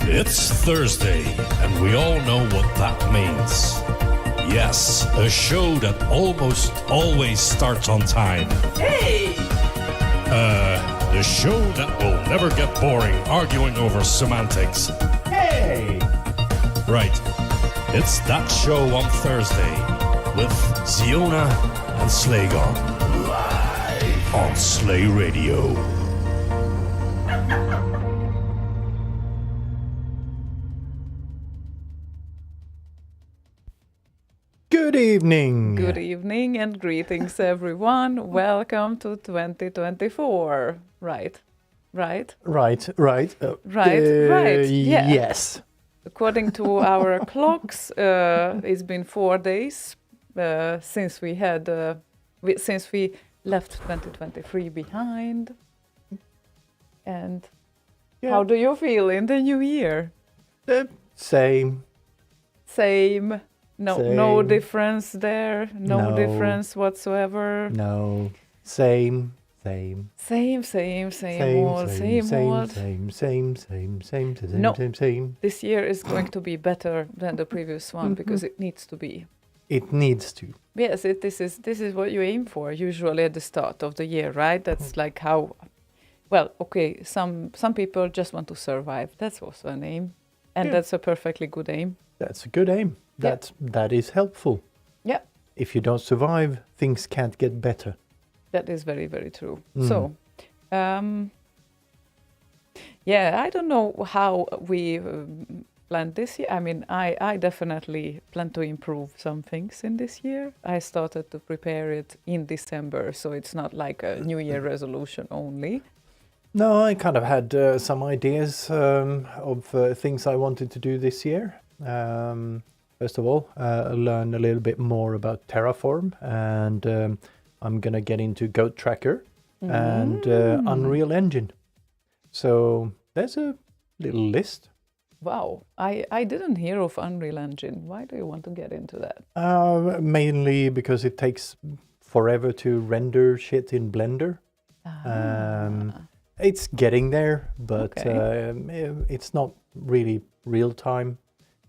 It's Thursday, and we all know what that means. Yes, a show that almost always starts on time. Hey! The show that will never get boring arguing over semantics. Hey! Right, it's that show on Thursday with Ziona and Slaygon. Live on Slay Radio. Good evening. Good evening and greetings, everyone. Welcome to 2024. Right. Right. Right. Yeah. Yes. According to our clocks, it's been 4 days since we left 2023 behind. And how do you feel in the new year? Same. Same. No Same. difference there. No difference whatsoever. No. Same. Same old. This year is going to be better than the previous one because it needs to be. It needs to. Yes, this is what you aim for usually at the start of the year, right? That's like how. Well, okay. Some people just want to survive. That's also an aim, and that's a perfectly good aim. That's a good aim. That is helpful. Yeah. If you don't survive, things can't get better. That is very, very true. So, I don't know how we planned this year. I mean, I definitely plan to improve some things in this year. I started to prepare it in December, so it's not like a New Year resolution only. No, I kind of had some ideas of things I wanted to do this year. First of all, learn a little bit more about Terraform, and I'm going to get into Goat Tracker and Unreal Engine. So there's a little list. Wow, I didn't hear of Unreal Engine. Why do you want to get into that? Mainly because it takes forever to render shit in Blender. It's getting there, but it's not really real time.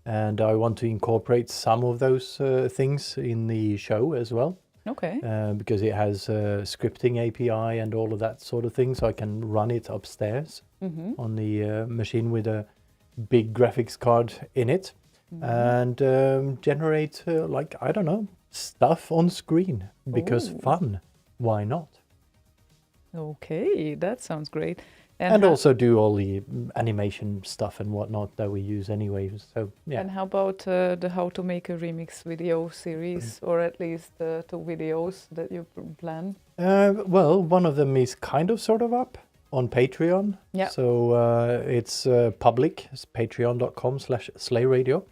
And I want to incorporate some of those things in the show as well. Okay. Because it has a scripting API and all of that sort of thing. So I can run it upstairs on the machine with a big graphics card in it. And generate, stuff on screen. Because fun. Why not? Okay, that sounds great. And also do all the animation stuff and whatnot that we use anyway. So yeah. And how about the how to make a remix video series, or at least 2 videos that you plan? Well, one of them is kind of sort of up on Patreon. Yeah. So it's public. It's patreon.com/slayradio.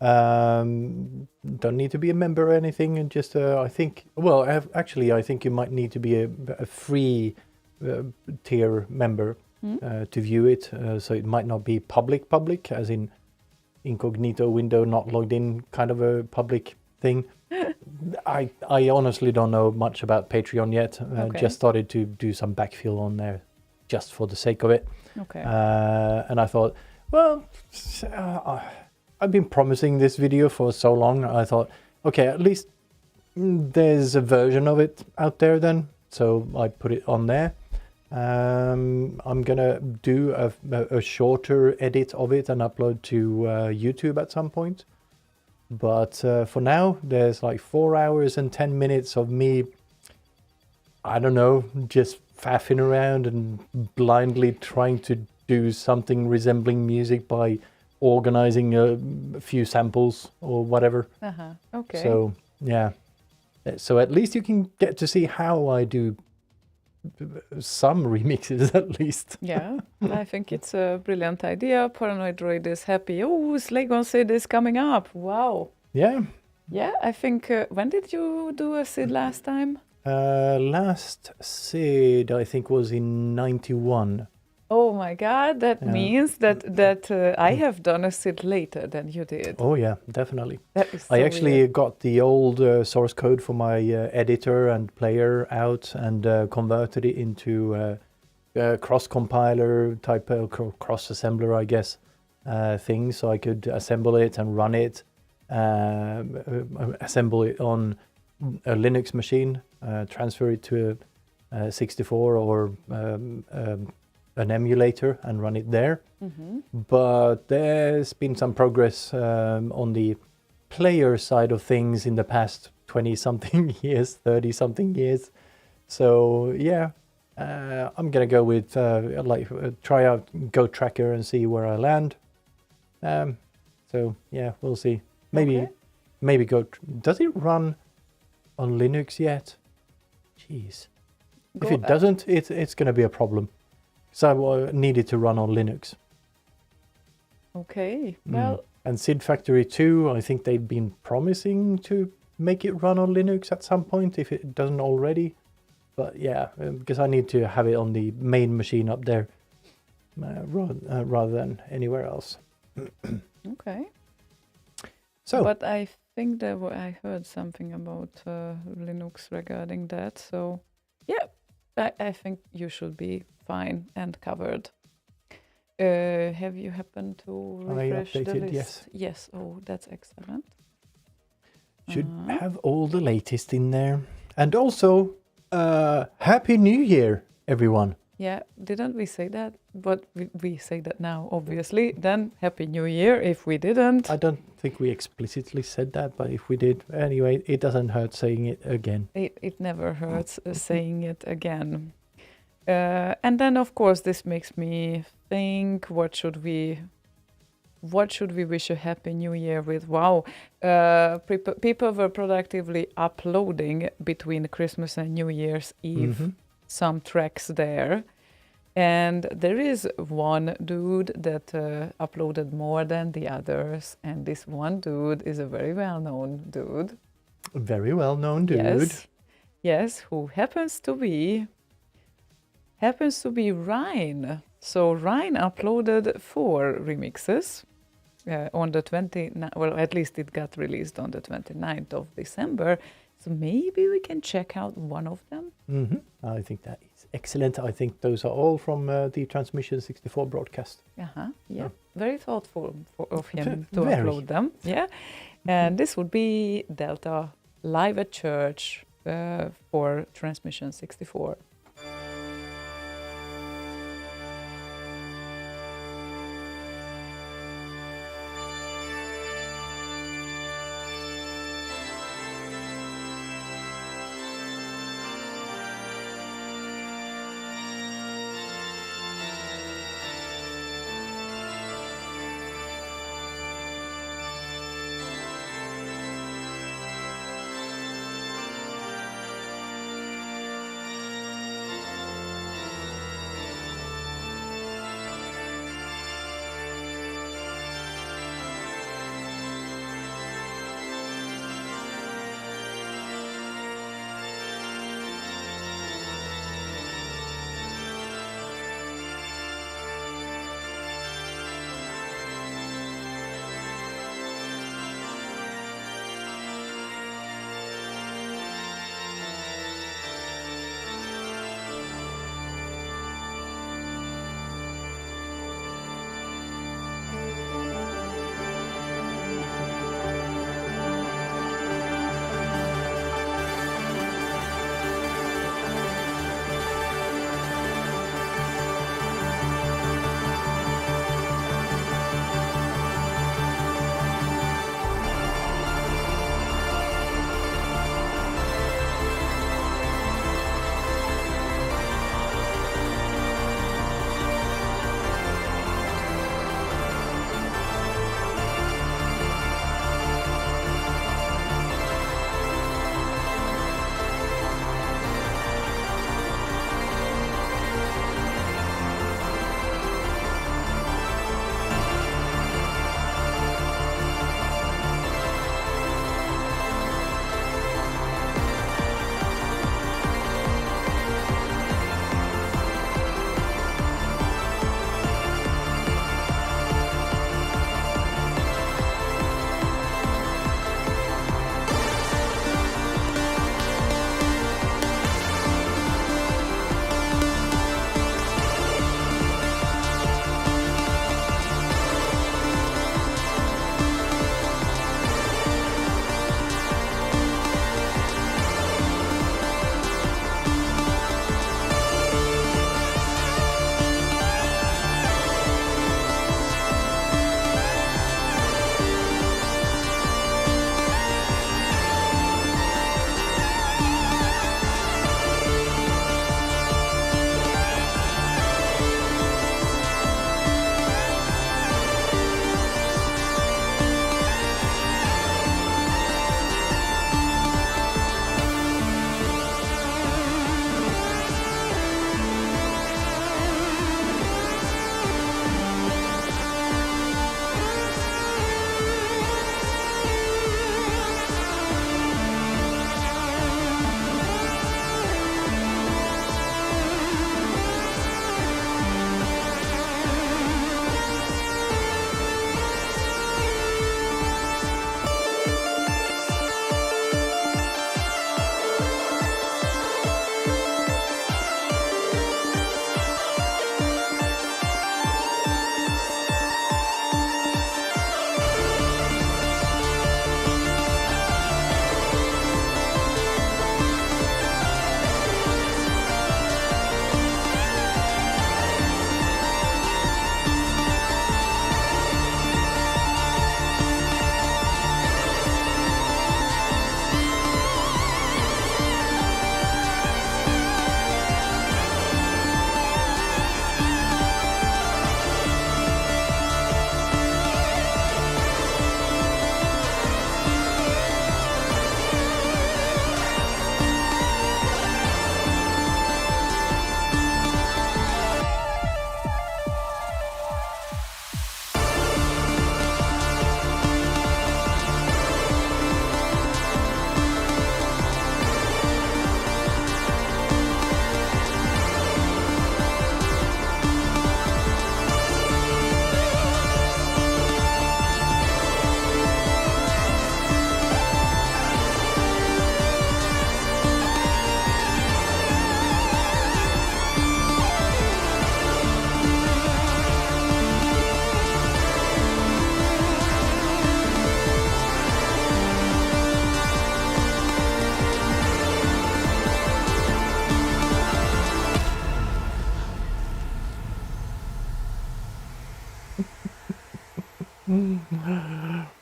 Don't need to be a member or anything, and just I think you might need to be a free tier member to view it. So it might not be public, as in incognito window, not logged in, kind of a public thing. I honestly don't know much about Patreon yet. Just started to do some backfill on there, just for the sake of it. Okay. And I thought, well, I've been promising this video for so long. I thought, okay, at least there's a version of it out there then. So I put it on there. I'm gonna do a shorter edit of it and upload to YouTube at some point. But for now, there's like 4 hours and 10 minutes of me, I don't know, just faffing around and blindly trying to do something resembling music by organizing a few samples or whatever. Okay. So yeah, so at least you can get to see how I do some remixes at least. Yeah, I think it's a brilliant idea. Paranoid Droid is happy. Oh, Slaygon Sid is coming up. Wow. Yeah. Yeah, I think, when did you do a Sid last time? Last Sid, I think, was in 91. Oh my God, that means that I have done a Sid later than you did. Oh yeah, definitely. That is so I actually weird. got the old source code for my editor and player out and converted it into cross compiler type cross assembler, I guess, things, so I could assemble it and run it, assemble it on a Linux machine, transfer it to a 64 or an emulator and run it there. But there's been some progress on the player side of things in the past 20 something years, 30 something years. So yeah, I'm gonna go with try out Go Tracker and see where I land. So yeah, we'll see. Maybe does it run on Linux yet? Jeez. If it doesn't, it's gonna be a problem. So I need it to run on Linux. Okay, well. And Sid Factory 2, I think they've been promising to make it run on Linux at some point, if it doesn't already. But yeah, because I need to have it on the main machine up there rather than anywhere else. Okay. So, but I think I heard something about Linux regarding that. So yeah, I think you should be fine and covered. Have you happened to refresh the list? Yes. Yes. Oh, that's excellent. Should have all the latest in there. And also, Happy New Year, everyone. Yeah, didn't we say that? But we say that now, obviously. Then Happy New Year if we didn't. I don't think we explicitly said that, but if we did, anyway, it doesn't hurt saying it again. It never hurts saying it again. And then, of course, this makes me think, what should we wish a Happy New Year with? Wow, people were productively uploading between Christmas and New Year's Eve some tracks there. And there is one dude that uploaded more than the others. And this one dude is a very well-known dude. A very well-known dude. Yes, who happens to be Ryan. So Ryan uploaded 4 remixes on the 29th, well, at least it got released on the 29th of December. So maybe we can check out one of them. I think that is excellent. I think those are all from the Transmission 64 broadcast. Yeah. Very thoughtful of him to upload them. Yeah. And this would be Delta Live at Church for Transmission 64.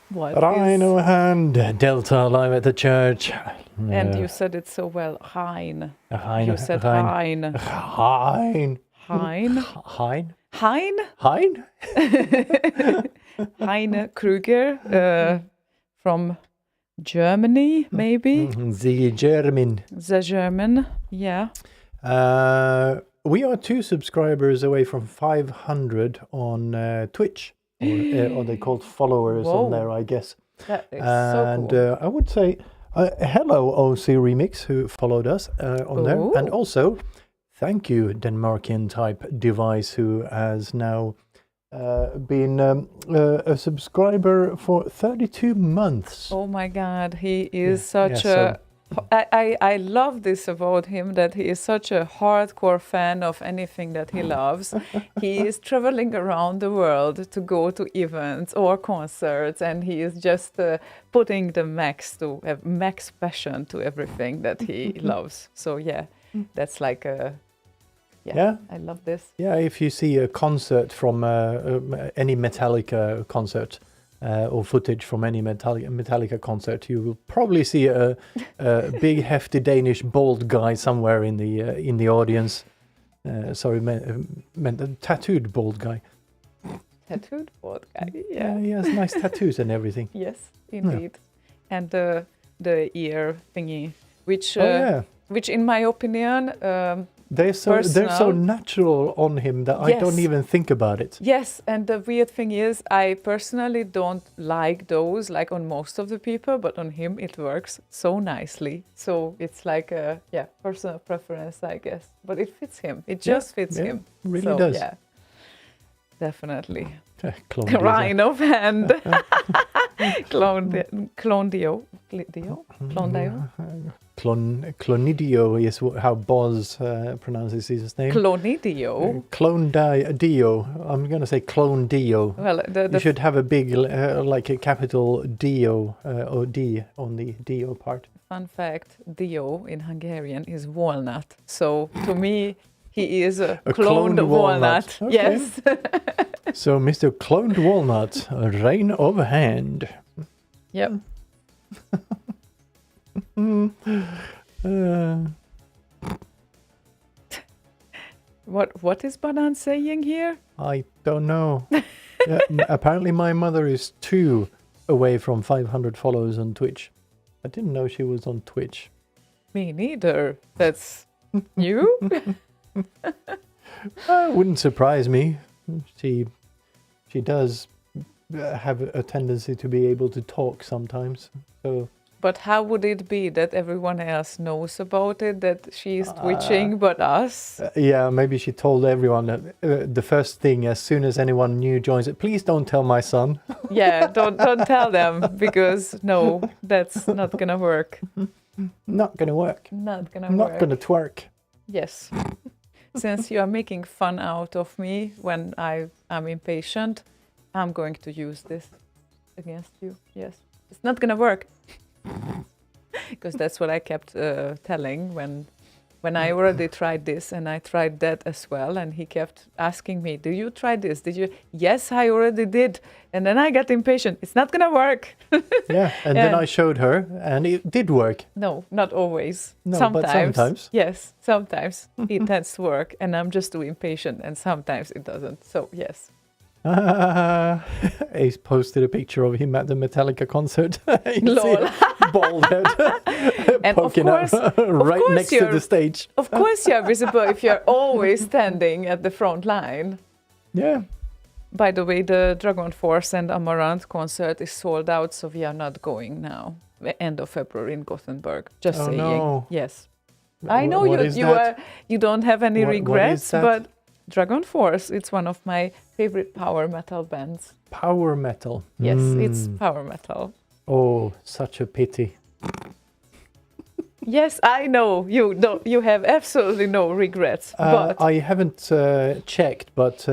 What Rhino hand, Delta live at the church. And you said it so well, Hein. Hein. You said Hein. Hein. Hein. Hein. Hein. Hein? Hein. Heine Krüger from Germany, maybe? The German. The German, yeah. We are 2 subscribers away from 500 on Twitch. Or they called followers on there, I guess. That is so cool. I would say hello, OC Remix, who followed us on there. And also, thank you, Denmarkian type device, who has now been a subscriber for 32 months. Oh my God, he is such a... I love this about him, that he is such a hardcore fan of anything that he loves. He is traveling around the world to go to events or concerts, and he is just putting the max passion to everything that he loves. So yeah, that's like a... Yeah, I love this. Yeah, if you see a concert from any Metallica concert, or footage from any Metallica concert, you will probably see a big, hefty Danish bald guy somewhere in the audience. Sorry, meant a tattooed bald guy. Tattooed bald guy, yeah. He has nice tattoos and everything. Yes, indeed. Yeah. And the ear thingy, which in my opinion, they're so natural on him that I don't even think about it. Yes, and the weird thing is, I personally don't like those, like on most of the people, but on him it works so nicely. So it's like a personal preference, I guess. But it fits him. It just fits him. Really does. Yeah, definitely. Rhino hand. Clondio. Clonidio is how Boz pronounces his name. Clonidio. Dio. I'm going to say Clone Dio. Well, you should have a big, like a capital Dio or D on the Dio part. Fun fact: Dio in Hungarian is walnut. So to me, he is a cloned walnut. Okay. Yes. So Mr. Cloned Walnut, a reign of hand. Yep. What is Banan saying here? I don't know. Apparently my mother is 2 away from 500 followers on Twitch. I didn't know she was on Twitch. Me neither. That's you? Wouldn't surprise me. She does have a tendency to be able to talk sometimes. So. But how would it be that everyone else knows about it, that she's twitching, but us? Yeah, maybe she told everyone that the first thing as soon as anyone new joins it, please don't tell my son. Yeah, don't tell them, because no, that's not gonna work. Not gonna work. Not gonna I'm work. not gonna twerk. Yes. Since you are making fun out of me when I'm impatient, I'm going to use this against you. Yes. It's not gonna work. Because that's what I kept telling when I already tried this, and I tried that as well, and he kept asking me, "Do you try this? Did you?" Yes, I already did. And then I got impatient. It's not gonna work. Yeah, and then I showed her, and it did work. No, not always. No, sometimes. but sometimes. Yes, sometimes it tends to work, and I'm just too impatient, and sometimes it doesn't. So yes. Ace posted a picture of him at the Metallica concert. Lol. Bald head and poking of course, up right next to the stage. Of course you're visible if you're always standing at the front line. Yeah. By the way, the Dragon Force and Amaranth concert is sold out, so we are not going now. End of February in Gothenburg. Just saying. No. Yes. I know you don't have any regrets, but Dragon Force, it's one of my favorite power metal bands. Power metal. Yes, it's power metal. Oh, such a pity. Yes, I know you have absolutely no regrets. But I haven't checked, but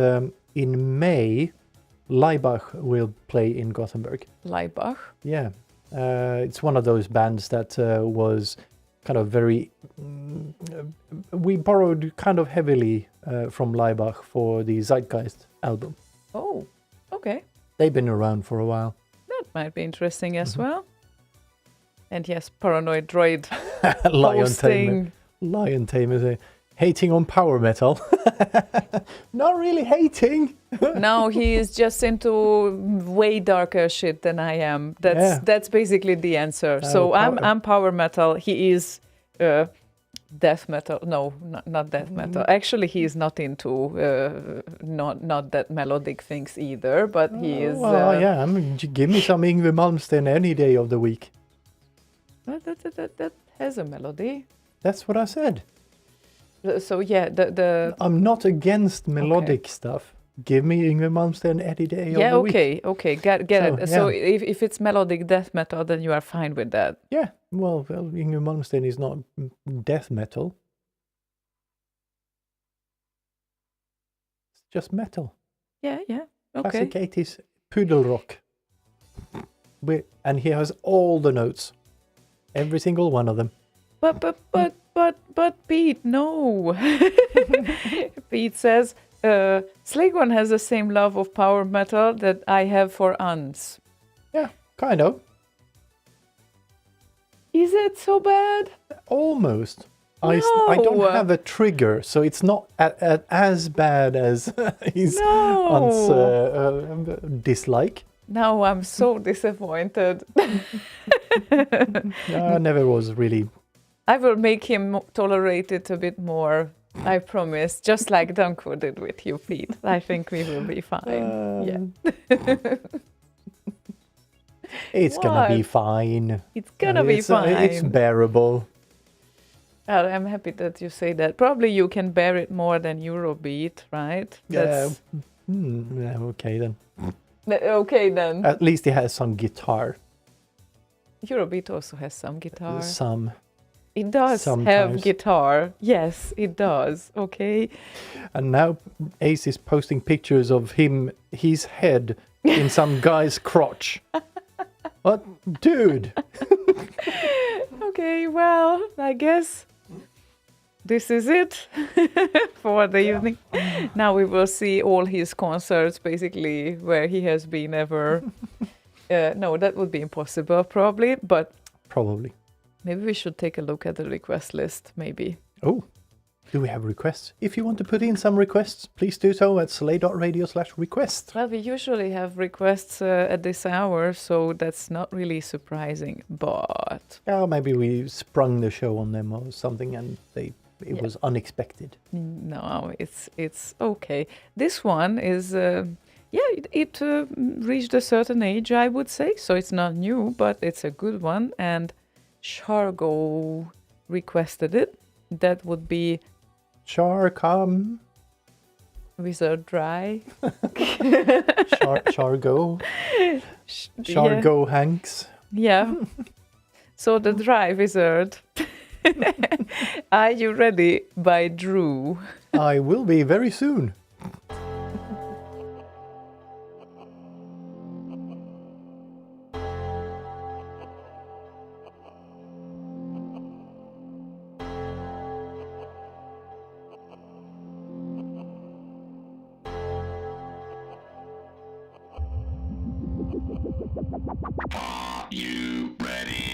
in May, Laibach will play in Gothenburg. Laibach? Yeah, it's one of those bands that was kind of very. We borrowed kind of heavily from Laibach for the Zeitgeist album. Oh, okay. They've been around for a while. That might be interesting as well. And yes, Paranoid Droid Lion Tamer. hosting. Lion Tamer say, hating on power metal. Not really hating. No, he is just into way darker shit than I am. That's basically the answer. So I'm power metal. He is death metal. No, not death metal. Actually, he is not into not that melodic things either. But he is. Well, yeah. I mean, give me some Yngwie Malmsteen any day of the week. That has a melody. That's what I said. So yeah, the I'm not against melodic stuff. Give me Yngwie Malmsteen any day of the week. Okay, get it. So if it's melodic death metal, then you are fine with that. Yeah, well, Yngwie Malmsteen is not death metal. It's just metal. Yeah, okay. Classic 80s poodle rock. And he has all the notes. Every single one of them. But Pete, no. Pete says, Slaygon has the same love of power metal that I have for uns. Yeah, kind of. Is it so bad? Almost. No. I don't have a trigger, so it's not as bad as his dislike. Now I'm so disappointed. I never was really. I will make him tolerate it a bit more. I promise. Just like Danko did with you, Pete. I think we will be fine. It's gonna be fine. It's gonna be fine. It's bearable. Well, I'm happy that you say that. Probably you can bear it more than Eurobeat, right? Yeah. Yeah. Okay then. Okay then. At least he has some guitar. Eurobeat also has some guitar. Some. It does have guitar. Yes, it does. Okay. And now Ace is posting pictures of his head in some guy's crotch. What? Dude. Okay, well, I guess this is it for the evening. Now we will see all his concerts, basically, where he has been ever. No, that would be impossible, probably, but... Probably. Maybe we should take a look at the request list, maybe. Oh, do we have requests? If you want to put in some requests, please do so at slay.radio/request. Well, we usually have requests at this hour, so that's not really surprising, but... Yeah, maybe we sprung the show on them or something and it was unexpected. No, it's okay. This one is... it reached a certain age, I would say, so it's not new, but it's a good one, and Shargo requested it. That would be... Sharkam. Wizard Dry. Shargo. Shargo Hanks. Yeah. So the Dry Wizard. Are you ready? By Drew. I will be very soon. You ready?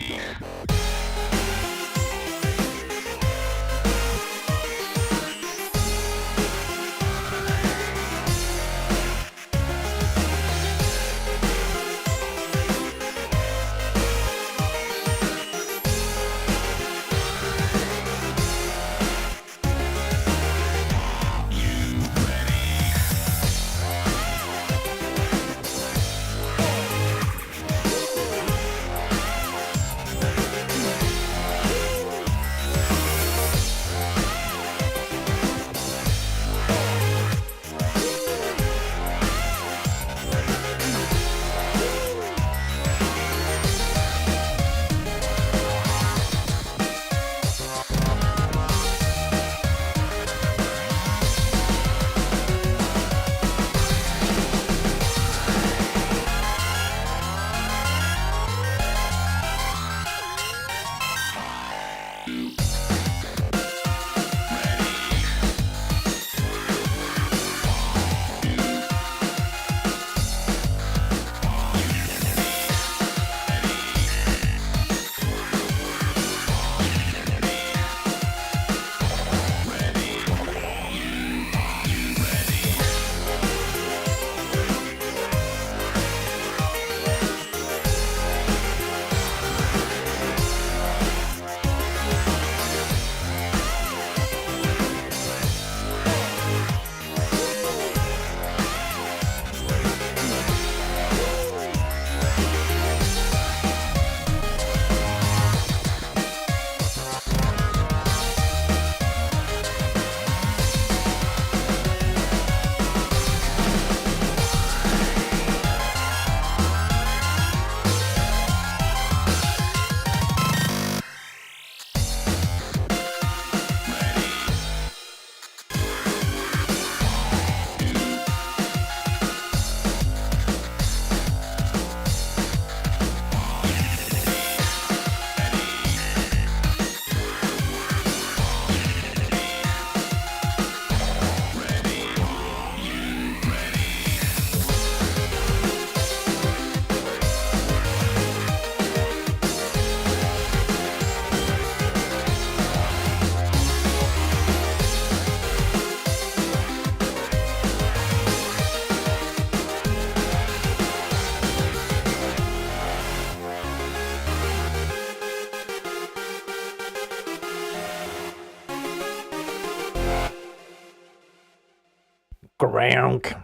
Grounk.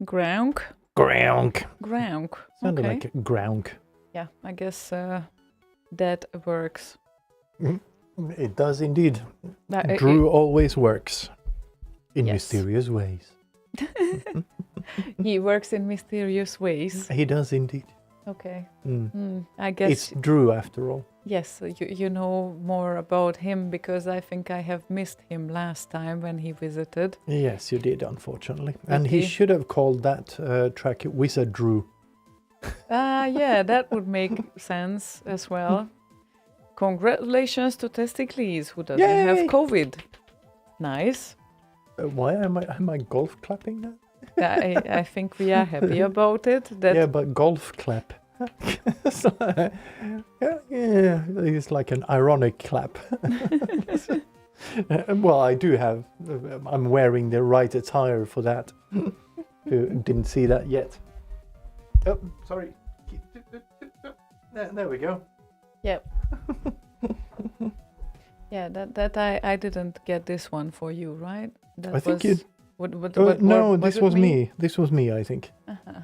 Grounk. Grounk. Grounk. Sounded Okay. like grounk. Yeah, I guess that works. It does indeed. It- Drew always works in Yes. mysterious ways. he works in mysterious ways. He does indeed. Okay. Mm. I guess It's Drew after all. yes, you know more about him because I think I have missed him last time when he visited. Yes, you did, unfortunately. And he Okay. should have called that track Wizard Drew. Yeah, that would make sense as well. Congratulations to Testicles, who doesn't Yay! have COVID. Nice. Why am I golf clapping now? I think we are happy about it. That Yeah, but golf clap. So, yeah, it's like an ironic clap. Well, I do have. I'm wearing the right attire for that. Who didn't see that yet? Oh, sorry. There we go. Yep. Yeah, that I didn't get this one for you, right? That I think was, it. What, No, was this it was me. This was me, I think. Uh-huh.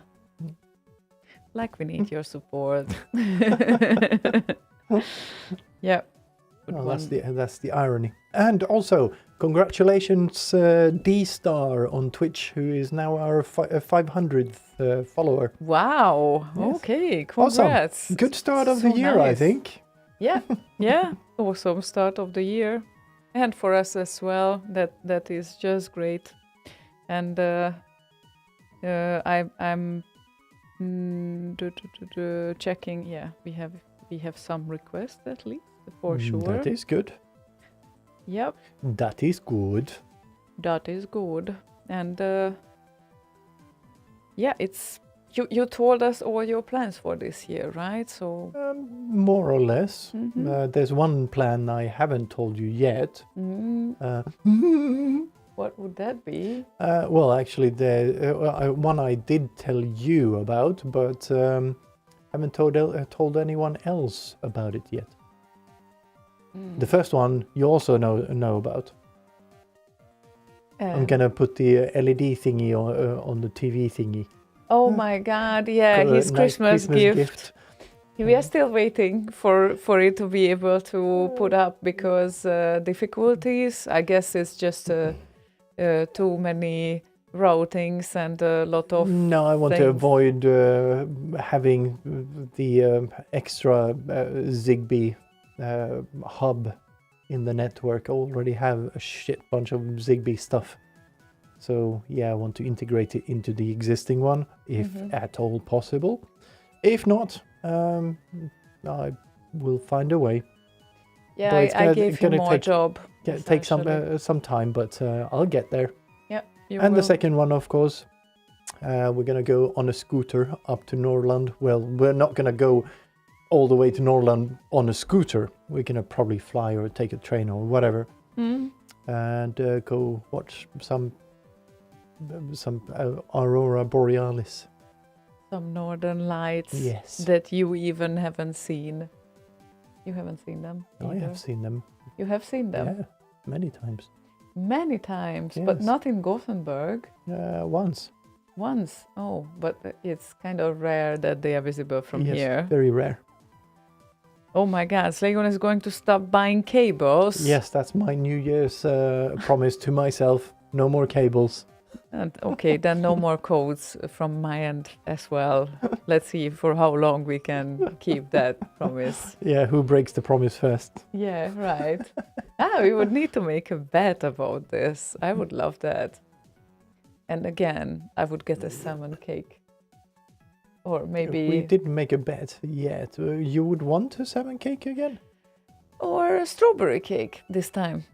Like we need your support. Yeah. Good Oh, one. that's the irony. And also, congratulations, D-Star on Twitch, who is now our 500th follower. Wow. Yes. Okay. Awesome. Congrats. Good start of So the year, I nice. think. Yeah. Yeah. Awesome start of the year, and for us as well. That is just great. And I'm checking. Yeah, we have some requests at least for sure. That is good. Yep. That is good. That is good. And yeah, it's you told us all your plans for this year, right? So More or less. Mhm. There's one plan I haven't told you yet. what would that be? Well, actually, one I did tell you about, but haven't told anyone else about it yet. The first one you also know about. I'm gonna put the LED thingy on the TV thingy. Oh my God! Yeah, his Nice Christmas gift. We are still waiting for it to be able to put up because difficulties. I guess it's just too many routings and a lot of. No, I want to things. avoid having the extra Zigbee hub in the network. I already have a shit bunch of Zigbee stuff. So yeah, I want to integrate it into the existing one, if at all possible. If not, I will find a way. Yeah, But it's I gave you gonna more job. Take essentially. some time, but I'll get there. Yeah, you And will. the second one, of course, we're gonna go on a scooter up to Norrland. Well, we're not gonna go all the way to Norrland on a scooter. We're gonna probably fly or take a train or whatever, and go watch some aurora borealis. Some northern lights. Yes. That you even haven't seen. You haven't seen them. I either. have seen them. You have seen them Yeah, many times. many times, but Yes. not in Gothenburg. Once. Once. Oh, but it's kind of rare that they are visible from Yes, here. very rare. Oh my God, Slaygon is going to stop buying cables. Yes, that's my New Year's promise to myself. No more cables. And okay, then no more codes from my end as well. Let's see for how long we can keep that promise. Yeah, who breaks the promise first? Yeah, right. We would need to make a bet about this. I would love that. And again, I would get a salmon cake. Or maybe... We didn't make a bet yet. You would want a salmon cake again? Or a strawberry cake this time.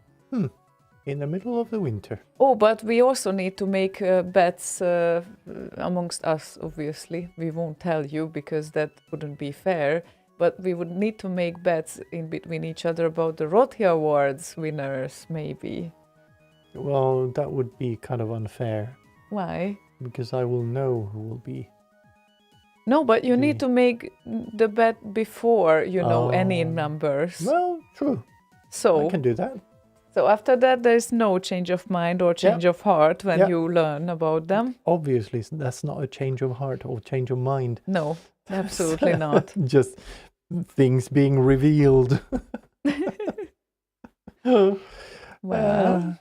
In the middle of the winter. Oh, but we also need to make bets amongst us, obviously. We won't tell you because that wouldn't be fair. But we would need to make bets in between each other about the Roti Awards winners, maybe. Well, that would be kind of unfair. Why? Because I will know who will be. No, but you need to make the bet before you know any Oh. numbers. Well, true. So I can do that. So after that, there's no change of mind or change of heart when you learn about them? Obviously, that's not a change of heart or change of mind. No, absolutely not. Just things being revealed. Well,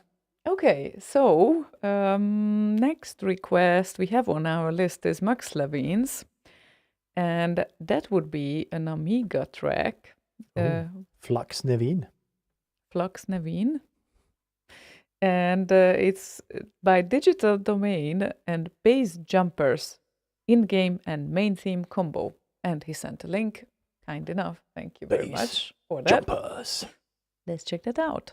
okay, so next request we have on our list is Max Levin's, and that would be an Amiga track. Flux Nevin. Flux Nevin. And it's by Digital Domain and Bass Jumpers, in-game and main theme combo. And he sent a link, kind enough. Thank you very much for that. Jumpers. Let's check that out.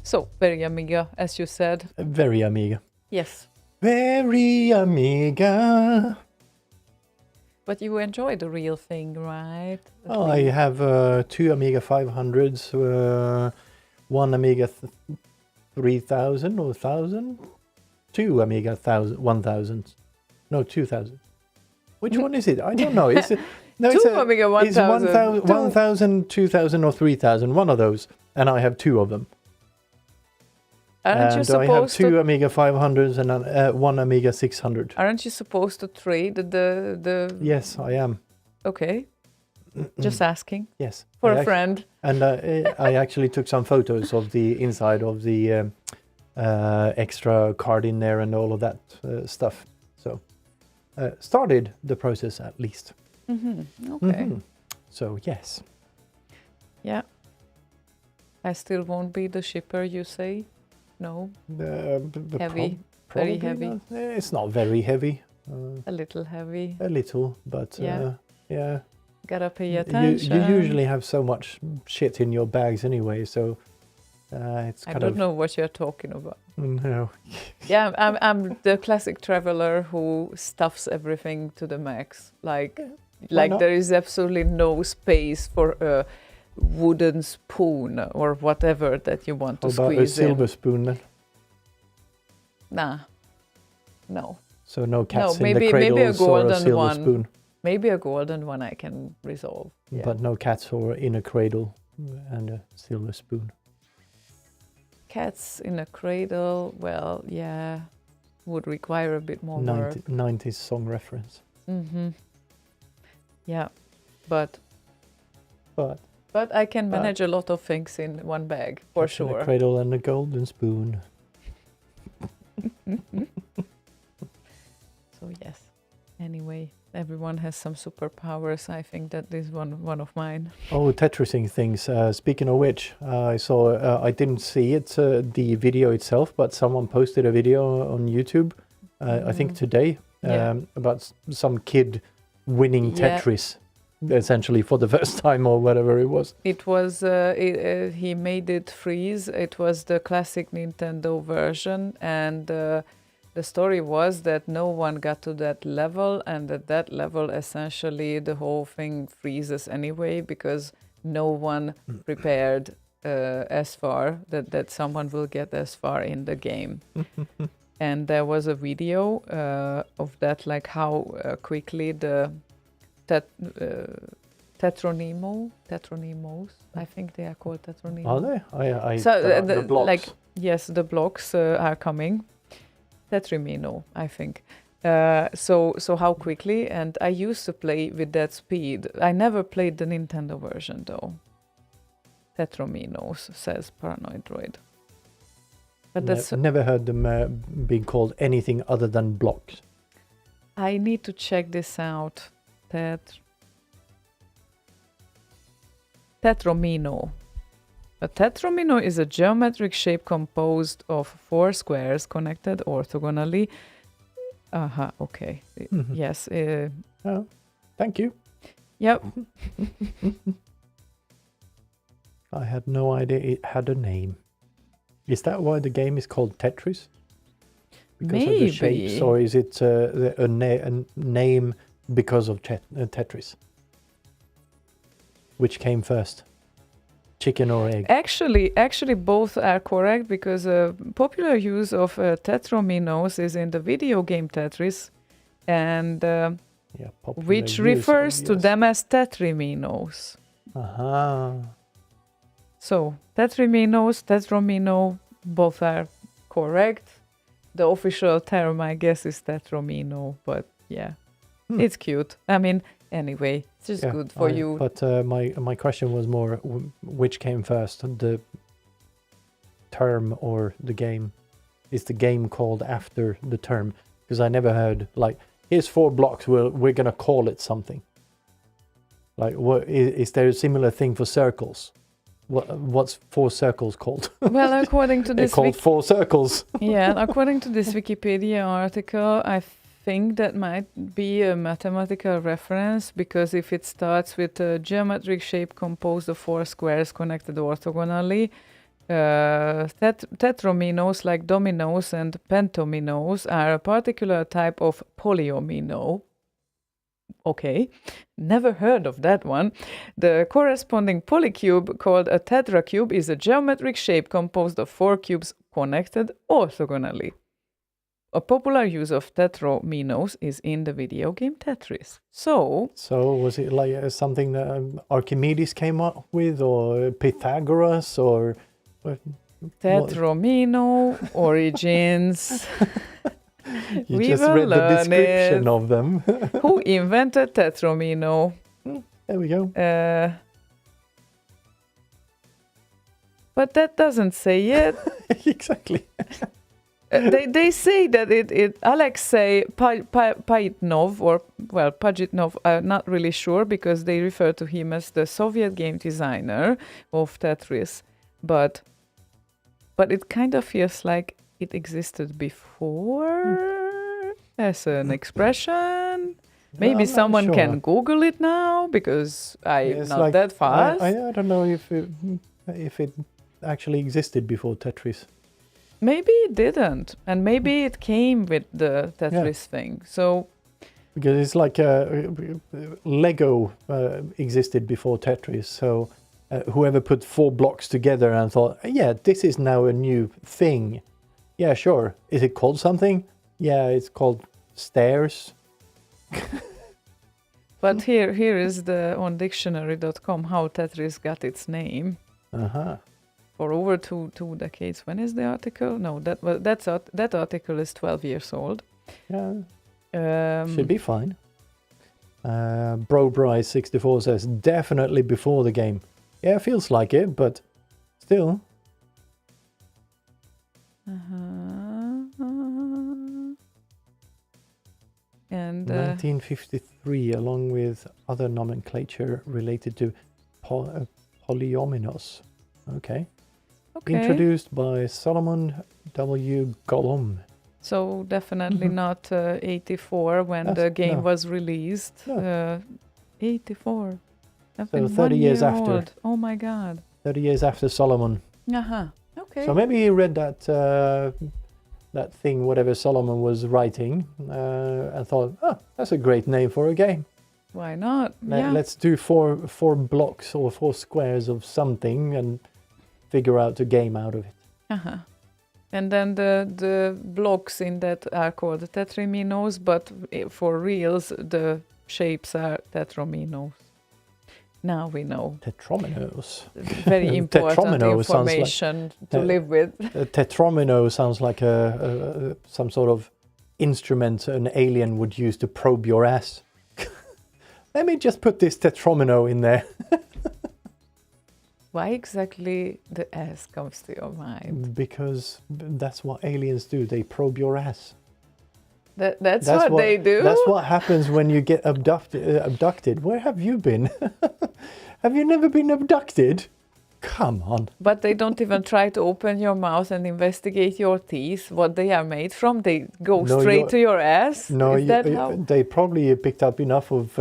So, very Amiga, as you said. Very Amiga. Yes. Very Amiga. But you enjoy the real thing, right? Oh, I have two Amiga 500s, one Amiga 3000 or 1000, two Amiga 1000s. No, 2000. Which one is it? I don't know. It's no, two Amiga 1000. It's 1000, 2000 or 3000, one of those. And I have two of them. Aren't you And I have supposed two to? Amiga 500s and one Amiga 600. Aren't you supposed to trade the? Yes, I am. Okay. Just asking. Yes. For I a friend. And I actually took some photos of the inside of the extra card in there and all of that stuff. So started the process at least. Mm-hmm. Okay. Mm-hmm. So yes. Yeah. I still won't be the shipper, you say? No. Heavy. Very heavy. Not. It's not very heavy. A little heavy. A little, but yeah. Gotta pay attention. You usually have so much shit in your bags anyway, so it's kind of... I don't know what you're talking about. No. Yeah, I'm the classic traveler who stuffs everything to the max. Like there is absolutely no space for a wooden spoon or whatever that you want to How about squeeze a silver in. spoon then? Nah. No. So no cats in maybe the cradles a or a golden silver one. spoon. Maybe a golden one I can resolve. Yeah. But no cats or in a cradle and a silver spoon. Cats in a cradle, well, yeah, would require a bit more work. 90s song reference. Yeah, but I can manage a lot of things in one bag, for cats in sure. a cradle and a golden spoon. So yes. Anyway, everyone has some superpowers. I think that is one of mine. Oh, Tetrising things. Speaking of which, I saw, I didn't see it, the video itself, but someone posted a video on YouTube, I think today, about some kid winning Tetris, essentially for the first time or whatever it was. It was, he made it freeze. It was the classic Nintendo version, and the story was that no one got to that level, and at that level, essentially, the whole thing freezes anyway, because no one prepared as far that someone will get as far in the game. And there was a video of that, like how quickly the tetronimos, I think they are called tetronimos. Are they? I So the blocks. like, yes, the blocks are coming. Tetrimino, I think. So how quickly? And I used to play with that speed. I never played the Nintendo version though. Tetrominos, says Paranoid Droid. But that's never heard them being called anything other than blocks. I need to check this out. Tetromino. A tetromino is a geometric shape composed of 4 squares connected orthogonally. Okay. Yes. Oh, thank you. Yep. I had no idea it had a name. Is that why the game is called Tetris? Because of the shapes, or is it a name because of Tetris? Which came first? Chicken or egg? Actually, both are correct, because popular use of tetrominos is in the video game Tetris, and which refers to them as tetriminos. So tetriminos, tetromino, both are correct. The official term, I guess, is tetromino, but yeah, it's cute. I mean, anyway, it's just good for you. But my question was more, which came first, the term or the game? Is the game called after the term? Because I never heard, like, here's 4 blocks, we're going to call it something. Like, what is there a similar thing for circles? What's 4 circles called? Well, according to this... They're called 4 circles. Yeah, according to this Wikipedia article, I think that might be a mathematical reference, because if it starts with a geometric shape composed of 4 squares connected orthogonally, tetrominos, like dominoes and pentominos, are a particular type of polyomino. Okay, never heard of that one. The corresponding polycube, called a tetracube, is a geometric shape composed of 4 cubes connected orthogonally. A popular use of tetrominos is in the video game Tetris. So was it like something that Archimedes came up with, or Pythagoras, or tetromino origins. You just read the description of them. Who invented tetromino? There we go. But that doesn't say it. Exactly. They say that it Alexei Pajitnov, or, well, Pajitnov, I'm not really sure, because they refer to him as the Soviet game designer of Tetris. But it kind of feels like it existed before as an expression. Maybe someone can Google it now, because I'm not like, that fast. I don't know if it actually existed before Tetris. Maybe it didn't, and maybe it came with the Tetris thing. So, because it's like Lego existed before Tetris. So whoever put 4 blocks together and thought, yeah, this is now a new thing. Yeah, sure. Is it called something? Yeah, it's called stairs. But here is the on dictionary.com how Tetris got its name. Uh-huh. For over two decades. When is the article? No, that article is 12 years old. Yeah, should be fine. BroBry64 says, definitely before the game. Yeah, feels like it, but still. And 1953, along with other nomenclature related to polyominoes. Okay. Introduced by Solomon W. Gollum. So definitely not 84 when the game was released. No. 84. I've So been 30 1 years year after. old. Oh my God. 30 years after Solomon. Okay. So maybe he read that thing, whatever Solomon was writing, and thought, oh, that's a great name for a game. Why not? Let's do four blocks or 4 squares of something and figure out a game out of it. And then the blocks in that are called tetriminos, but for reals, the shapes are tetrominos. Now we know. Tetrominos. Very important information to live with. A tetromino sounds like some sort of instrument an alien would use to probe your ass. Let me just put this tetromino in there. Why exactly the ass comes to your mind? Because that's what aliens do. They probe your ass. That's what they do? That's what happens when you get abducted. Where have you been? Have you never been abducted? Come on. But they don't even try to open your mouth and investigate your teeth, what they are made from. They go straight to your ass. No, Is that how? They probably picked up enough of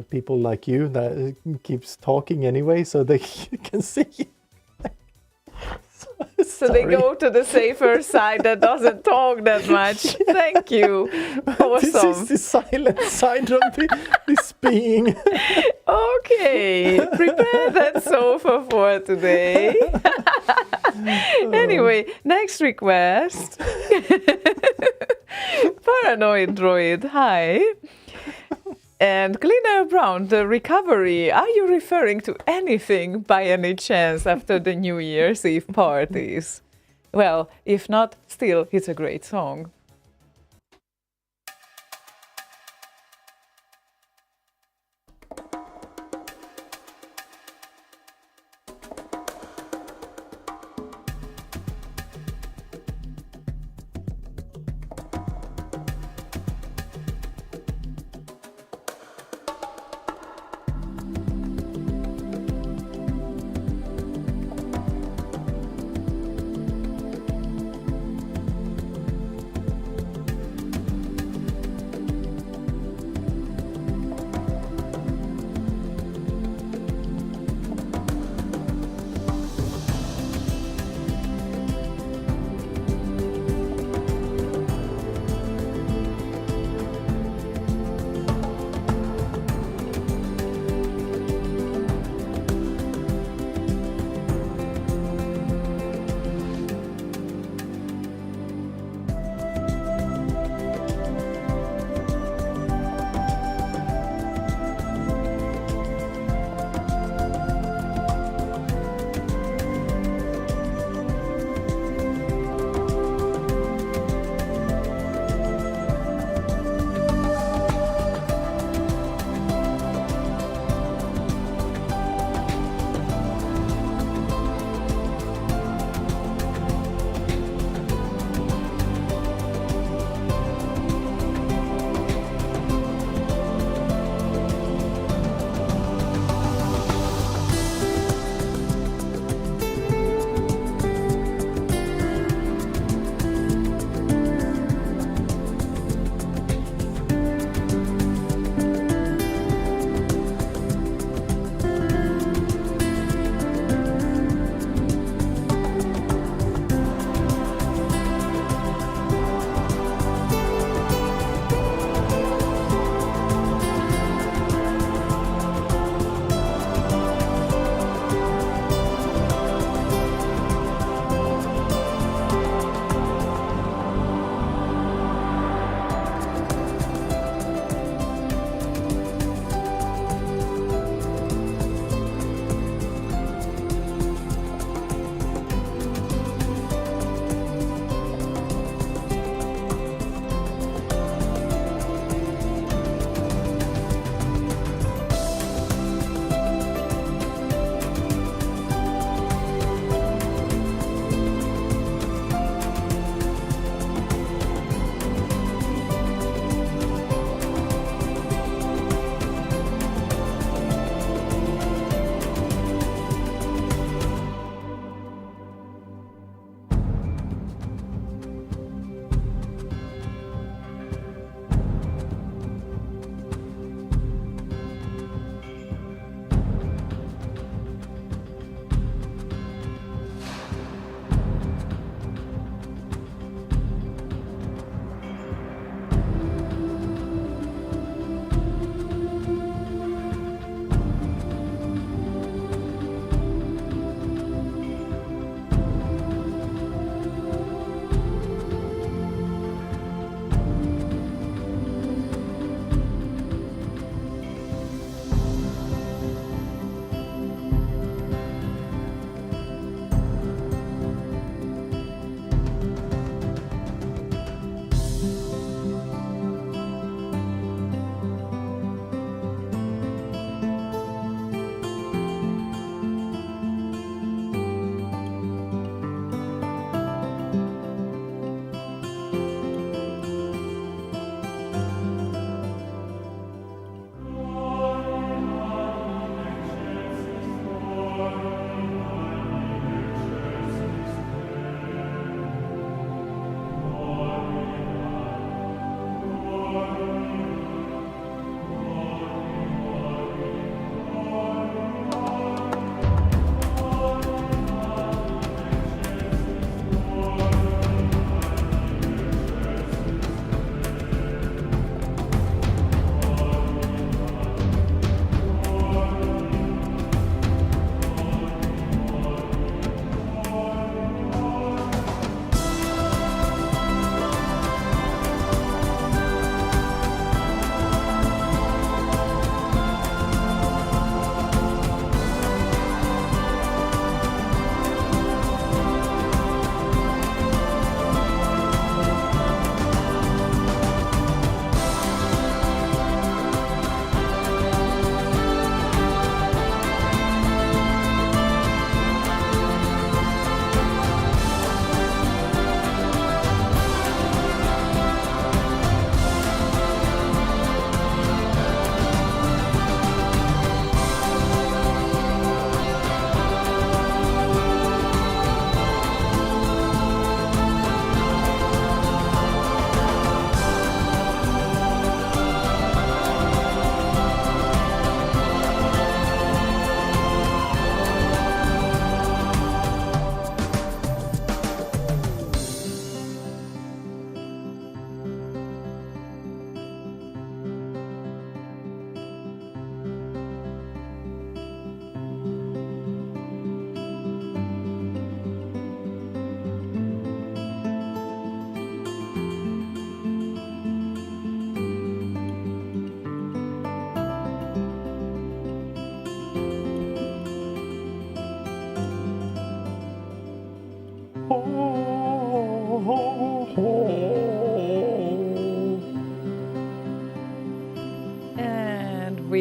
people like you that keeps talking anyway, so they can see you. So they go to the safer side that doesn't talk that much. Thank you. Awesome. This is the silent side of this being. Okay, prepare that sofa for today. Anyway, next request. Paranoid Droid, hi. And Cleaner Brown, the recovery. Are you referring to anything by any chance after the New Year's Eve parties? Well, if not, still, it's a great song.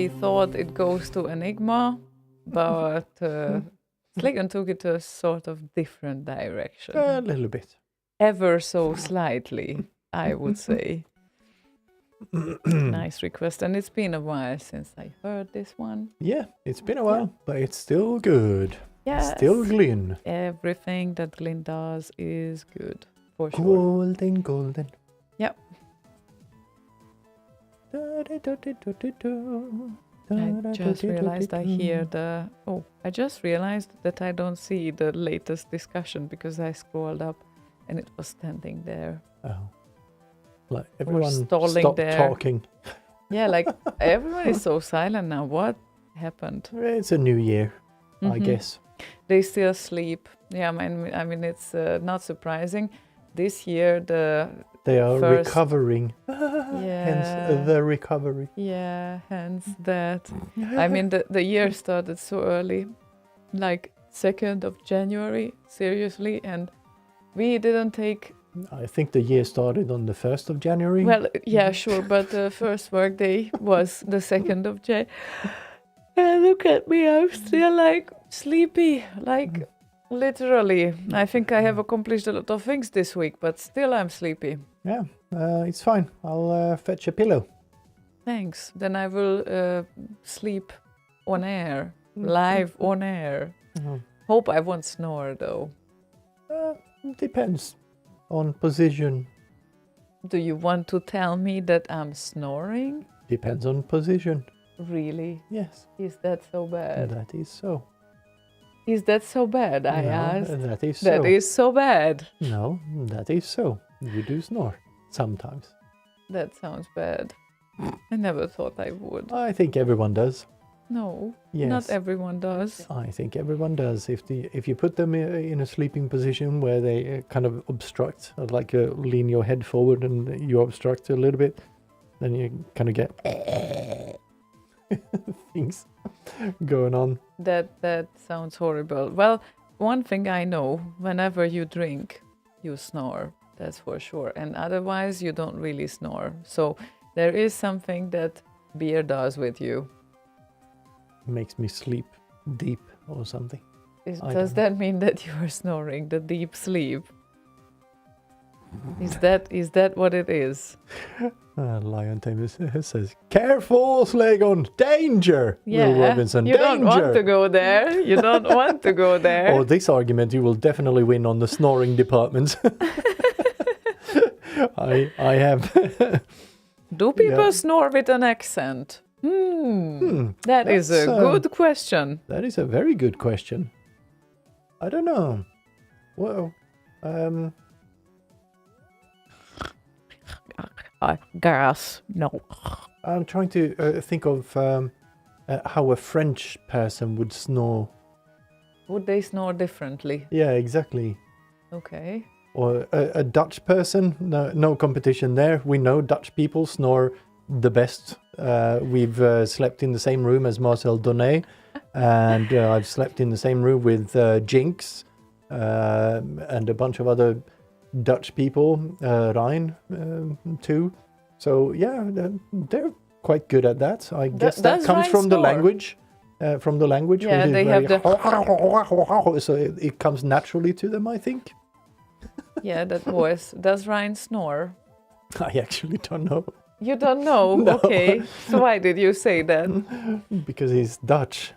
we thought it goes to Enigma, but Slaygon took it to a sort of different direction. A little bit. Ever so slightly, I would say. Nice request, and it's been a while since I heard this one. Yeah, it's been a while, but it's still good. Yes. Still Glyn. Everything that Glyn does is good, for sure. Golden. Yep. I just realized I hear the... Oh, I just realized that I don't see the latest discussion because I scrolled up and it was standing there. Oh. Like everyone stalling stopped there. talking. Yeah, like everyone is so silent now. What happened? It's a new year, I guess. They still sleep. Yeah, I mean, it's not surprising. This year, They are first... recovering. Yeah. Hence the recovery. Yeah, hence that. I mean, the year started so early, like 2nd of January, seriously, and we didn't take... I think the year started on the 1st of January. Well, yeah, sure, but the first work day was the 2nd of January. And look at me, I'm still like sleepy, like literally. I think I have accomplished a lot of things this week, but still I'm sleepy. Yeah, it's fine. I'll fetch a pillow. Thanks. Then I will sleep on air, live on air. Hope I won't snore though. Depends on position. Do you want to tell me that I'm snoring? Depends on position. Really? Yes. Is that so bad? That is so. Is that so bad? I No, asked. that is so. That is so bad. No, that is so. You do snore sometimes. That sounds bad. I never thought I would. I think everyone does. No, Yes. not everyone does. I think everyone does. If you put them in a sleeping position where they kind of obstruct, like lean your head forward and you obstruct a little bit, then you kind of get things going on. That sounds horrible. Well, one thing I know, whenever you drink, you snore. That's for sure. And otherwise, you don't really snore. So there is something that beer does with you. Makes me sleep deep or something. Does that mean that you are snoring, the deep sleep? Is that what it is? Lion Tamer says, "Careful, Slaygon, danger!" Yeah, Will Robinson, you danger! don't want to go there. You don't want to go there. Oh, this argument you will definitely win on the snoring department. I have. Do people snore with an accent? That is a good question. That is a very good question. I don't know. Well, I guess no. I'm trying to think of how a French person would snore. Would they snore differently? Yeah, exactly. Okay. Or a Dutch person, no competition there. We know Dutch people snore the best. We've slept in the same room as Marcel Donnet, and I've slept in the same room with Jinx and a bunch of other Dutch people, Ryan too. So yeah, they're quite good at that. I guess that comes Ryan from the snore? language. From the language, Yeah, which is they very have the... so it comes naturally to them, I think. Yeah, that voice. Does Ryan snore? I actually don't know. You don't know? No. Okay. So why did you say that? Because he's Dutch.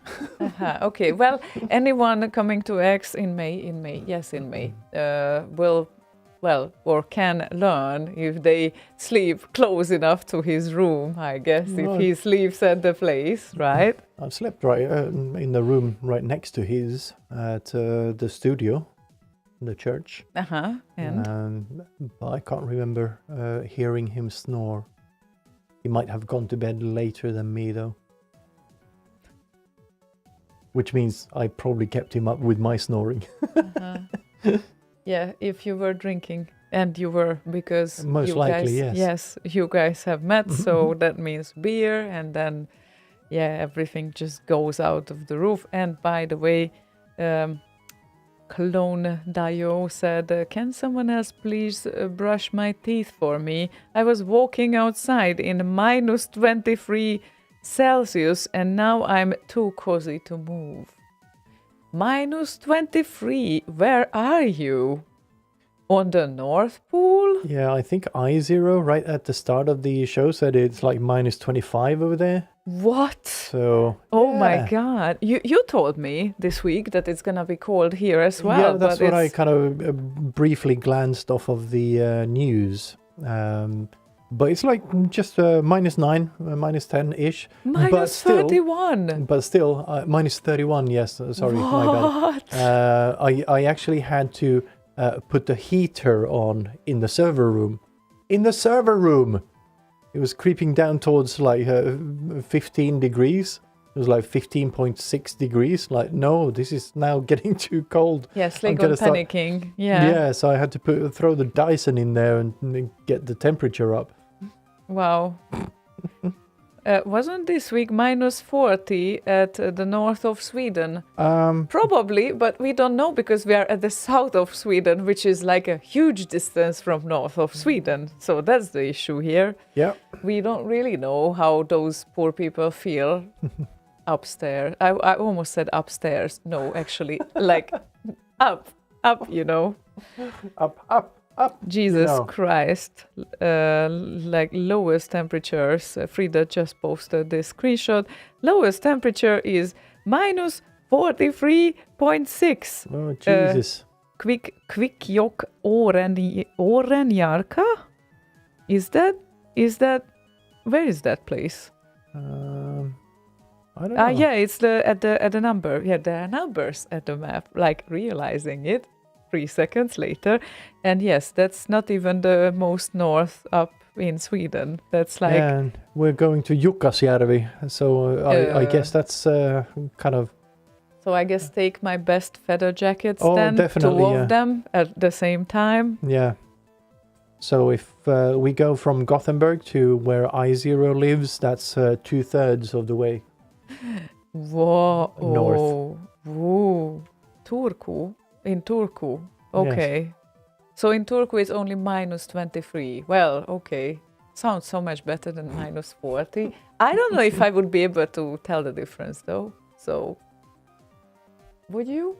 Okay. Well, anyone coming to X in May, yes, in May, will, well, or can learn if they sleep close enough to his room, I guess, if he sleeps at the place, right? I've slept right in the room right next to his at the studio, the church. And? But I can't remember hearing him snore. He might have gone to bed later than me, though. Which means I probably kept him up with my snoring. Yeah, if you were drinking, and you were, because Most you likely, guys, yes. You guys have met, so that means beer, and then, yeah, everything just goes out of the roof. And by the way, Clone Dio said, can someone else please brush my teeth for me? I was walking outside in -23 Celsius, and now I'm too cozy to move. Minus 23. Where are you? On the North Pole? Yeah, I think iZero right at the start of the show said it's like minus 25 over there. What? So, Oh my yeah. god. You told me this week that it's gonna be cold here as well. Yeah, that's but what I it's- kind of briefly glanced off of the news. But it's like just minus 9, minus 10-ish. but Minus still, 31. But still, minus 31, yes, sorry, my bad. What? I actually had to put the heater on in the server room. In the server room! It was creeping down towards like 15 degrees. It was like 15.6 degrees. Like, no, this is now getting too cold. Yeah, I'm Slaygon gonna start- panicking. Yeah. Yeah, so I had to throw the Dyson in there and get the temperature up. Wow. Wasn't this week minus 40 at the north of Sweden? Probably, but we don't know because we are at the south of Sweden, which is like a huge distance from north of Sweden. So that's the issue here. Yeah. We don't really know how those poor people feel upstairs. I almost said upstairs. No, actually, like up, you know. Up. Jesus know. Christ. Like lowest temperatures. Frida just posted this screenshot. Lowest temperature is minus 43.6. Oh, Jesus. Kvikkjokk Orenjarka? Is that, where is that place? I don't know. Yeah, it's at the number. Yeah, there are numbers at the map, like realizing it 3 seconds later. And yes, that's not even the most north up in Sweden. That's like... And we're going to Jukkasjärvi, so I guess that's kind of... So I guess take my best feather jackets Oh, then, definitely, two yeah. of them at the same time. Yeah. So if we go from Gothenburg to where iZero lives, that's 2/3 of the way. Whoa. North. Whoa. Turku. In Turku. Okay. So in Turku it's only minus 23. Well, okay. Sounds so much better than minus 40. I don't know if I would be able to tell the difference though. So, would you?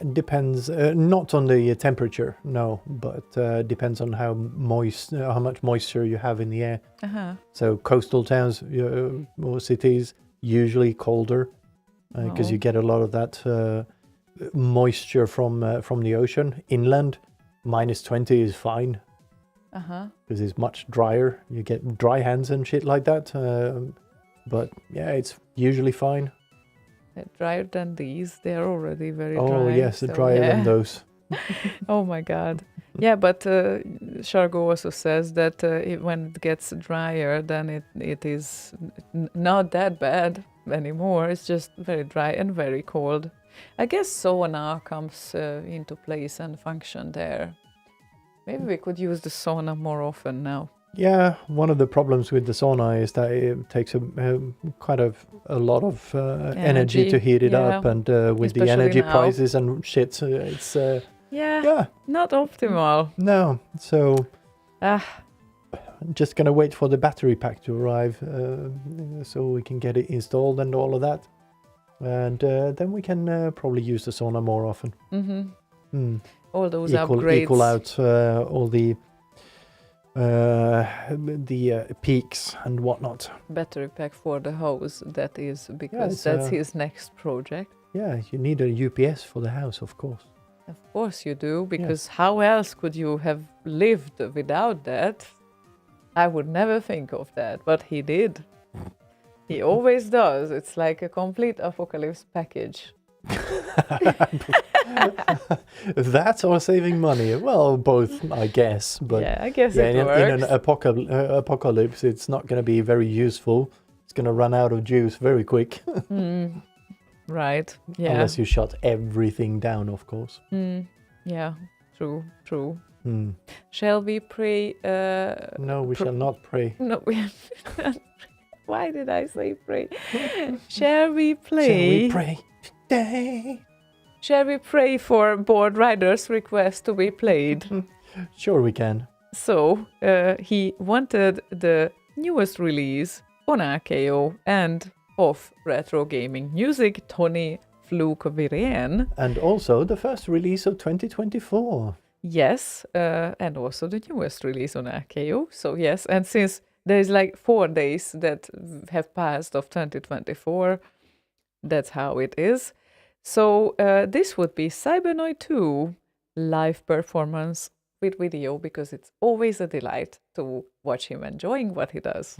It depends, not on the temperature, no, but depends on how much moisture you have in the air. Uh-huh. So coastal towns or cities usually colder because you get a lot of that moisture from the ocean. Inland, minus 20 is fine Uh-huh. because it's much drier. You get dry hands and shit like that. But yeah, it's usually fine. Drier than these. They're already very dry. Oh yes, so drier than those. Oh my god. Yeah, but Shargo also says that when it gets drier, then it is not that bad anymore. It's just very dry and very cold. I guess sauna comes into place and function there. Maybe we could use the sauna more often now. Yeah, one of the problems with the sauna is that it takes quite a lot of energy to heat it up, and with the Especially energy now. prices and shit, it's yeah, Not optimal. no. So Ah, I'm just gonna wait for the battery pack to arrive, so we can get it installed and all of that, and then we can probably use the sauna more often. all those Equal upgrades. out all the peaks and whatnot. Battery pack for the house. That is because it's, that's his next project. Yeah, you need a UPS for the house, of course. Of course you do, because how else could you have lived without that? I would never think of that, but he did. He always does. It's like a complete apocalypse package. That or saving money? Well, both, I guess. But yeah, I guess yeah, it in works. an apocalypse, it's not going to be very useful. It's going to run out of juice very quick. Right. Yeah. Unless you shut everything down, of course. Yeah. True. Hmm. Shall we pray? No, we shall not pray. No. Why did I say pray? Shall we play? Shall we pray today? Shall we pray for Board Rider's request to be played? Sure we can. So, he wanted the newest release on RKO and of retro gaming music, Tony Fluke-Virén. And also the first release of 2024. Yes, and also the newest release on RKO. So yes, and since there's like 4 days that have passed of 2024, that's how it is. So this would be Cybernoid 2 live performance with video, because it's always a delight to watch him enjoying what he does.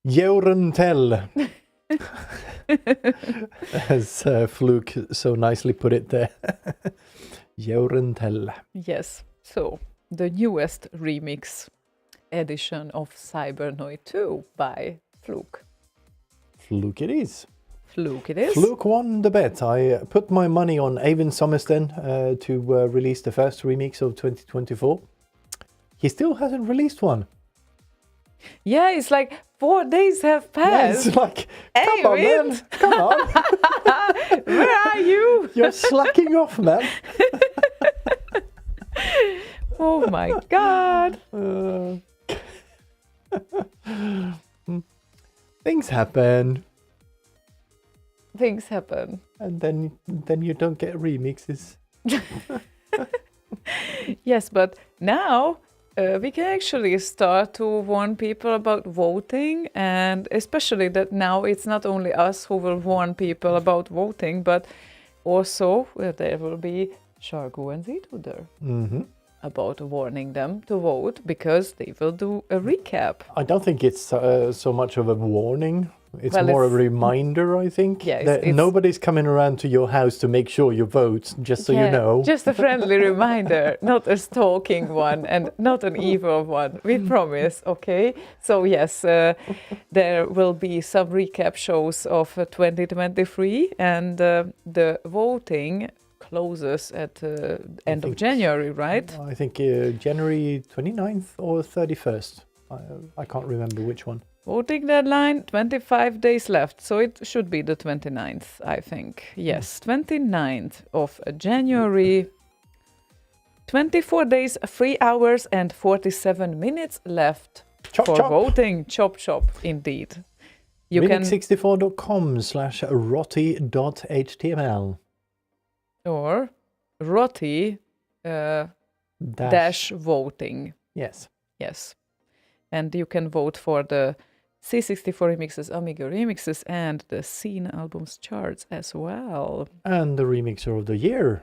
Jeurentel. As Fluke so nicely put it there. Jeurentel. Yes. So the newest remix edition of Cybernoid 2 by Fluke. Fluke it is. Fluke it is. Fluke won the bet. I put my money on Eivind Sommersten to release the first remix of 2024. He still hasn't released one. Yeah, it's like 4 days have Yeah, passed. it's like, come on, man. Eivind! Come on. Where are you? You're slacking off, man. Oh my god. Things happen. Things happen. And then you don't get remixes. Yes, but now we can actually start to warn people about voting, and especially that now it's not only us who will warn people about voting, but also there will be Shargo and Zituder about warning them to vote, because they will do a recap. I don't think it's so much of a warning. It's Well, more a it's- reminder, I think. Yeah, that it's- nobody's coming around to your house to make sure you vote, just so you Yeah, know. just a friendly reminder, not a stalking one and not an evil one. We promise, okay? So yes, there will be some recap shows of 2023, and the voting closes at end of think- January, right? I think January 29th or 31st. I can't remember which one. Voting deadline, 25 days left, so it should be the 29th, I think. Yes, 29th of January. 24 days, 3 hours and 47 minutes left Chop, for chop. voting. Chop, chop, indeed. You can, remix64.com/roti.html or Roti dash voting. Yes. Yes. And you can vote for the C64 remixes, Amiga remixes, and the Scene albums charts as well. And the remixer of the year.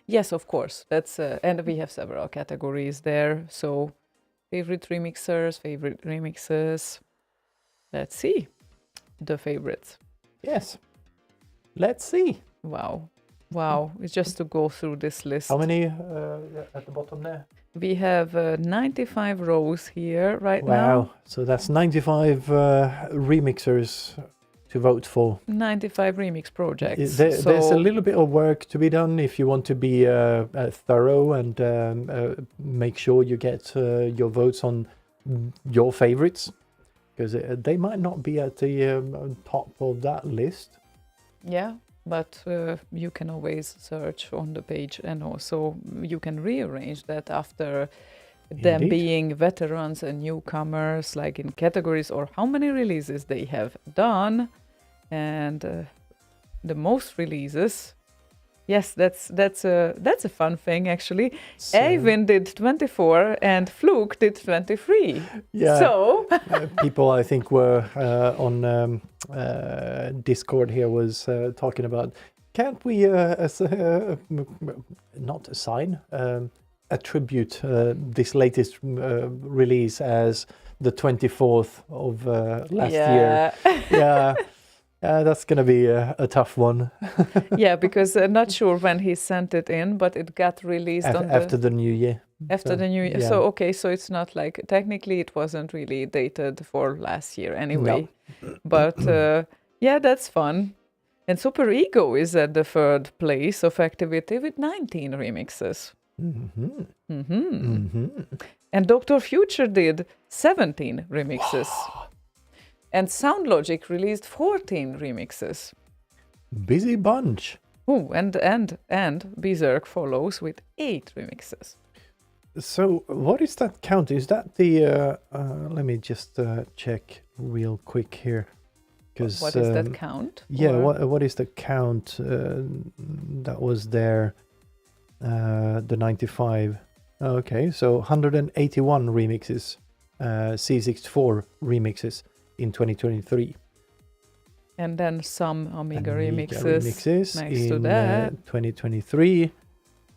Yes, of course. That's and we have several categories there. So favorite remixers, favorite remixes. Let's see the favorites. Yes. Let's see. Wow. Wow. It's just to go through this list. How many at the bottom there? We have 95 rows here right Wow. now. So that's 95 remixers to vote for. 95 remix projects. There's a little bit of work to be done if you want to be thorough and make sure you get your votes on your favorites, because they might not be at the top of that list. Yeah, but you can always search on the page, and also you can rearrange that after them Indeed. being veterans and newcomers, like in categories or how many releases they have done. And the most releases, yes, that's a fun thing actually. So, Eivind did 24 and Fluke did 23. yeah. So People I think were on Discord here was talking about, can't we not assign, attribute this latest release as the 24th of last year? Yeah. That's going to be a tough one. Yeah, because not sure when he sent it in, but it got released on After the new year. after so, the new year. yeah. So okay, so it's not like technically it wasn't really dated for last year anyway. But yeah, that's fun. And Super Ego is at the third place of activity with 19 remixes. And Dr. Future did 17 remixes. And Sound Logic released 14 remixes. Busy bunch. Oh, and Berserk follows with 8 remixes. So what is that count? Is that the let me just check real quick here, because What is that count? yeah, Or- what is the count that was there? The 95. Okay, so 181 remixes, C64 remixes in 2023. And then some Amiga Amiga remixes next in to that. 2023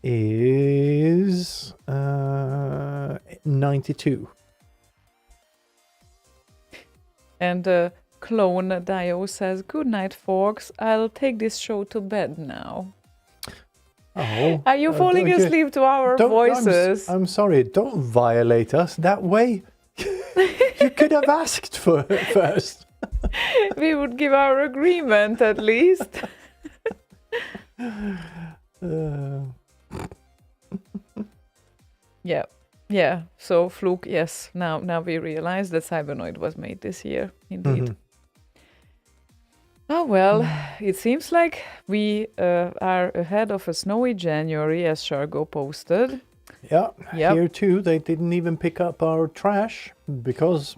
is 92. And Clone Dio says, "Good night, folks. I'll take this show to bed now." Oh, Are you falling okay. asleep to our voices? I'm sorry. Don't violate us that way. You could have asked for it first. We would give our agreement at least. Yeah. So Fluke, yes. Now we realize that Cybernoid was made this year, indeed. Oh well, it seems like we are ahead of a snowy January, as Shargo posted. Yeah, Yep. here too, they didn't even pick up our trash because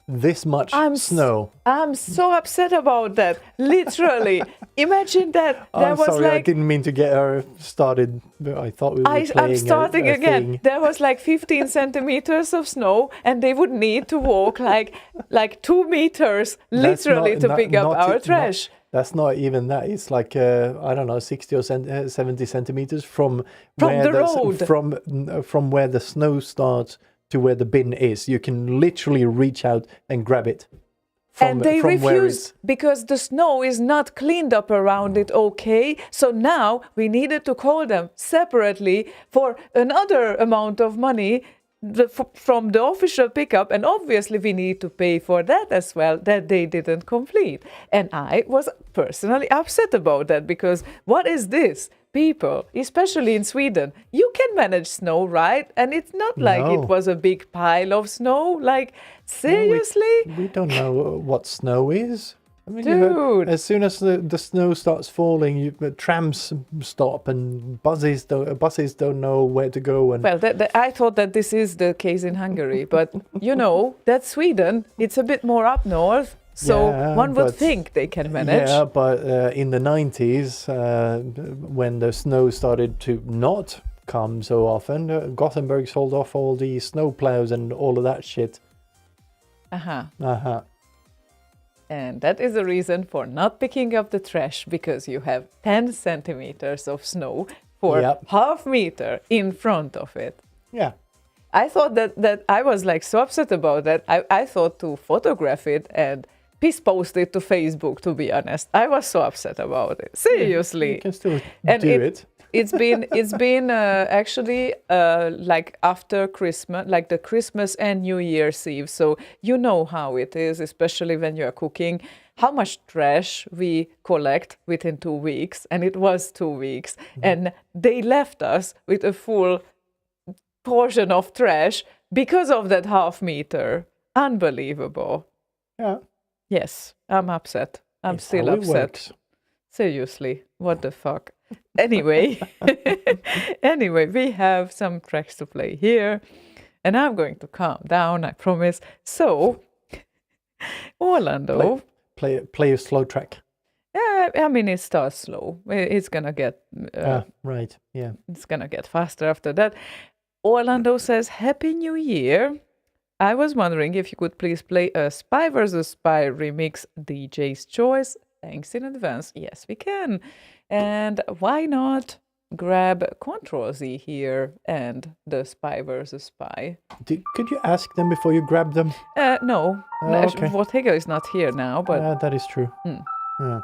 this much snow. I'm so upset about that. Literally, imagine that. There I'm was sorry, I like didn't mean to get her started. I thought we were playing I'm starting a again. thing. There was like 15 centimeters of snow, and they would need to walk like 2 meters, That's literally, not- to not- pick up not our it- trash. That's not even that. It's like I don't know, 60 or 70 centimeters from where the road. from where the snow starts to where the bin is. You can literally reach out and grab it. And they from where refused because the snow is not cleaned up around it, okay? So now we needed to call them separately for another amount of money from the official pickup, and obviously we need to pay for that as well, that they didn't complete. And I was personally upset about that, because what is this? People, especially in Sweden, you can manage snow, right? And it's not like No. it was a big pile of snow. Like, seriously? We don't know what snow is. I mean, you know, Dude. as soon as the snow starts falling, trams stop and buses don't know where to go. And Well, I thought that this is the case in Hungary, but you know, that's Sweden. It's a bit more up north, so Yeah, one would but- think they can manage. yeah, but in the 90s, when the snow started to not come so often, Gothenburg sold off all the snow plows and all of that shit. Uh-huh. And that is the reason for not picking up the trash, because you have 10 centimeters of snow for Yep. half meter in front of it. Yeah. I thought that I was like so upset about that. I thought to photograph it and post it to Facebook, to be honest. I was so upset about it. Seriously. You can still And do it. It's been actually like after Christmas, like the Christmas and New Year's Eve. So you know how it is, especially when you're cooking, how much trash we collect within 2 weeks. And it was 2 weeks. And they left us with a full portion of trash because of that half meter. Unbelievable. Yeah. Yes, I'm upset. I'm It's still how it upset. works. Seriously, what the fuck? Anyway, we have some tracks to play here, and I'm going to calm down, I promise. So, Orlando, Play a slow track. I mean, it starts slow. It's gonna get, Right. Yeah. it's gonna get faster after that. Orlando says, "Happy New Year. I was wondering if you could please play a Spy vs. Spy remix, DJ's choice. Thanks in advance." Yes, we can. And why not grab Control Z here and the Spy vs. Spy? Could you ask them before you grab them? No. Okay. Vortega is not here now, but That is true. Yeah.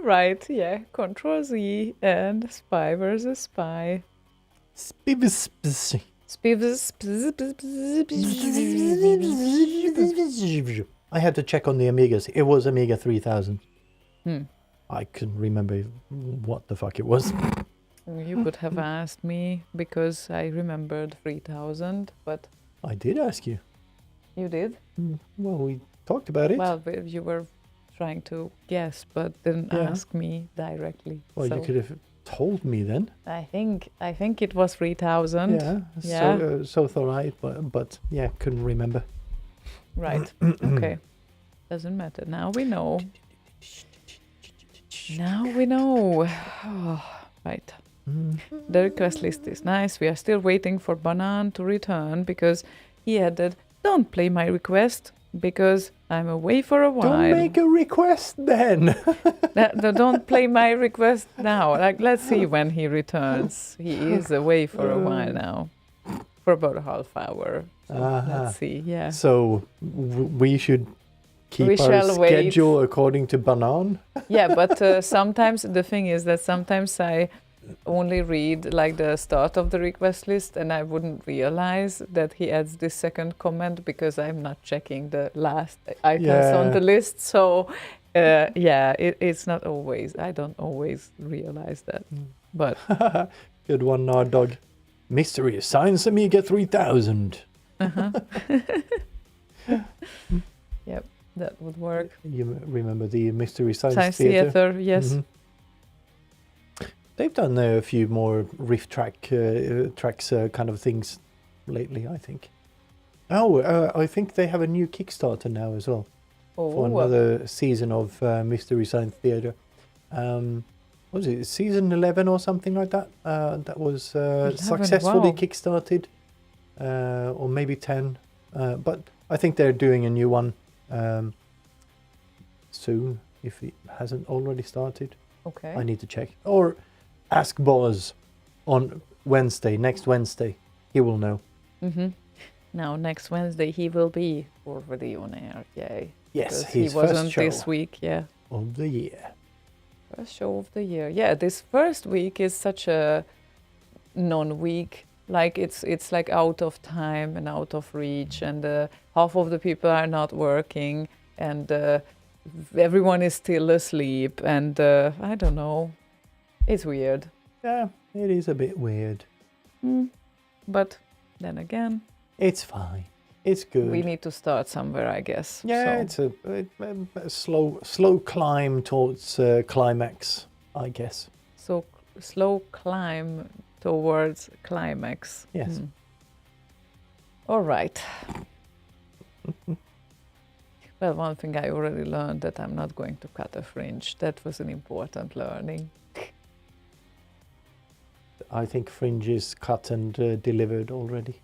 Right, yeah. Control Z and spy versus spy. Spivs. I had to check on the Amigas. It was Amiga 3000. I couldn't remember what the fuck it was. You could have asked me because I remembered 3000, but I did ask you. you did? Well, we talked about it. Well, you were trying to guess, but didn't Yeah. ask me directly. Well, so you could have told me then. I think it was 3000. Yeah. Yeah. So thought I, but yeah, couldn't remember. Right. Okay. Doesn't matter. Now we know. Now we know. Right. The request list is nice. We are still waiting for Banan to return because he added, "Don't play my request because I'm away for a while." Don't make a request then. Don't play my request now. Like, let's see when he returns. He is away for a while now, for about a half hour. So let's see. Yeah. So we should keep We our shall wait. schedule according to Banan. Yeah, but sometimes the thing is that sometimes I only read like the start of the request list and I wouldn't realize that he adds this second comment because I'm not checking the last items on the list. So it's not always, I don't always realize that. But Good one, Nard Dog. Mystery Science Amiga 3000. yep, that would work. You remember the Mystery Science, Science Theater? Theater, yes. Mhm. They've done a few more riff tracks kind of things lately, I think. I think they have a new Kickstarter now as well for another season of Mystery Science Theater. What was it, season 11 or something like that? That was 11, successfully wow. kickstarted, or maybe 10. But I think they're doing a new one soon, if it hasn't already started. Okay. I need to check. Or ask Boz on next Wednesday. He will know. Now, next Wednesday, he will be already on air. Yay. Yes, Because he his wasn't first show this week. Yeah. of the year. First show of the year. Yeah, this first week is such a non-week. Like it's like out of time and out of reach, and half of the people are not working, and everyone is still asleep, and I don't know. It's weird. Yeah, it is a bit weird. But then again, It's fine. It's good. we need to start somewhere, I guess. Yeah, So, it's a slow climb towards climax, I guess. so slow climb towards climax. Yes. All right. Well, one thing I already learned that I'm not going to cut a fringe. That was an important learning. I think Fringe is cut and delivered already.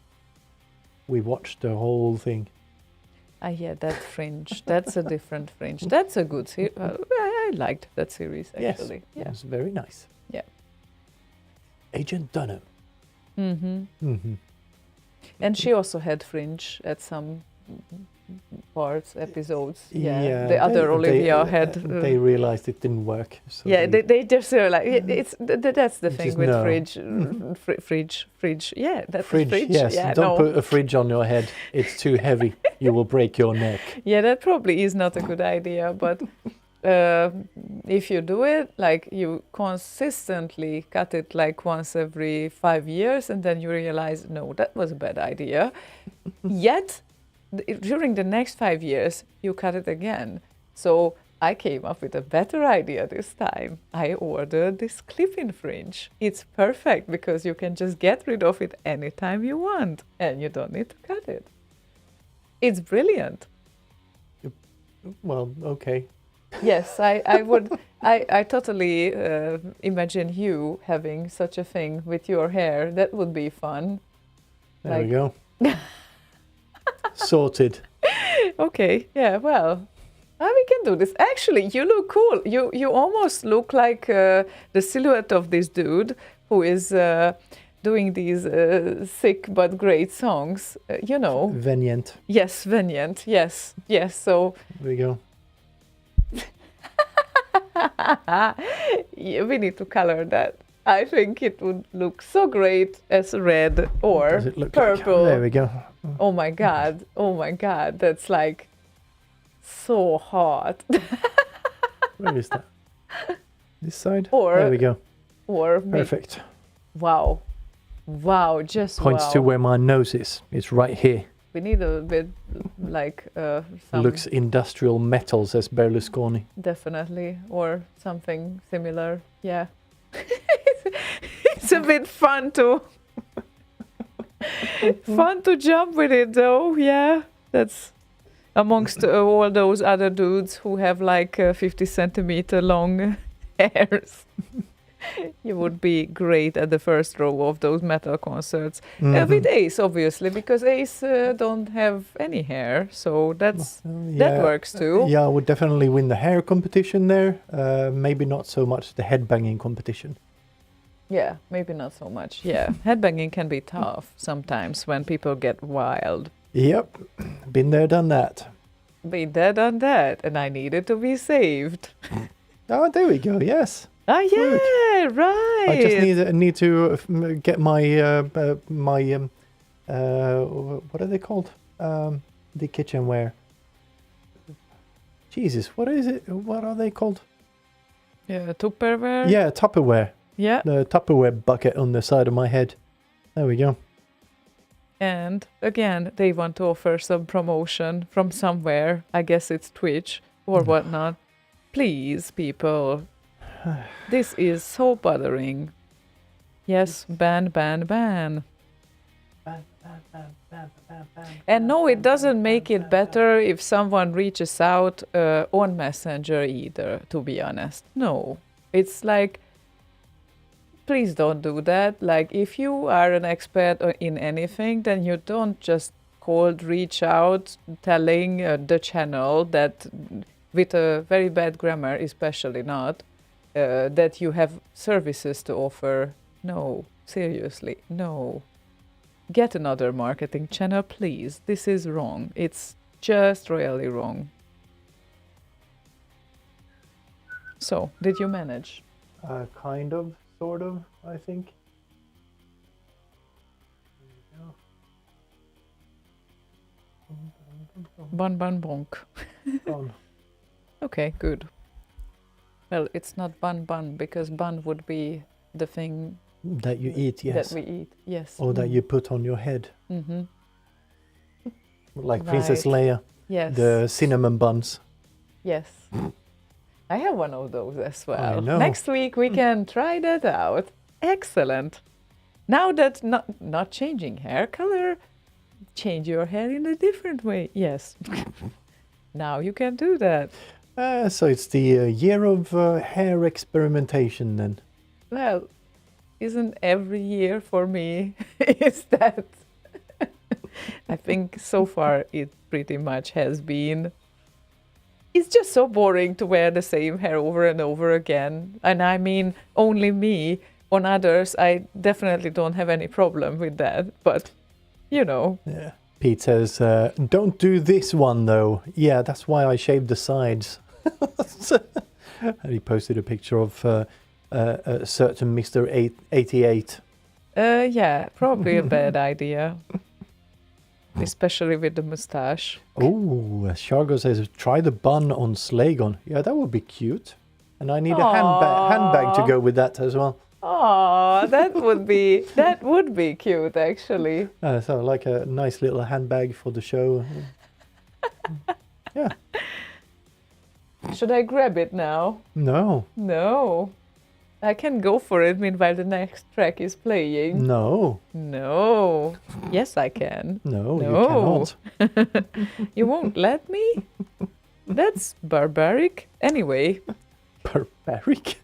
We watched the whole thing. Yeah, that fringe. That's a different fringe. That's a good series. I liked that series, actually. Yes, Yeah. it was very nice. Yeah. Agent Dunham. And she also had fringe at some parts, episodes. Yeah. The they- other Olivia they, had. They realized it didn't work. So Yeah, they just like that's the thing Just with no. fridge. Yeah, that's fridge. fridge. Yes, Yeah, don't no. put a fridge on your head. It's too heavy. You will break your neck. Yeah, that probably is not a good idea, but if you do it, like you consistently cut it like once every 5 years, and then you realize, no, that was a bad idea. Yet, during the next 5 years, you cut it again. So I came up with a better idea this time. I ordered this clip-in fringe. It's perfect because you can just get rid of it anytime you want, and you don't need to cut it. It's brilliant. Well, okay. Yes, I would. I totally imagine you having such a thing with your hair. That would be fun. There we go. Sorted. Okay, yeah, well, we can do this. Actually, you look cool. You almost look like the silhouette of this dude who is doing these sick but great songs. You know. Venient. Yes, Venient. Yes. So. There we go. Yeah, we need to color that. I think it would look so great as red or Does it look purple. like? There we go. Oh my god! Oh my god! That's like so hot. Where is that? This side? Or- there we go. Or Perfect. wow, wow! Just Points wow. to where my nose is. It's right here. We need a bit like some Looks industrial metal, says Berlusconi. definitely or something similar. Yeah, it's a bit fun to jump with it though. Yeah, that's amongst all those other dudes who have like 50 centimeter long hairs. You would be great at the first row of those metal concerts. With Ace, obviously, because Ace don't have any hair, so that works too. Yeah, I would definitely win the hair competition there. Maybe not so much the headbanging competition. Yeah, maybe not so much. Yeah, headbanging can be tough sometimes when people get wild. Yep, been there, done that. Been there, done that, and I needed to be saved. Oh, there we go. Yes. Ah, yeah, right. I just need to get my what are they called? The kitchenware. Jesus, what is it? What are they called? Yeah, Tupperware. Yeah, Tupperware. Yeah. The Tupperware bucket on the side of my head. There we go. And again, they want to offer some promotion from somewhere. I guess it's Twitch or whatnot. Please, people. This is so bothering. Yes, ban. And no, it doesn't make it better if someone reaches out on Messenger either, to be honest. No. It's like, please don't do that. Like, if you are an expert in anything, then you don't just reach out telling the channel that, with a very bad grammar, especially not, that you have services to offer. No, seriously, no. Get another marketing channel, please. This is wrong. It's just really wrong. So, did you manage? Kind of, sort of, I think. Bun bun bonk. Gone. Okay, good. Well, it's not bun because bun would be the thing That you eat, yes. that we eat. Yes. Or that you put on your head. Mm-hmm. Like Princess Right. Leia. Yes. The cinnamon buns. Yes. I have one of those as well. I know. Next week we can try that out. Excellent. Now that not changing hair color, change your hair in a different way. Yes. Now you can do that. So it's the year of hair experimentation then. Well, isn't every year for me is that? I think so far it pretty much has been. It's just so boring to wear the same hair over and over again. And I mean, only me. On others, I definitely don't have any problem with that. But, you know. Yeah. Pete says, don't do this one though. Yeah, that's why I shaved the sides. And he posted a picture of a certain Mr. 88. Yeah, probably a bad idea. Especially with the mustache. Oh, Shargo says, try the bun on Slaygon. Yeah, that would be cute. And I need a handbag to go with that as well. Oh, that would be cute actually. So like a nice little handbag for the show. Yeah. Should I grab it now? No. No. I can go for it meanwhile the next track is playing. No. No. Yes, I can. No, No. you cannot. You won't let me? That's barbaric. Anyway, Barbaric.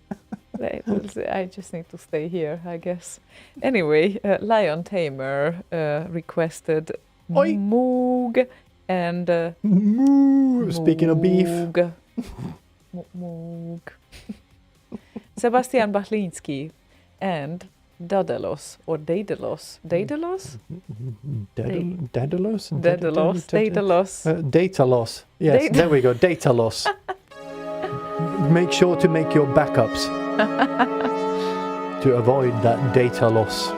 I just need to stay here, I guess. Anyway, Lion Tamer requested Oi. Moog and Moo. Speaking of beef. Moog. Sebastian Bachlinski and Daedalus or Daedalus. Daedalus? Daedalus? Daedalus. Daedalus. Data loss. Yes, there we go. Data loss. make sure to make your backups to avoid that data loss.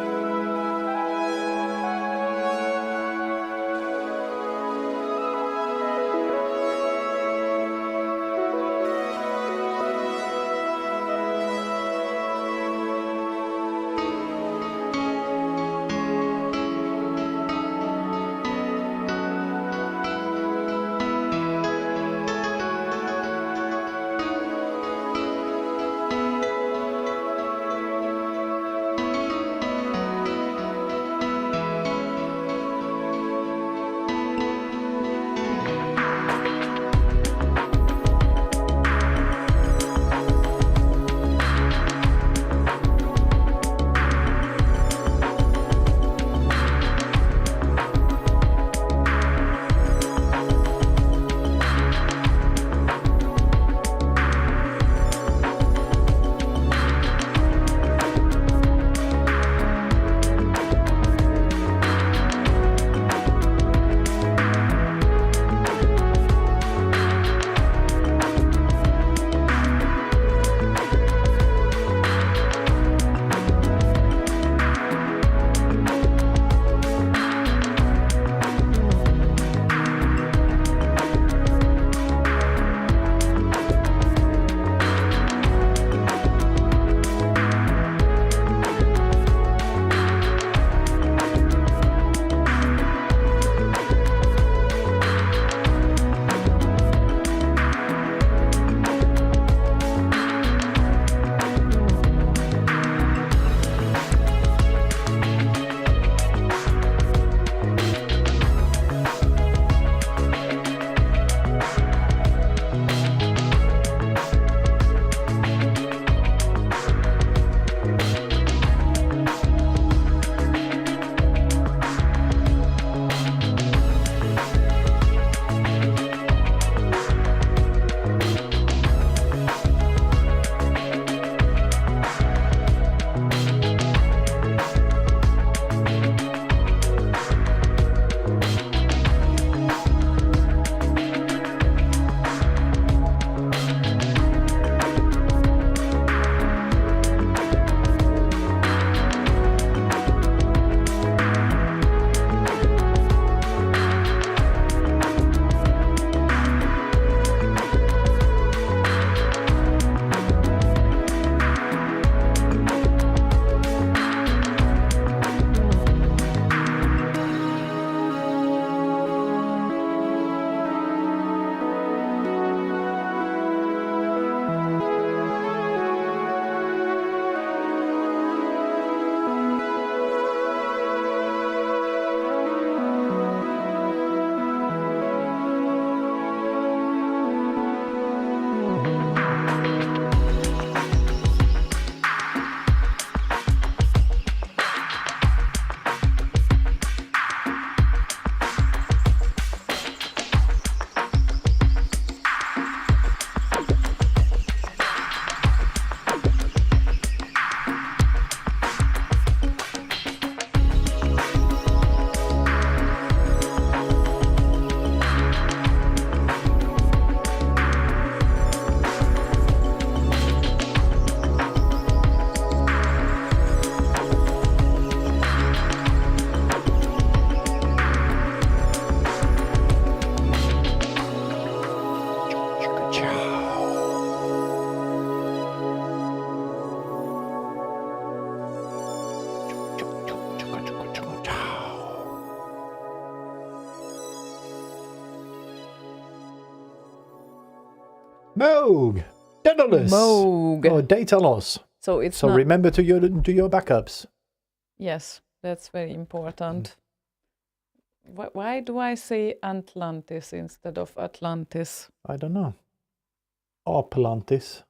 Moog! Daedalus! Moog. Or data loss. So it's So not, remember to do your backups. yes, that's very important. Why do I say Atlantis instead of Atlantis? I don't know. Or Palantis.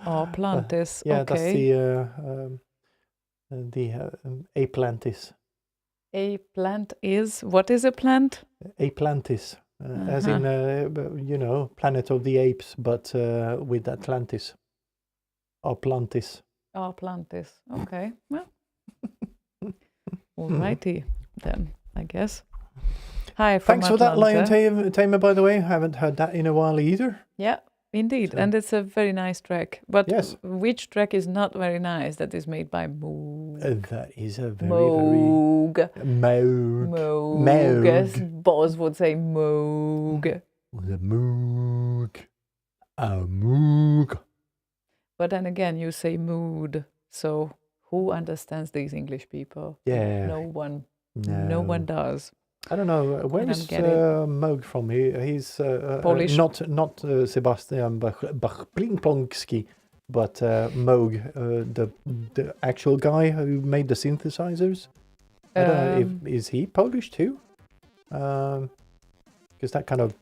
Oh, Plantis. Yeah, Okay. that's the Aplantis. A plant is, what is a plant? Aplantis, as in Planet of the Apes, but with Atlantis. Or Plantis. Oh, Plantis. Okay. Well, alrighty then, I guess. Hi from Thanks for that, Lion Atlanta. Tamer, by the way. I haven't heard that in a while either. Yeah, indeed. So- And it's a very nice track. But Yes. which track is not very nice that is made by Moog? That is a very, Moog. very... Moog. Moog. As Boz would say, Moog. The Moog. A Moog. But then again, you say mood. So who understands these English people? Yeah. No one. No. No one does. I don't know. Where I is don't get it. Moog from? He's Polish. Not Sebastian Bach-Plinkplonski, but Moog, the actual guy who made the synthesizers. I don't know is he Polish too? Because that kind of,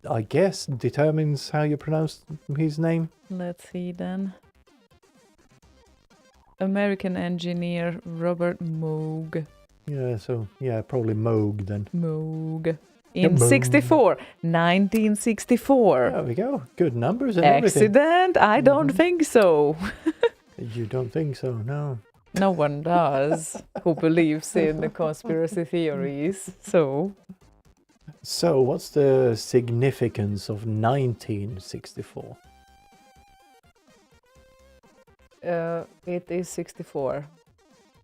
I guess, determines how you pronounce his name. Let's see then. American engineer Robert Moog. Yeah, so yeah, probably Moog then. Moog. In Moog. 1964. There we go. Good numbers and everything. Accident? I don't think so. You don't think so? No. No one does who believes in the conspiracy theories. So, So, what's the significance of 1964? it is 64.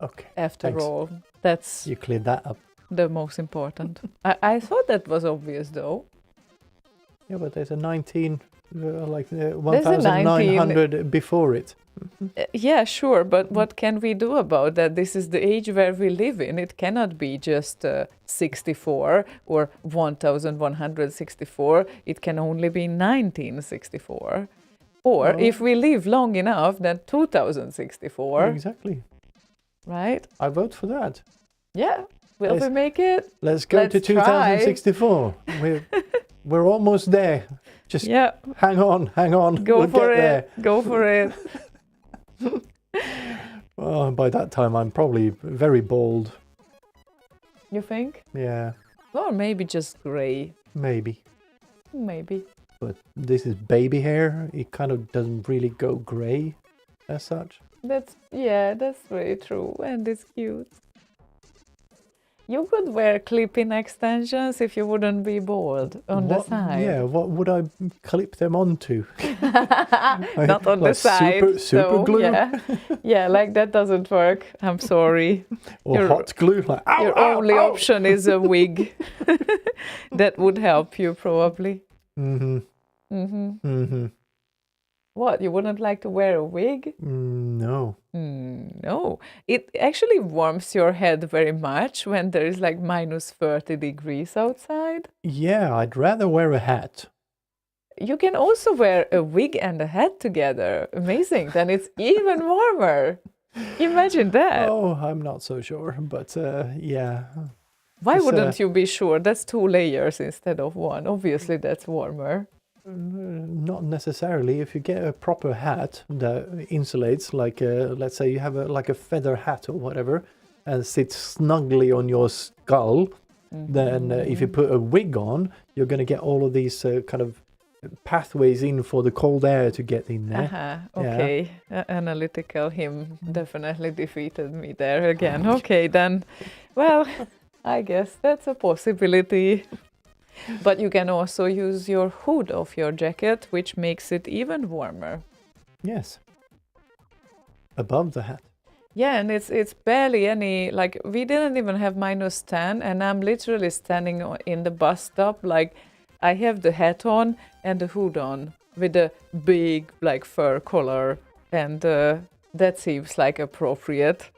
Okay. After Thanks. all, that's You cleared that up. the most important. I thought that was obvious though. Yeah, but there's a 19, like There's a 1900 before it. Yeah, sure, but what can we do about that? This is the age where we live in. It cannot be just 64 or 1164. It can only be 1964. Or Oh. if we live long enough, then 2064, Exactly. right? I vote for that. Yeah, will Yes. we make it? Let's go to Let's try. 2064. We're almost there. Just Yeah, hang on. go We'll for get it. there. Go for it. Oh, by that time, I'm probably very bald. You think? Yeah, Or maybe just grey. maybe. Maybe. But this is baby hair. It kind of doesn't really go grey as such. That's very true, and it's cute. You could wear clip-in extensions if you wouldn't be bald on the side. Yeah, what would I clip them onto? Not on the Like side. super glue? Yeah, like that doesn't work. I'm sorry. Or Your- hot glue? Like, ow, Your ow, only ow. option is a wig. That would help you probably. What? You wouldn't like to wear a wig? No. No. It actually warms your head very much when there is like minus 30 degrees outside. Yeah, I'd rather wear a hat. You can also wear a wig and a hat together. Amazing. Then it's even warmer. Imagine that. Oh, I'm not so sure, but yeah. Why it's, wouldn't you be sure? That's 2 layers instead of 1. Obviously, that's warmer. Not necessarily. If you get a proper hat that insulates, like let's say you have like a feather hat or whatever, and sits snugly on your skull, then if you put a wig on, you're going to get all of these kind of pathways in for the cold air to get in there. Okay. Analytical him definitely defeated me there again. Okay, then. Well, I guess that's a possibility. But you can also use your hood of your jacket, which makes it even warmer. Yes. Above the hat. Yeah, and it's barely any, like, we didn't even have minus 10, and I'm literally standing in the bus stop, like, I have the hat on and the hood on with a big, like, fur collar, and that seems like appropriate.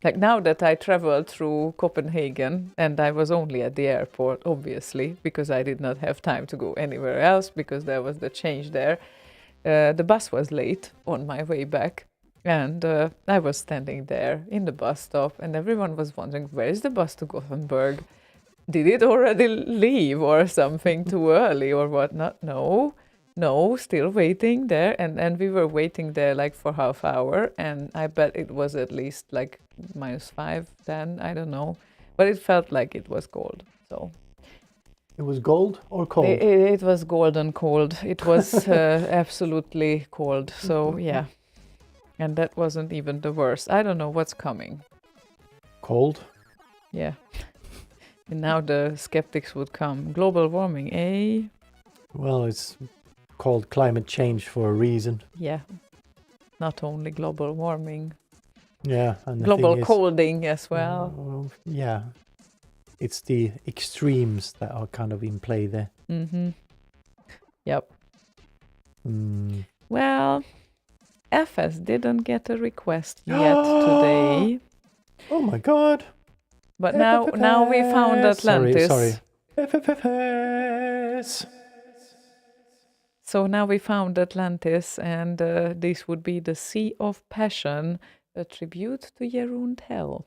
Like now that I traveled through Copenhagen and I was only at the airport, obviously, because I did not have time to go anywhere else because there was the change there. The bus was late on my way back and I was standing there in the bus stop and everyone was wondering, where is the bus to Gothenburg? Did it already leave or something too early or whatnot? No, still waiting there. And we were waiting there like for half hour and I bet it was at least like minus 5, 10, I don't know. But it felt like it was cold. So It was gold or cold? it was golden cold. It was absolutely cold. So yeah. And that wasn't even the worst. I don't know what's coming. Cold? Yeah. And now the skeptics would come. Global warming, eh? Well, it's called climate change for a reason. Yeah. Not only global warming, Yeah, and the global thing is, colding as well. yeah, it's the extremes that are kind of in play there. Mm-hmm. Yep. Mm. Well, FS didn't get a request yet today. Oh my god! But now we found Atlantis. Sorry. FFFS. So now we found Atlantis, and this would be the Sea of Passion, a tribute to Jeroen Tel.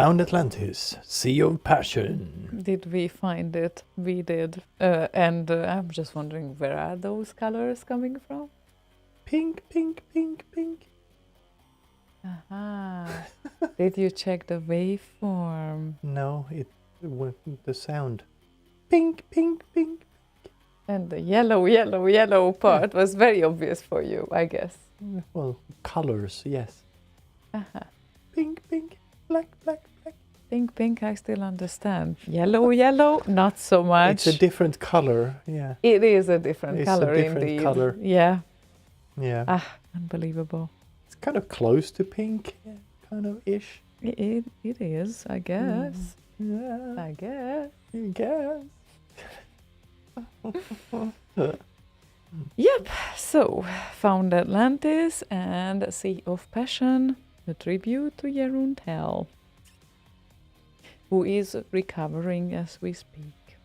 Found Atlantis, Sea of Passion. Did we find it? We did. And I'm just wondering, where are those colors coming from? Pink, pink, pink, pink. Aha. Did you check the waveform? No, the sound. Pink, pink, pink. And the yellow part was very obvious for you, I guess. Well, colors, yes. Aha. Pink, pink, black, black, black. Pink, I still understand. Yellow, not so much. It's a different color, yeah. It is a different It's color a different indeed. color. Yeah. Yeah. Ah, unbelievable. It's kind of close to pink, yeah, kind of ish. It is, I guess. Yeah, I guess. I guess. Yep. So, Found Atlantis and Sea of Passion, a tribute to Jeroen Tel, who is recovering as we speak.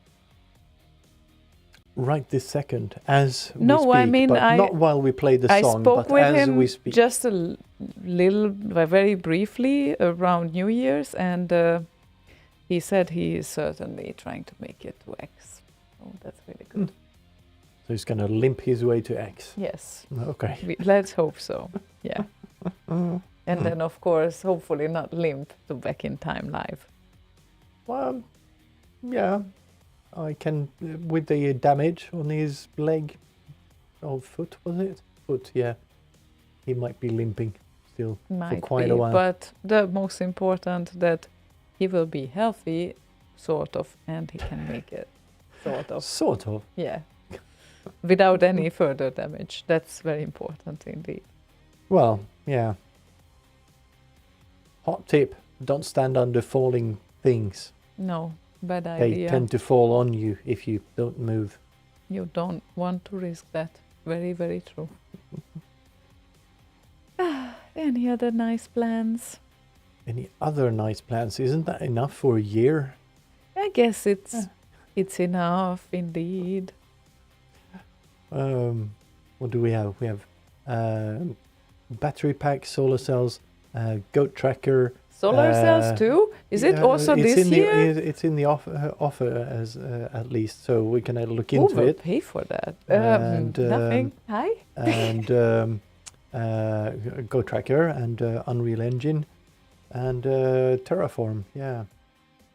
Right this second, as we No, speak, I mean, but not while we play the I song, spoke but with as him we speak. just a very briefly around New Year's, and he said he is certainly trying to make it to X. Oh, that's really good. So he's gonna limp his way to X. Yes. Okay. Let's hope so. Yeah. And then, of course, hopefully not limp to Back in Time Live. Well, yeah, I can with the damage on his leg or foot, was it? Foot, yeah. He might be limping still for quite a while. But the most important that he will be healthy, sort of, and he can make it, sort of. Sort of. Yeah. Without any further damage. That's very important indeed. Well, yeah. Hot tip: don't stand under falling things. No, bad They idea. tend to fall on you if you don't move. You don't want to risk that. Very, very true. Any other nice plans? Any other nice plans? Isn't that enough for a year? I guess it's enough indeed. What do we have? We have battery pack, solar cells, goat tracker. Solar cells too? Is it also this year? It's in the offer as at least, so we can look Who into will it. pay for that? And, Nothing. Hi. And Go Tracker and Unreal Engine and Terraform. Yeah,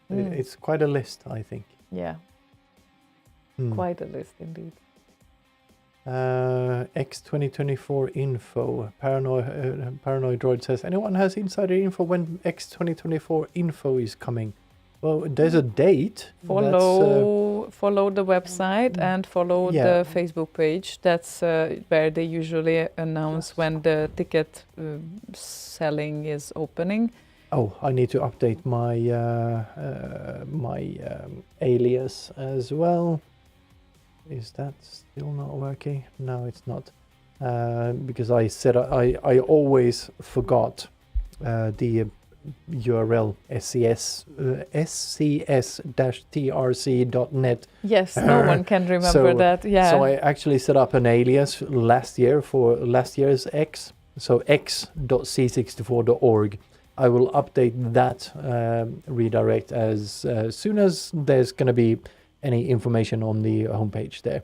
it's quite a list, I think. Yeah, quite a list indeed. X 2024 info. Paranoid Droid says, anyone has insider info when X 2024 info is coming? Well, there's a date. Follow the website and follow the Facebook page. That's where they usually announce when the ticket selling is opening. Oh, I need to update my alias as well. Is that still not working? No, it's not. Because I said I always forgot the URL scs-trc.net. Yes, no one can remember that. Yeah. So I actually set up an alias last year for last year's X. So x.c64.org. I will update that redirect as soon as there's going to be any information on the homepage there.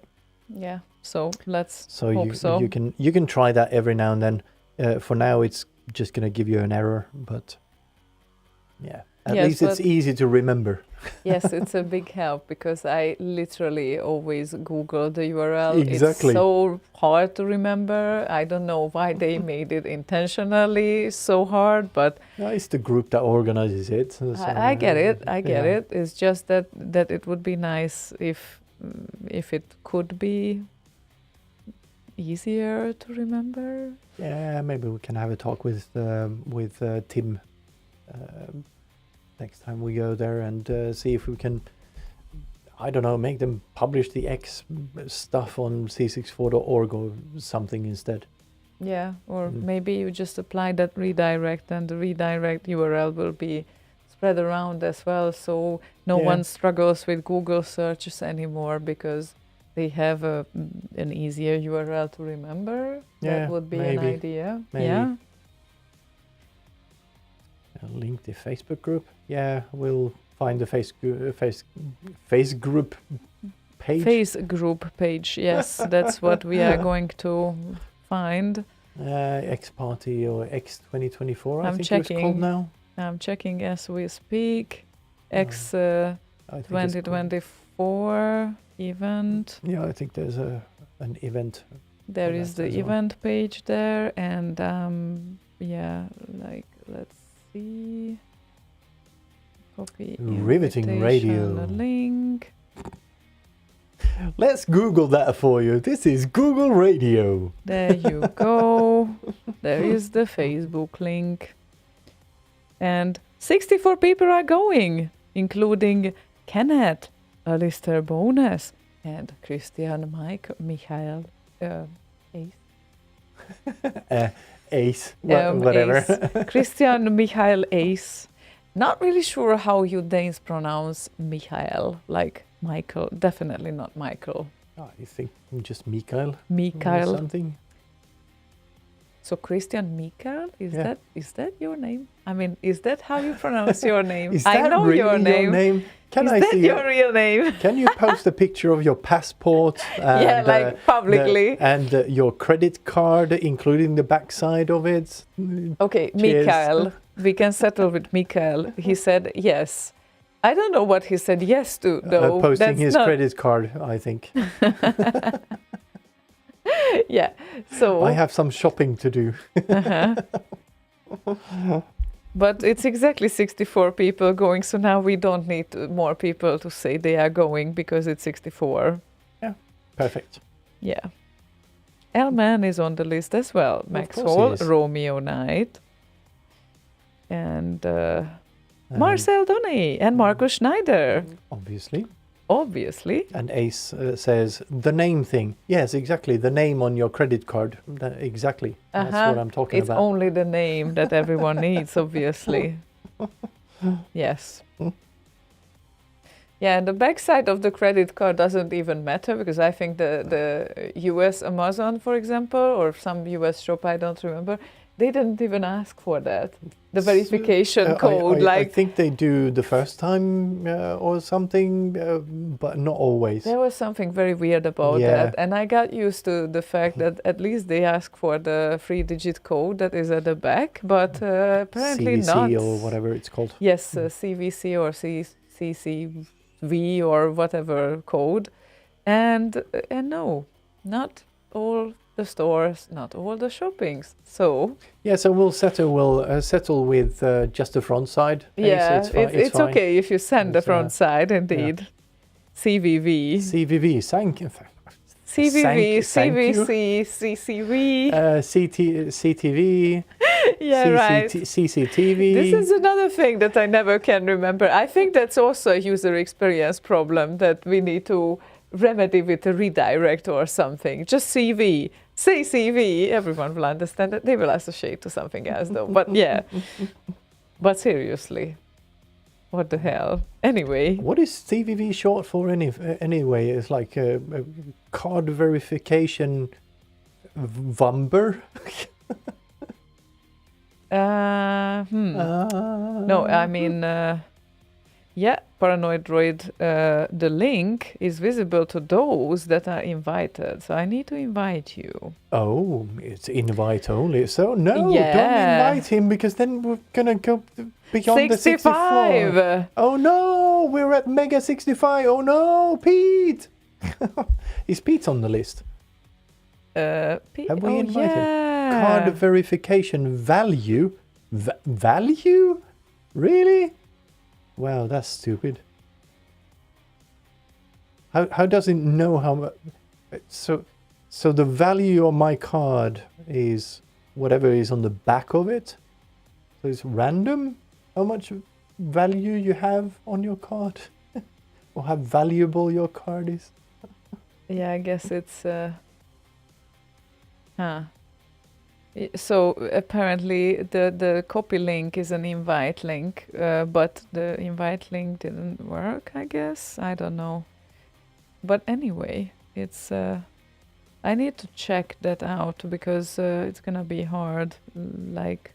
Yeah. So let's hope you can try that every now and then. For now, it's just going to give you an error, but yeah, at least it's easy to remember. Yes, it's a big help because I literally always Google the URL. Exactly. It's so hard to remember. I don't know why they made it intentionally so hard, but it's the group that organizes it. So, I get it. I get it. It's just that it would be nice if it could be easier to remember. Yeah, maybe we can have a talk with Tim next time we go there and see if we can, I don't know, make them publish the X stuff on c64.org or something instead. Yeah, or maybe you just apply that redirect and the redirect URL will be spread around as well, so no one struggles with Google searches anymore because they have an easier URL to remember. Yeah, that would be maybe. an idea. Maybe. Yeah. Link the Facebook group. Yeah, we'll find the face group page. Face group page. Yes, that's what we are going to find. X Party or X 2024. I I'm think checking. it's called now. I'm checking as we speak. X I think it's called- 2024 event. Yeah, I think there's an event. There on is that the as well. event page there, and yeah, like let's see. Copy. Riveting invitation radio. Link. Let's Google that for you. This is Google Radio. There you go. There is the Facebook link. And 64 people are going, including Kenneth, Alistair Bonus, and Christian Michael Ace. Ace, whatever. Ace. Christian Michael Ace. Not really sure how you Danes pronounce Michael, like Michael. Definitely not Michael. I think just Mikael. Or Mikael. something. So Christian Mikael, Yeah. is that your name? I mean, is that how you pronounce your name? Is I that know really your name. Can Is I that see your real name? Can you post a picture of your passport? And, Yeah, like publicly. and your credit card, including the backside of it. Okay, Cheers. Mikael. We can settle with Mikael. He said yes. I don't know what he said yes to, though. Posting That's his not- credit card, I think. Yeah. So. I have some shopping to do. But it's exactly 64 people going, so now we don't need more people to say they are going because it's 64. Perfect. Yeah. Elman is on the list as well. Max course he Hall, is. Romeo Knight, and Marcel Donny and Marcus Schneider, Obviously. obviously. And Ace says, the name thing. Yes, exactly. The name on your credit card. Exactly. That's what I'm talking It's about. only the name that everyone needs, obviously. Yes. Yeah, and the backside of the credit card doesn't even matter because I think the US Amazon, for example, or some US shop, I don't remember, they didn't even ask for that. The verification code, I think they do the first time or something, but not always. there was something very weird about Yeah. that. And I got used to the fact that at least they ask for the 3-digit code that is at the back, but apparently CVC not. or whatever it's called. Yes, CVC or CCV or whatever code. And no, not all the stores, not all the shoppings. So Yeah, so we'll settle with just the front side. Ace, yeah, it's fine. it's fine. okay if you send the It's, front side, indeed. CVV, CVV, thank you. CVV, thank you. CVC, CCV. CTV, Yeah, right. CCTV. This is another thing that I never can remember. I think that's also a user experience problem that we need to remedy with a redirect or something. Just CV. Say CV. Everyone will understand it. They will associate to something else though. But yeah. But seriously. What the hell? Anyway. What is CVV short for anyway? It's like a card verification VUMBER? No, I mean, yeah, Paranoid Droid, the link is visible to those that are invited. So I need to invite you. Oh, it's invite only. So no, Yeah. don't invite him because then we're gonna go beyond the 64. 65! Oh no, we're at Mega 65. Oh no, Pete. Is Pete on the list? Have we invited? Yeah. Card verification value. Value? Really? Wow, that's stupid. How does it know how much? So the value of my card is whatever is on the back of it. So it's random how much value you have on your card, or how valuable your card is. Yeah, I guess it's. So apparently the copy link is an invite link, but the invite link didn't work, I guess. I don't know. But anyway, it's I need to check that out because it's gonna be hard. Like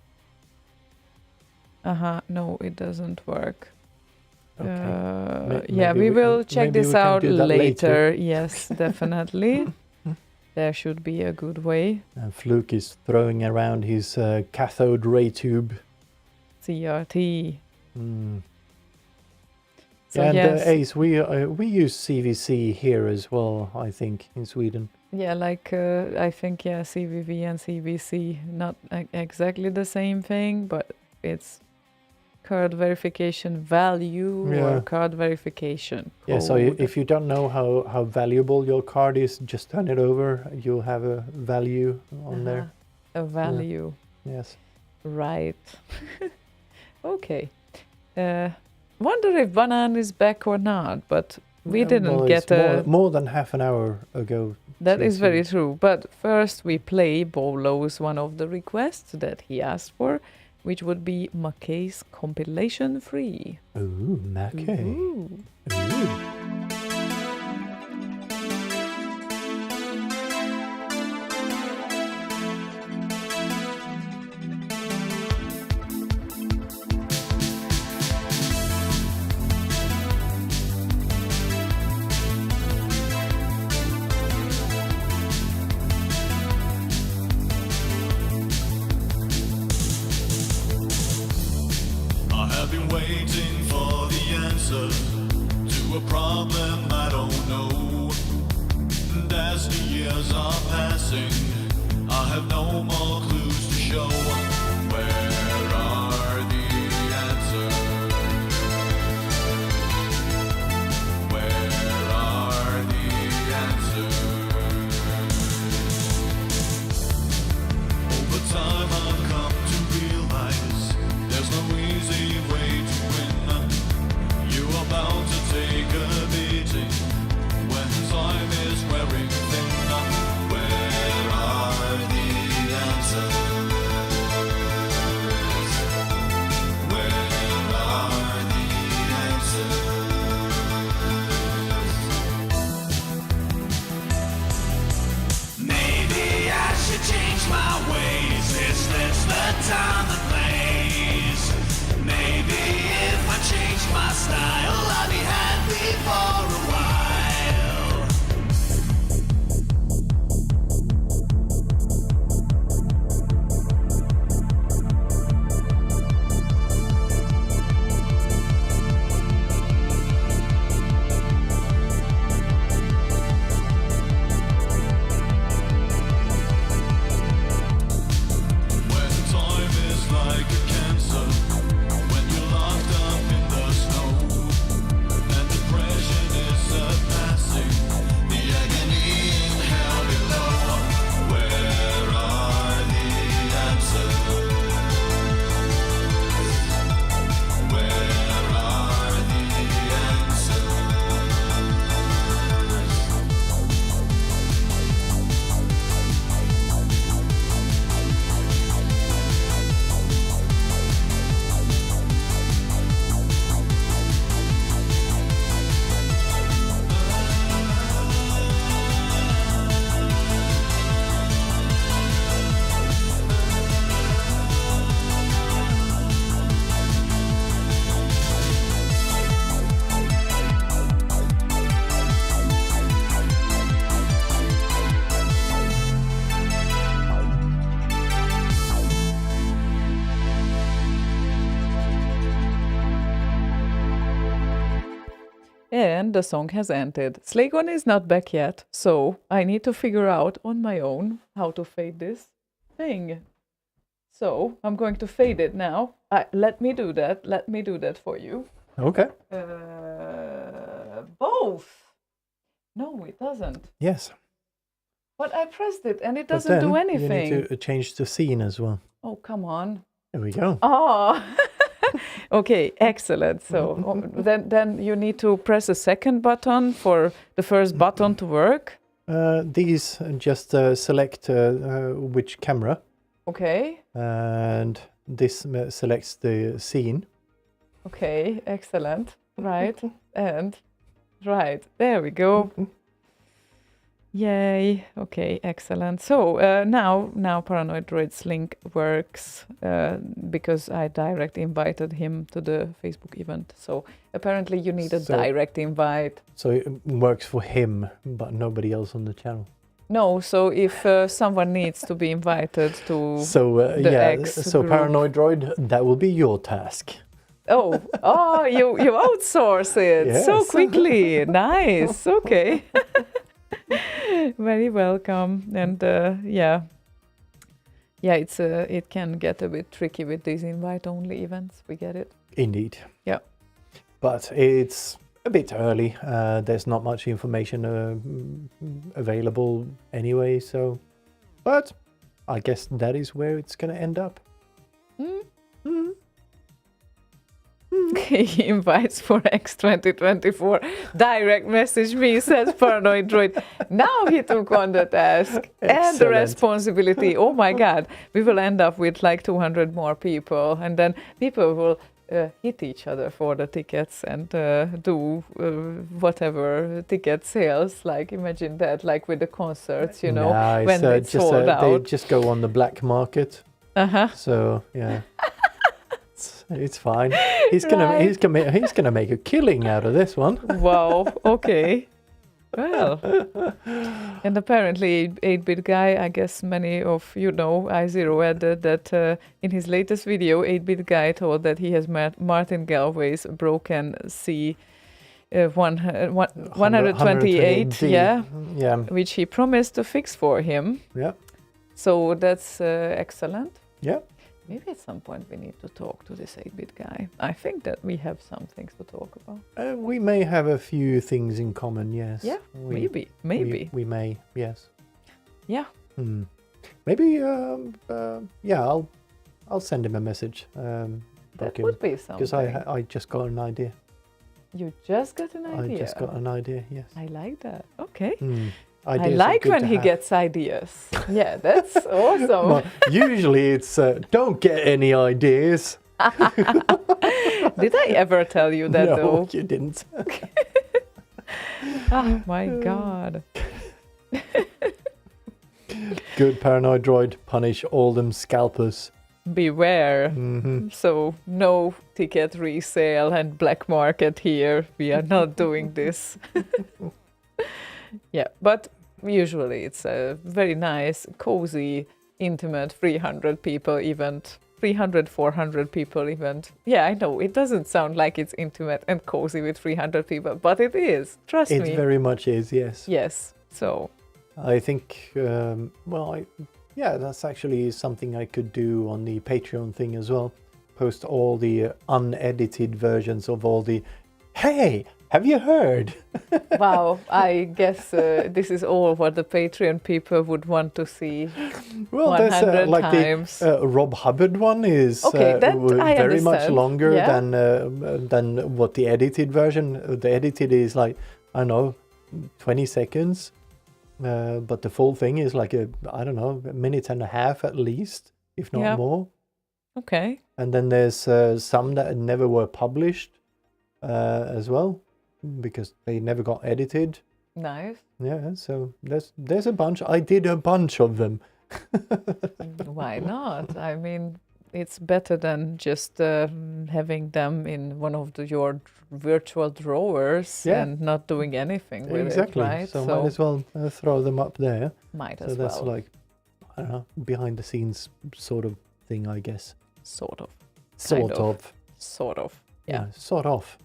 No, it doesn't work. Okay. Yeah, we will check maybe this we can out do that later. Yes, definitely. There should be a good way. And Fluke is throwing around his cathode ray tube. CRT. Mm. So And yes, Ace, we use CVC here as well, I think, in Sweden. yeah, like I think CVV and CVC, not exactly the same thing, but it's card verification value or Yeah. card verification Yeah, so code. if you don't know how valuable your card is, just turn it over. You'll have a value on there. A value. Yes. Right. Okay. Wonder if Banan is back or not, but we didn't well, get it's more than half an hour ago. That is since very we- true. But first we play Bolo's one of the requests that he asked for, which would be Mackay's compilation 3. Ooh, Mackay. Ooh. Ooh. I have been waiting for the answer to a problem I don't know. And as the years are passing, I have no more clues to show. Where are the answers? Where are the answers? Over time I've come to realize there's no easy way to win. You're about to take a beating when time is wearing thin. Where are the answers? Where are the answers? Maybe I should change my ways. Is this the time and place? Maybe if I change my style, I'll be happy for a while. When time is like a cancer, when you're locked up in the snow, and depression is surpassing the agony in hell below. Where are the answers? Where are the answers? And the song has ended. Slaygon is not back yet, so I need to figure out on my own how to fade this thing. So I'm going to fade it now. Let me do that. Let me do that for you. Okay. Both. No, it doesn't. Yes. But I pressed it and it But doesn't do then anything. You need to change the scene as well. Oh, come on. There we go. Oh, okay, excellent. So then you need to press a second button for the first button to work. These just select which camera, Okay, and this selects the scene. okay, excellent. Right, and right, there we go. Yay. Okay, excellent. So now Paranoid Droid's link works because I direct invited him to the Facebook event. So apparently you need a So- direct invite. So it works for him, but nobody else on the channel. No, so if someone needs to be invited to So the yeah, X so group. Paranoid Droid, that will be your task. Oh, you outsource it so Yes. quickly. Nice. Okay. Very welcome. And yeah, it can get a bit tricky with these invite-only events. We get it. Indeed. Yeah. But it's a bit early. There's not much information available anyway. So, but I guess that is where it's gonna end up. He invites for X 2024. Direct message me, says Paranoid Droid. Now he took on the task and the Excellent. responsibility. Oh my God, we will end up with like 200 more people, and then people will hit each other for the tickets and do whatever ticket sales. Like imagine that, like with the concerts, you know, Nice. when it's just, sold they out. just go on the black market. Uh-huh. So yeah. It's fine. He's gonna make a killing out of this one. Wow. Okay. Well, and apparently 8-Bit Guy, I guess many of you know, I0 added that in his latest video, 8-Bit Guy told that he has met Martin Galway's broken C 128, 128D. yeah, Yeah. which he promised to fix for him. Yeah. So that's excellent. Yeah. Maybe at some point we need to talk to this 8-Bit Guy. I think that we have some things to talk about. We may have a few things in common. Yes. Yeah, maybe. We may. Yes. Yeah. Maybe. Yeah. I'll send him a message. That would be something. Because I just got an idea. You just got an idea. I just got an idea. Yes. I like that. Okay. I Ideas are like good when to he have. gets ideas. Yeah, that's awesome. Well, usually it's don't get any ideas. Did I ever tell you that No, though? you didn't. Oh my God. Good Paranoid Droid, punish all them scalpers. Beware. Mm-hmm. So no ticket resale and black market here. We are not doing this. Yeah, but usually it's a very nice, cozy, intimate 300 people event. 300, 400 people event. Yeah, I know, it doesn't sound like it's intimate and cozy with 300 people, but it is. Trust me. It very much is, yes. Yes, so. I think, yeah, that's actually something I could do on the Patreon thing as well. Post all the unedited versions of all the, hey, have you heard? Wow, I guess this is all what the Patreon people would want to see. Well, 100 there's like times. the Rob Hubbard one is Okay, that I very much understand. longer Yeah. than what the edited version. The edited is like, I don't know, 20 seconds. But the full thing is like a minute and a half at least, if not Yeah. more. Okay. And then there's some that never were published as well, because they never got edited. Nice. Yeah, so there's a bunch. I did a bunch of them. Why not? I mean, it's better than just having them in one of your virtual drawers Yeah. and not doing anything with Exactly. it, right? So might as well throw them up there. might So as that's well. like, I don't know, behind the scenes sort of thing, I guess. Sort of. Sort Kind of. Sort of. Yeah. Sort of.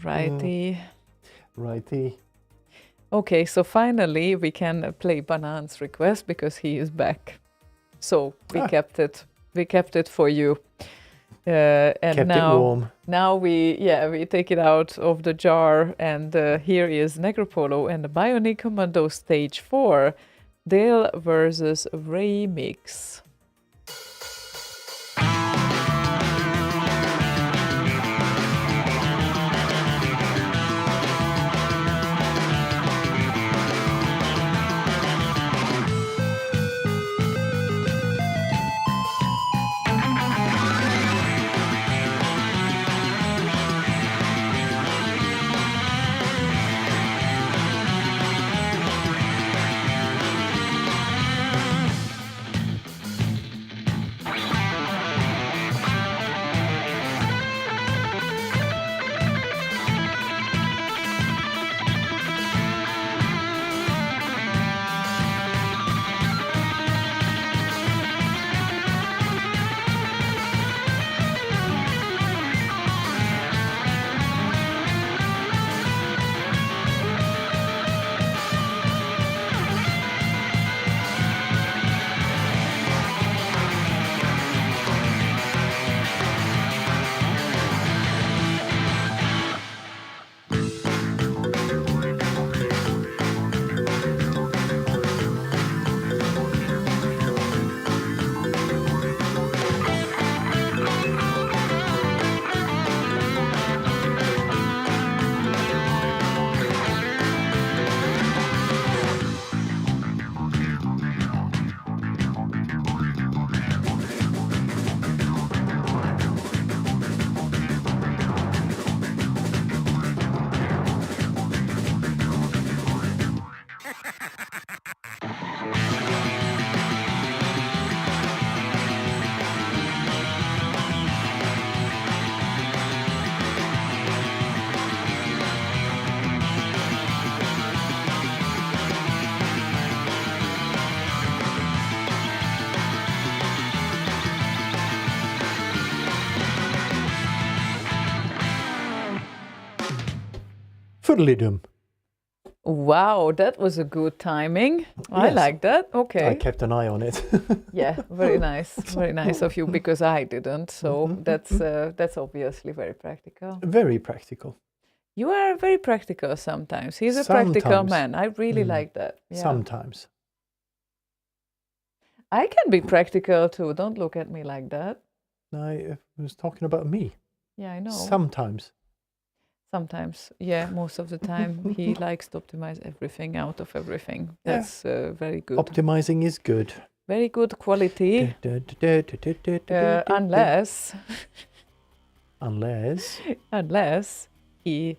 Righty. Righty. Okay, so finally we can play Banan's request because he is back. So we kept it. We kept it for you. And Kept it warm. now we take it out of the jar, and here is Necropolo and the Bionic Commando Stage 4, Dale versus Ray mix. Fiddly-dum. Wow, that was a good timing. I Yes. like that. Okay. I kept an eye on it. Yeah, very nice of you because I didn't. So that's obviously very practical. Very practical. You are very practical sometimes. He's a practical Sometimes. man. I really like that. Yeah. Sometimes. I can be practical too. Don't look at me like that. I was talking about me. Yeah, I know. Sometimes. Sometimes, yeah, most of the time he likes to optimize everything out of everything. Yeah. That's very good. Optimizing is good. Very good quality. Unless unless he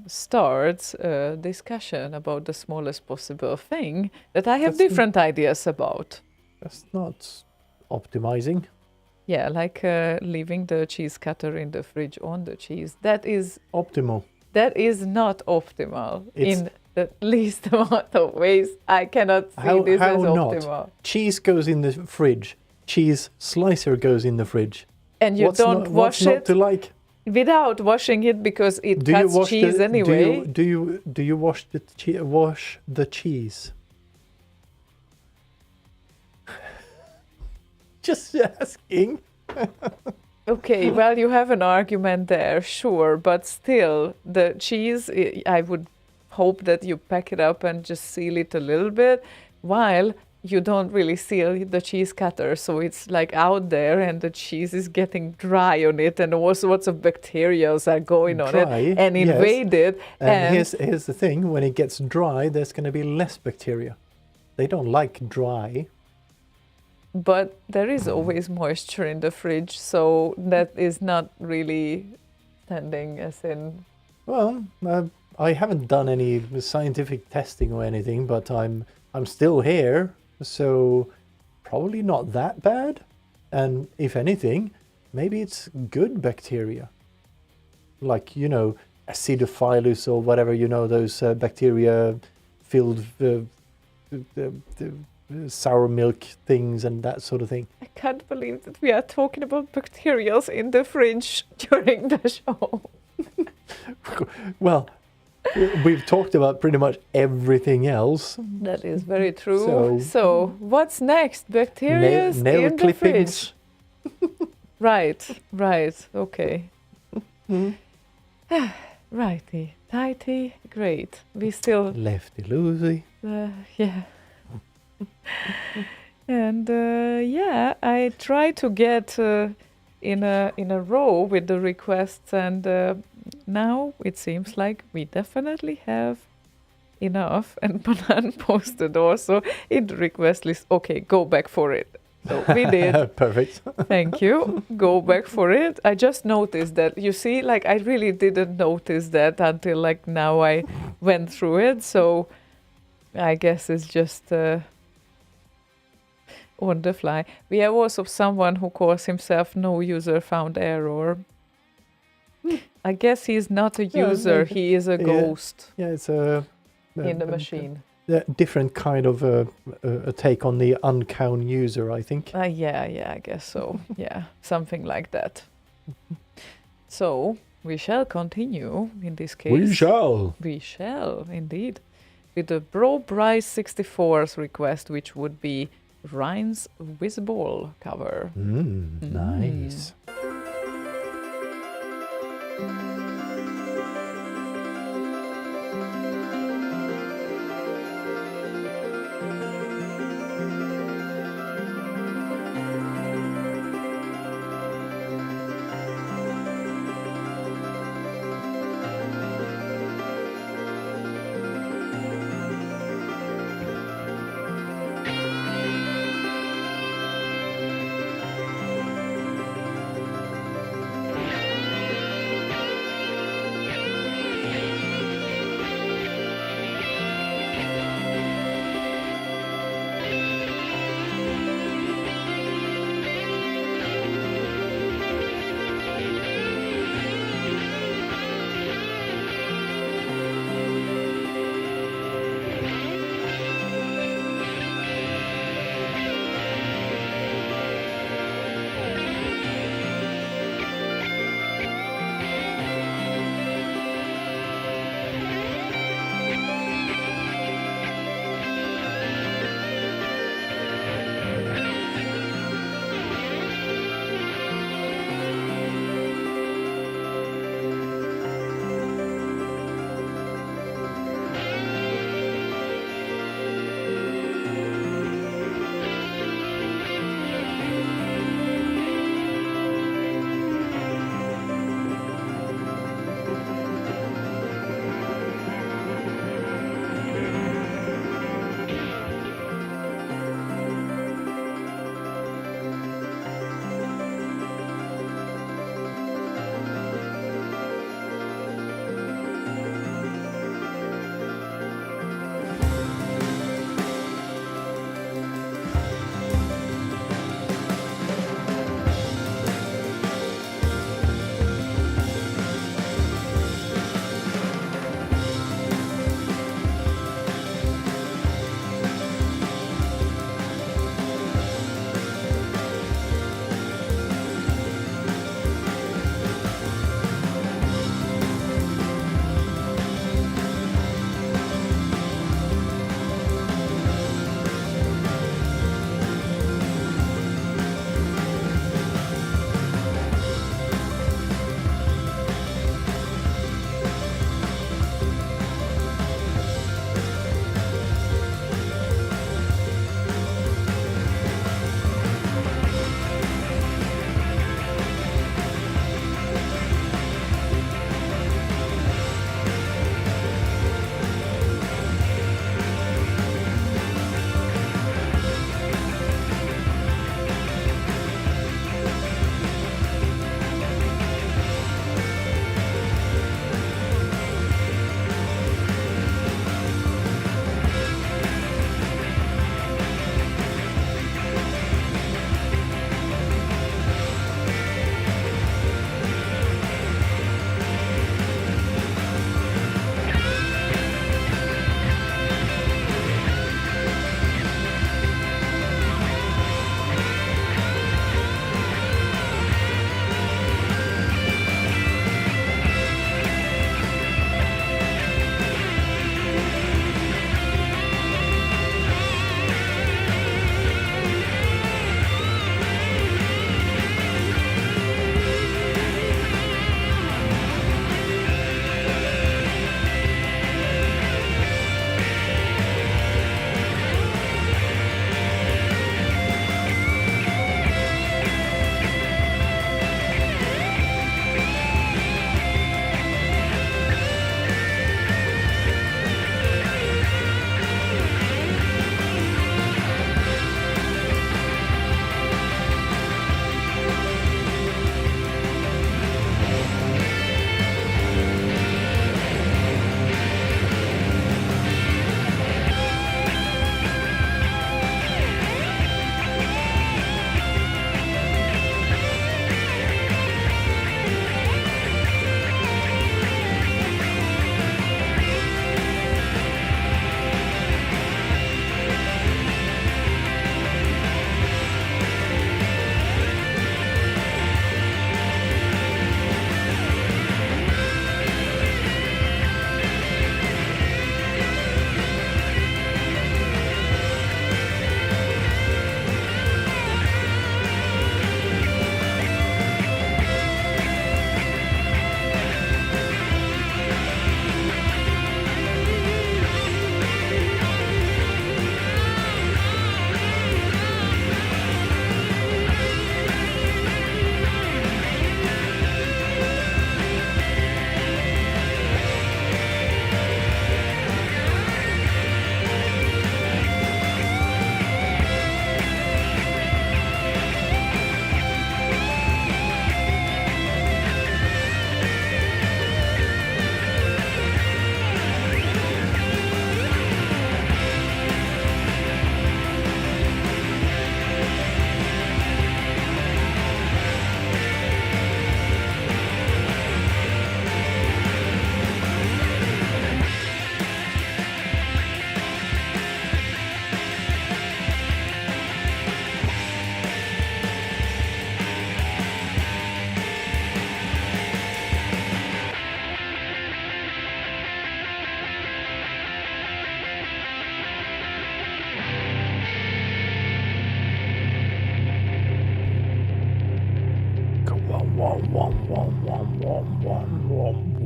starts a discussion about the smallest possible thing that I have That's different ideas about. That's not optimizing. Yeah, like leaving the cheese cutter in the fridge on the cheese. That is Optimal. not optimal It's- in the least amount of ways. I cannot see this How as not? optimal. Cheese goes in the fridge. Cheese slicer goes in the fridge. And you don't what's wash not it to like? without washing it because it Do you cuts wash cheese the, anyway. Do you wash the cheese? Just asking. Okay, well, you have an argument there, sure, but still, the cheese, I would hope that you pack it up and just seal it a little bit, while you don't really seal the cheese cutter, so it's like out there and the cheese is getting dry on it and all sorts of bacteria are going on Dry, it and yes. invade it. And here's the thing: when it gets dry, there's going to be less bacteria. They don't like dry. But there is always moisture in the fridge, so that is not really standing as in. Well, I haven't done any scientific testing or anything, but I'm still here, so probably not that bad. And if anything, maybe it's good bacteria, like acidophilus or whatever, those bacteria-filled sour milk things and that sort of thing. I can't believe that we are talking about bacteria in the fridge during the show. Well, we've talked about pretty much everything else. That is very true. So- So what's next? Bacteria Nail in the clippings. fridge. Right. Okay. Righty, tighty, great. We still, Lefty loosey. yeah. And I try to get in a row with the requests, and now it seems like we definitely have enough. And Banan posted also in the request list. Okay, go back for it. So we did. Perfect. Thank you. Go back for it. I just noticed that. You see, like I really didn't notice that until like now I went through it. So I guess it's just on the fly. We have also someone who calls himself no user found error. I guess he's not a Yeah, user. maybe. He is a ghost Yeah, it's a in the machine. different kind of a take on the uncown user, I think. Yeah, I guess so. Yeah, something like that. So we shall continue in this case. We shall. We shall, indeed. With the Bro Bryce 64's request, which would be Ryan's Whizball cover. Nice.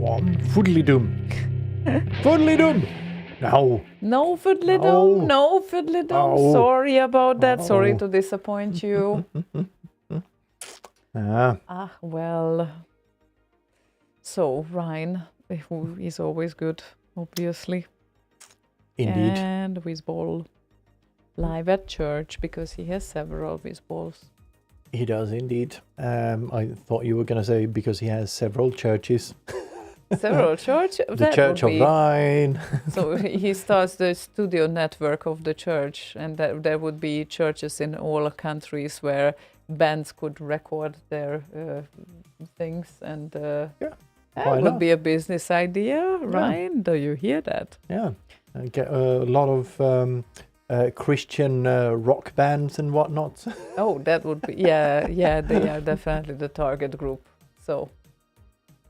One foodly-doom. Foodly-doom! No. No fiddly-dum, no fiddly-dum. No. Sorry about that. Sorry No. to disappoint you. Ah, Well. So, Ryan, who is always good, obviously. indeed. And with ball live at church because he has several with balls. He does indeed. I thought you were going to say because he has several churches. Several church. The that Church would of be- Rhine. So he starts the studio network of the church, and that there would be churches in all countries where bands could record their things, and Yeah, that why would not? be a business idea, Ryan. Do you hear that? Yeah. Get a lot of Christian rock bands and whatnot. Oh, that would be yeah. They are definitely the target group. So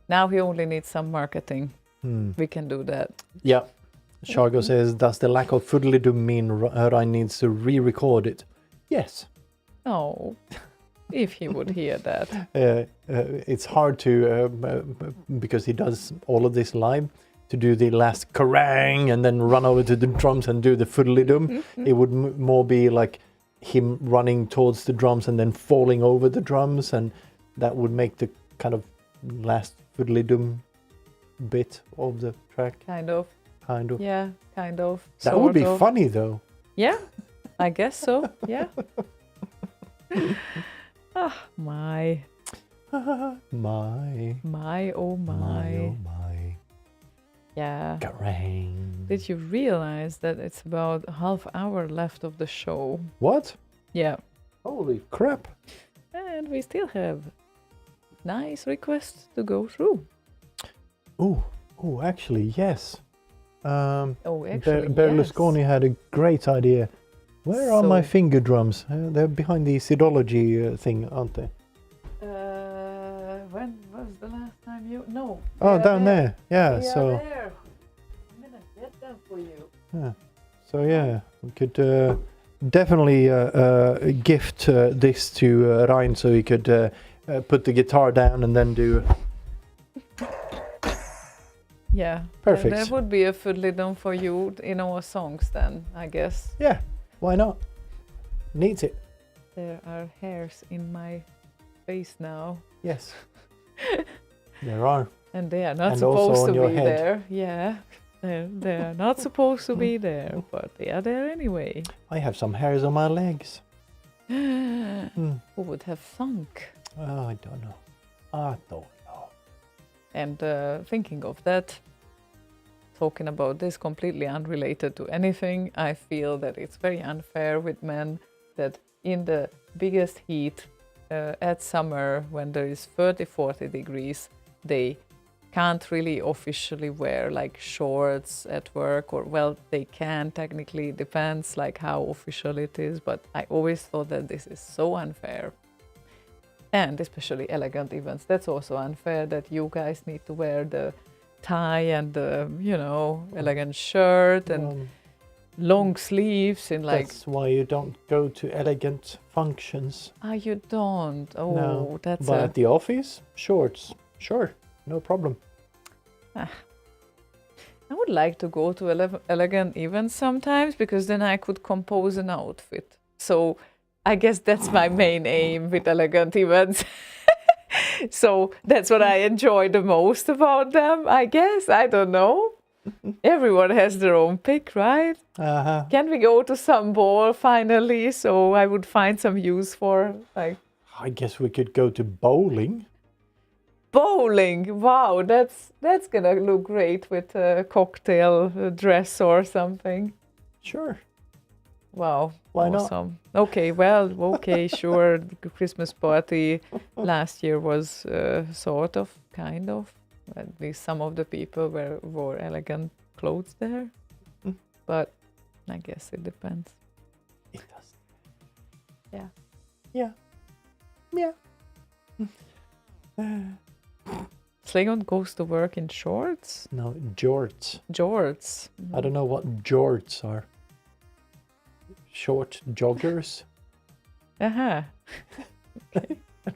now he only needs some marketing. We can do that. Yeah. Shargo says, does the lack of foodly-doom mean Rhine needs to re-record it? Yes. Oh, if he would hear that. It's hard to, because he does all of this live, to do the last karang and then run over to the drums and do the foodly-doom. It would more be like him running towards the drums and then falling over the drums, and that would make the kind of last foodly-doom bit of the track. Kind of. Yeah, kind of. That would be sort of. funny though. Yeah, I guess so. Yeah. My, My, oh my. oh my. Yeah. Karang. Did you realize that it's about a half hour left of the show? What? Yeah. Holy crap. And we still have nice requests to go through. Oh, actually, yes. Oh, actually, Berlusconi had a great idea. Where are my So- finger drums? They're behind the Sidology thing, aren't they? When was the last time you? No. Oh, they are down there. Yeah, They so are there. I'm gonna get them for you. yeah, we could definitely gift this to Ryan so he could put the guitar down and then do. Yeah. Perfect. There would be a fiddly-dum for you in our songs then, I guess. Yeah, why not? Needs it. There are hairs in my face now. Yes. There are. And they are not And also supposed on to your be head. there. Yeah. They are not supposed to be there, but they are there anyway. I have some hairs on my legs. Who would have thunk? Oh, I don't know. I don't know. And thinking of that, talking about this completely unrelated to anything, I feel that it's very unfair with men that in the biggest heat at summer, when there is 30-40 degrees, they can't really officially wear like shorts at work, or well, they can technically, depends like how official it is, but I always thought that this is so unfair. And especially elegant events, that's also unfair that you guys need to wear the tie and the, elegant shirt and long sleeves in like... That's why you don't go to elegant functions. Ah, you don't. Oh, No, that's but at the office, shorts. Sure, no problem. I would like to go to elegant events sometimes because then I could compose an outfit. So I guess that's my main aim with elegant events. So that's what I enjoy the most about them, I guess. I don't know. Everyone has their own pick, right? Uh-huh. Can we go to some ball finally so I would find some use for like I guess we could go to bowling. bowling? Wow, that's gonna look great with a cocktail dress or something. Sure. Wow. Why not? Awesome. Okay, well, okay, sure. The Christmas party last year was kind of. At least some of the people wore elegant clothes there. Mm. But I guess it depends. It does. Yeah. Yeah. Yeah. Slaygon goes to work in shorts? No, jorts. Jorts. I don't know what jorts are. Short joggers? Uh-huh.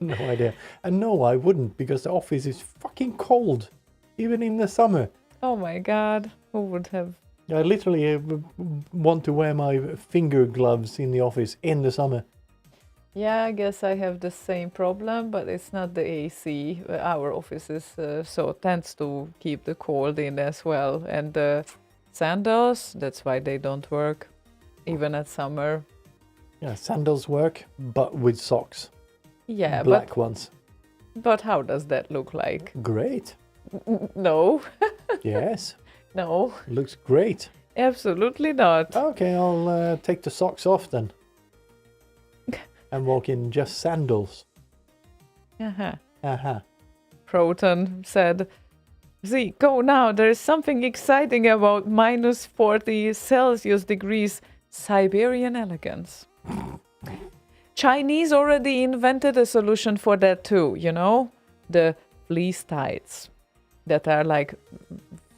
No idea. And no, I wouldn't, because the office is fucking cold. even in the summer. Oh my God, who would have? I literally want to wear my finger gloves in the office in the summer. Yeah, I guess I have the same problem, but it's not the AC. Our offices so tends to keep the cold in as well. And the sandals, that's why they don't work, even at summer. Yeah, sandals work, but with socks. Yeah, Black ones. but how does that look like? Great. No, Yes, no, looks great. absolutely not. Okay, I'll take the socks off then. And walk in just sandals. Uh-huh. Aha. Proton said, "Z, go now. There is something exciting about minus 40 Celsius degrees Siberian elegance." Chinese already invented a solution for that too, you know? The fleece tights that are like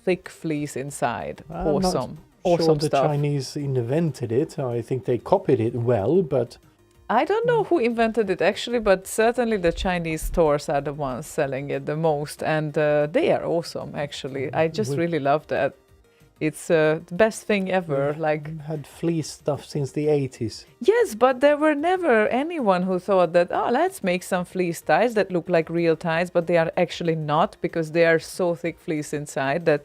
thick fleece inside. I'm not awesome. sure Awesome the stuff. Chinese invented it. I think they copied it well, but I don't know who invented it actually, but certainly the Chinese stores are the ones selling it the most, and they are awesome actually. I just We- really love that. It's the best thing ever. Like, had fleece stuff since the 80s. yes, but there were never anyone who thought that, oh, let's make some fleece ties that look like real ties, but they are actually not, because they are so thick fleece inside that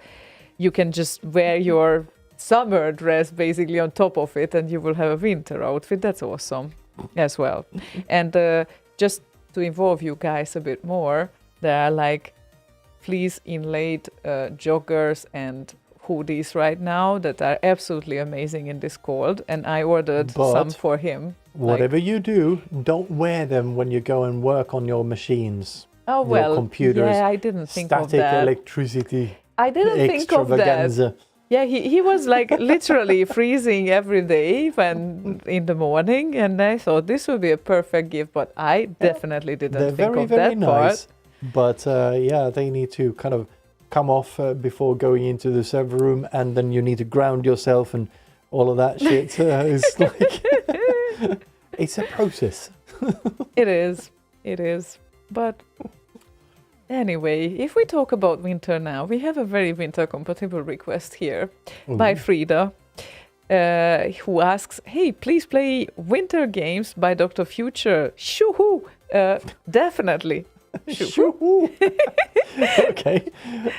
you can just wear your summer dress basically on top of it and you will have a winter outfit. That's awesome as well. And just to involve you guys a bit more, there are like fleece inlaid joggers and hoodies right now that are absolutely amazing in this cold, and I ordered But some for him. Whatever you do, don't wear them when you go and work on your machines. Oh your well, computers, yeah, I didn't think of Static that. electricity. I didn't think of that. Extravaganza. Yeah, he was like literally freezing every day when in the morning, and I thought this would be a perfect gift, but I definitely didn't They're think very, of very that nice. part. But yeah, they need to kind of come off before going into the server room, and then you need to ground yourself and all of that shit. It's like it's a process. It is. But anyway, if we talk about winter now, we have a very winter compatible request here by Frida, who asks, "Hey, please play Winter Games by Dr. Future." Shoo-hoo! Definitely. Shoo-hoo. Okay.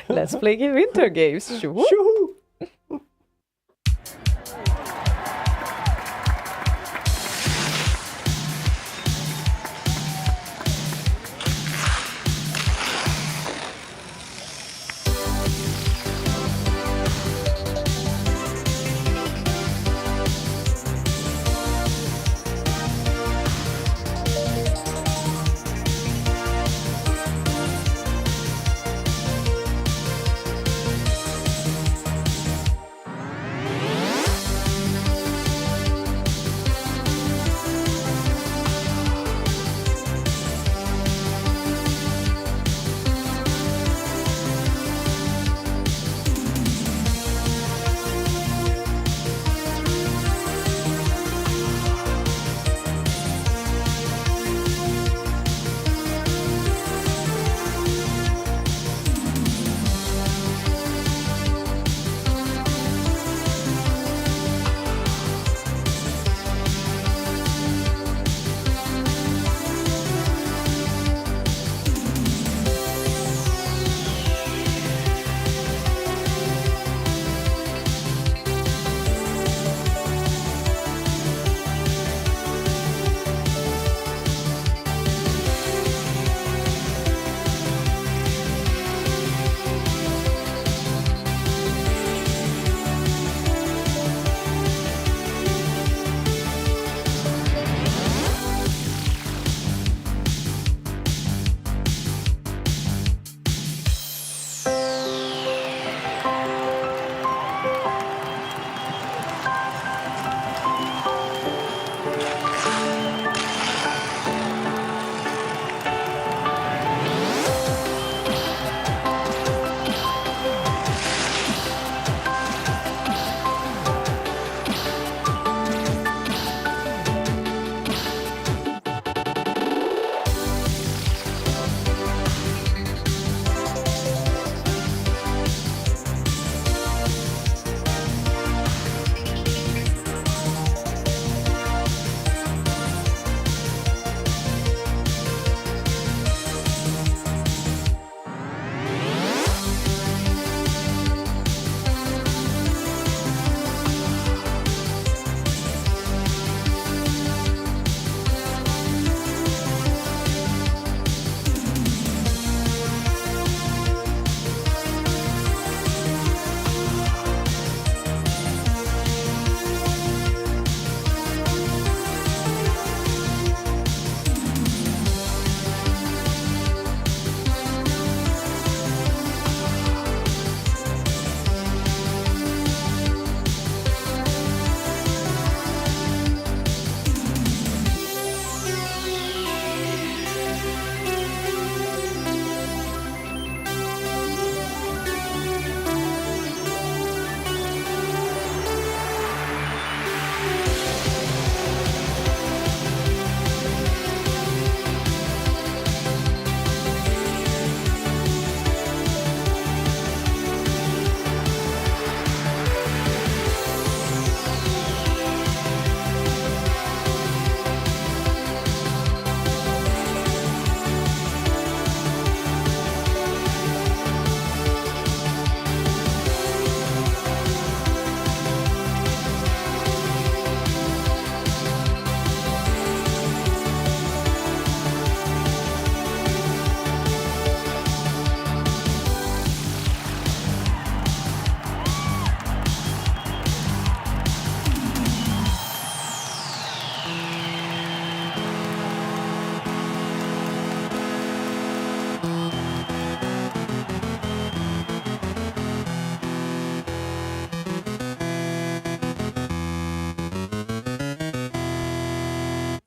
Let's play Winter Games. Shoo-hoo. Shoo-hoo.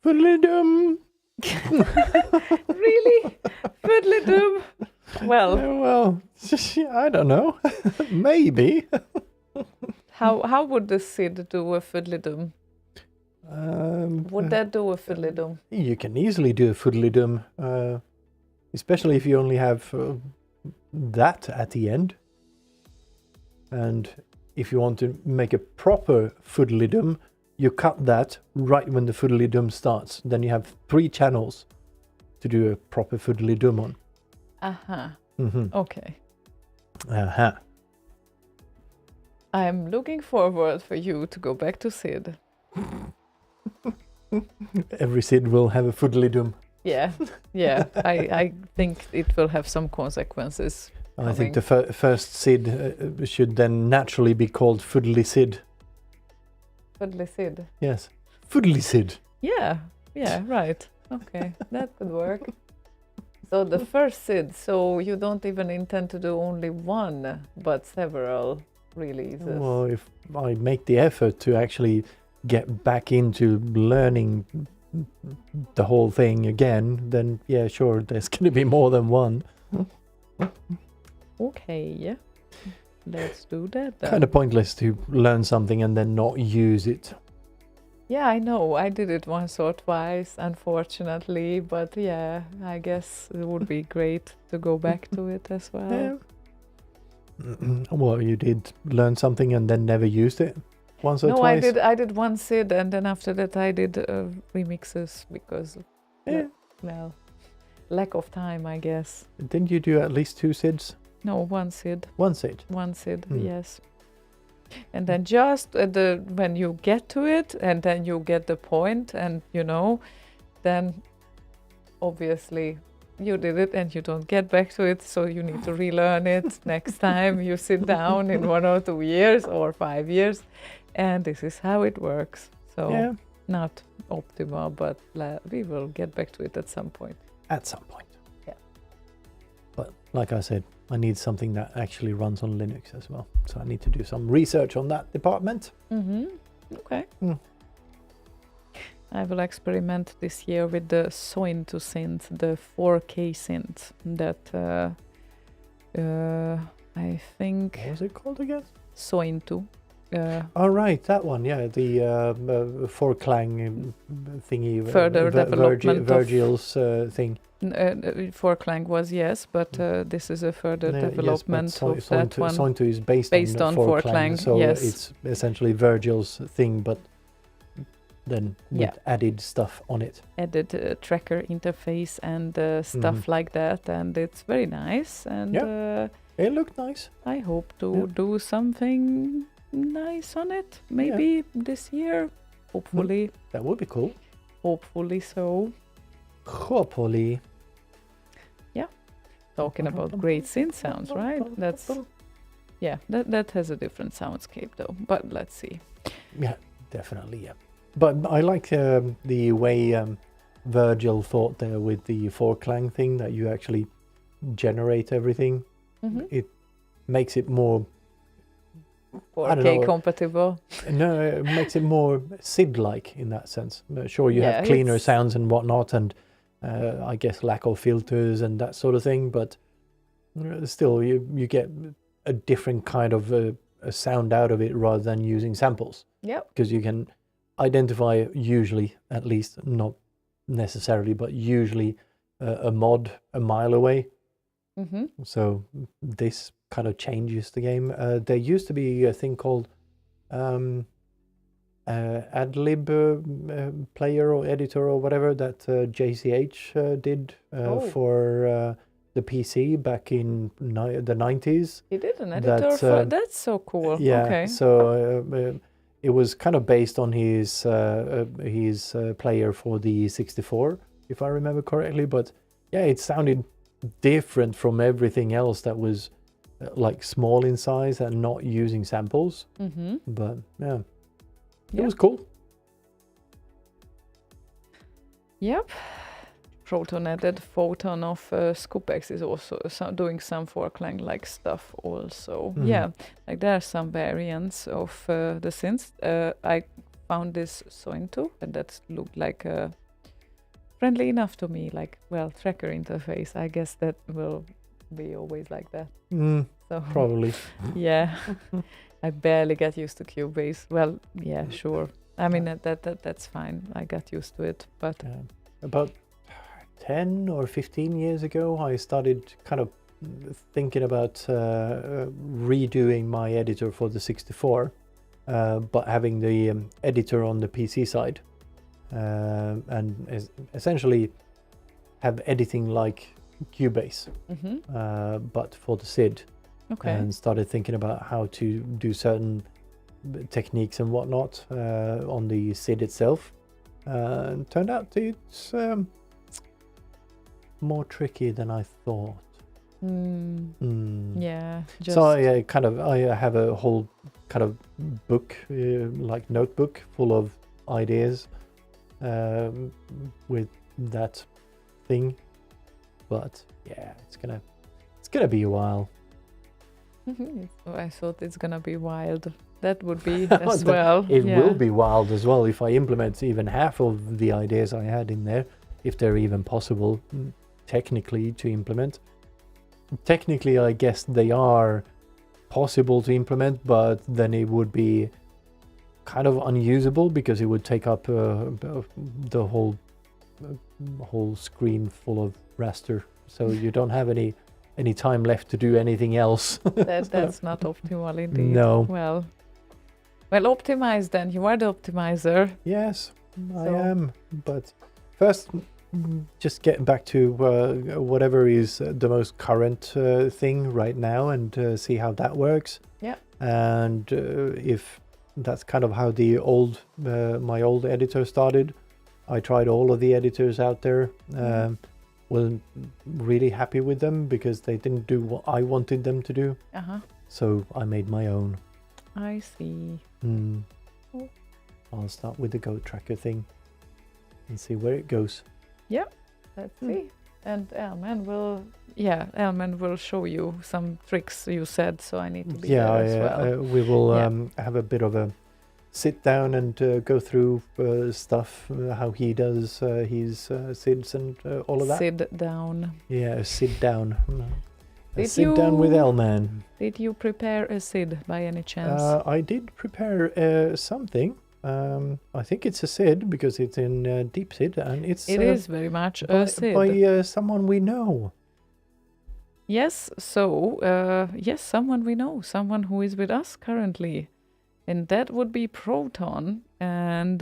Fiddly-dum. Really? Fiddly-dum? Well, Well, I don't know. Maybe. how would the Sid do a fiddly-dum? Would that do a fiddly-dum? You can easily do a fiddly-dum, especially if you only have that at the end. And if you want to make a proper fiddly-dum, you cut that right when the fiddly-dum starts. Then you have 3 channels to do a proper fiddly-dum on. Uh-huh. Mm-hmm. Okay. Uh-huh. I'm looking forward for you to go back to Sid. Every Sid will have a fiddly-dum. Yeah, yeah. I think it will have some consequences. I think the first Sid should then naturally be called Fiddly Sid. Fiddly Sid. Yes. Fiddly Sid. Yeah, right. Okay, that could work. So the first Sid, so you don't even intend to do only one, but several releases. Well, if I make the effort to actually get back into learning the whole thing again, then yeah, sure, there's going to be more than one. Okay, let's do that then. Kind of pointless to learn something and then not use it. Yeah, I know. I did it once or twice, unfortunately, but yeah, I guess it would be great to go back to it as well. Yeah. Well, you did learn something and then never used it once or No, twice? I did one Sid, and then after that I did remixes because, Yeah. well, lack of time, I guess. Didn't you do at least 2 Sids? No, one Sid. One Sid. One Sid, Hmm. yes. And then just at when you get to it, and then you get the point, and then obviously you did it, and you don't get back to it, so you need to relearn it next time you sit down in 1 or 2 years or 5 years, and this is how it works. So Yeah, not optimal, but we will get back to it at some point. at some point. Yeah. But like I said, I need something that actually runs on Linux as well. So I need to do some research on that department. Mm-hmm. Okay. Mm. I will experiment this year with the Sointu synth, the 4K synth that I think What was it called again? Sointu. Oh, right, that one. Yeah, the 4Clang thingy. Further development of- Virgil's thing. 4Clang was, yes, but this is a further development of that one. Sointu is based on 4Clang, so yes. it's essentially Virgil's thing, but then with Yeah. added stuff on it. Added tracker interface and stuff like that, and it's very nice. And It looked nice. I hope to do something nice on it, maybe this year. Hopefully, That would be cool. hopefully so. Hopefully. Talking about great synth sounds, right? That's that has a different soundscape though. But let's see. Yeah, definitely, yeah. But I like the way Virgil thought there with the 4Clang thing, that you actually generate everything. Mm-hmm. It makes it more... 4K know. compatible. No, it makes it more SID-like in that sense. Sure, you have cleaner sounds and whatnot, and I guess lack of filters and that sort of thing, but still you get a different kind of a sound out of it rather than using samples. Yep. Because you can identify, usually, at least, not necessarily, but usually a mod a mile away. Mm-hmm. So this kind of changes the game. There used to be a thing called Adlib player or editor or whatever that JCH did for the PC back in the 90s. He did an editor that's so cool. Yeah, Okay. so it was kind of based on his player for the 64, if I remember correctly. But yeah, it sounded different from everything else that was like small in size and not using samples. Mm-hmm. But yeah, it was cool. Yep. Proton added Photon of Scopex is also doing some 4Clang like stuff also. Mhm. Yeah, like there are some variants of the synths. I found this Sointu, and that looked like a friendly enough to me. Like, well, tracker interface. I guess that will be always like that. So Probably. yeah, I barely get used to Cubase. Well, yeah, sure. I mean that's fine. I got used to it, but About 10 or 15 years ago, I started kind of thinking about redoing my editor for the 64, but having the editor on the PC side, and essentially have editing like Cubase, but for the SID. okay. And started thinking about how to do certain techniques and whatnot on the SID itself. And turned out it's more tricky than I thought. Yeah. Just So I have a whole kind of book, like notebook, full of ideas with that thing. But yeah, it's gonna be a while. So I thought it's gonna be wild. That would be as well. It yeah. will be wild as well if I implement even half of the ideas I had in there, if they're even possible technically to implement. Technically, I guess they are possible to implement, but then it would be kind of unusable because it would take up the whole screen full of raster. So you don't have any time left to do anything else. That's not optimal indeed. No. Well, optimize then. You are the optimizer. Yes, I So- am. But first, just getting back to whatever is the most current thing right now, and see how that works. Yeah. And if that's kind of how the my old editor started. I tried all of the editors out there. Wasn't really happy with them because they didn't do what I wanted them to do. So I made my own. I see. Oh. I'll start with the goat tracker thing and see where it goes. Let's see. And Elman will show you some tricks you said, so I need to be there as well. We will Yeah. have a bit of a sit down and go through stuff, how he does his SIDs and all of that. Sit down. Yeah, sit down. Did Sit down with you- Elman. Did you prepare a SID by any chance? I did prepare something. I think it's a SID because it's in deep SID, and it's It is very much by, a SID. by someone we know. Yes, so, yes, someone we know, someone who is with us currently. And that would be Proton. And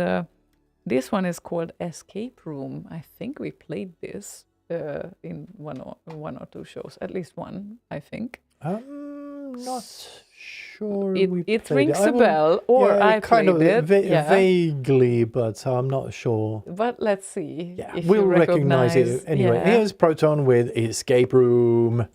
this one is called Escape Room. I think we played this in one or two shows, at least one, I think. Not sure. It played rings I a will- bell, or yeah, I kind played of it. Yeah. vaguely, but I'm not sure. But let's see. Yeah, if we'll you recognize it anyway. Yeah. Here's Proton with Escape Room.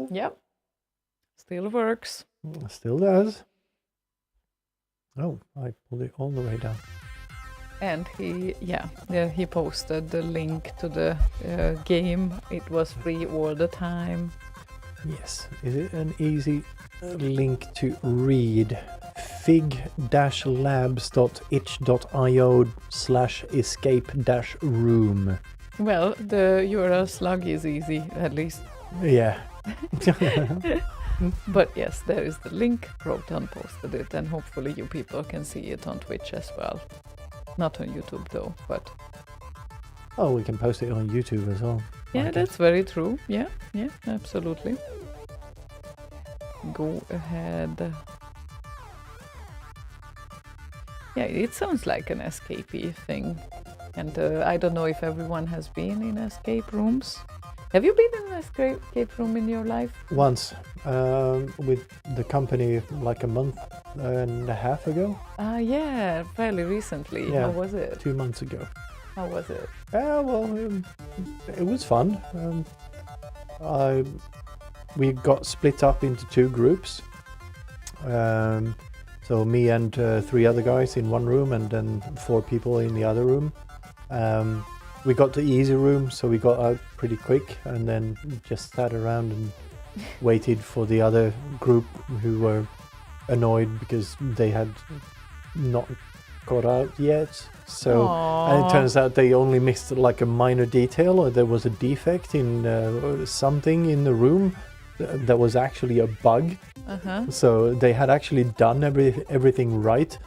Yep. Still works. Still does. Oh, I pulled it all the way down. And he posted the link to the game. It was free all the time. Yes. Is it an easy link to read? fig-labs.itch.io/escape-room. Well, the URL slug is easy, at least. Yeah. But yes, there is the link. Proton posted it, and hopefully you people can see it on Twitch as well. Not on YouTube though, but... Oh, we can post it on YouTube as well. Yeah, that's very true. Yeah, absolutely. Go ahead. Yeah, it sounds like an escapey thing. And I don't know if everyone has been in escape rooms. Have you been in an escape room in your life? Once, with the company like a month and a half ago. Yeah, fairly recently. Yeah, How was it? 2 months ago. How was it? It was fun. We got split up into 2 groups. So me and 3 other guys in one room, and then 4 people in the other room. We got the easy room, so we got out pretty quick, and then just sat around and waited for the other group who were annoyed because they had not got out yet. So, and it turns out they only missed like a minor detail, or there was a defect in something in the room that was actually a bug. So they had actually done everything right,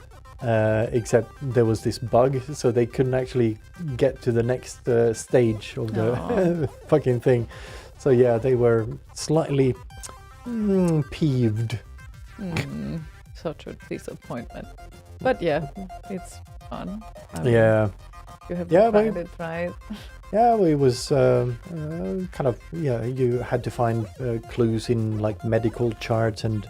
except there was this bug, so they couldn't actually get to the next stage of the Aw. fucking thing. So yeah, they were slightly peeved. Such a disappointment. But yeah, it's fun. I mean, Yeah. You have Yeah, tried it, right? Yeah, well, it was kind of, yeah, you had to find clues in like medical charts and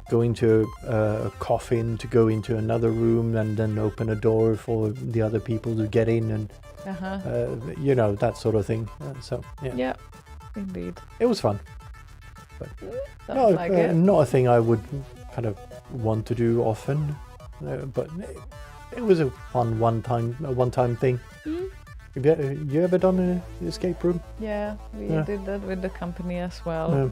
go into a coffin to go into another room and then open a door for the other people to get in and, you know, that sort of thing. So, yeah, Yeah, indeed. it was fun. Sounds like it. Not a thing I would kind of want to do often, but it was a fun one-time thing. Have you ever done an escape room? Yeah, we Yeah. did that with the company as well.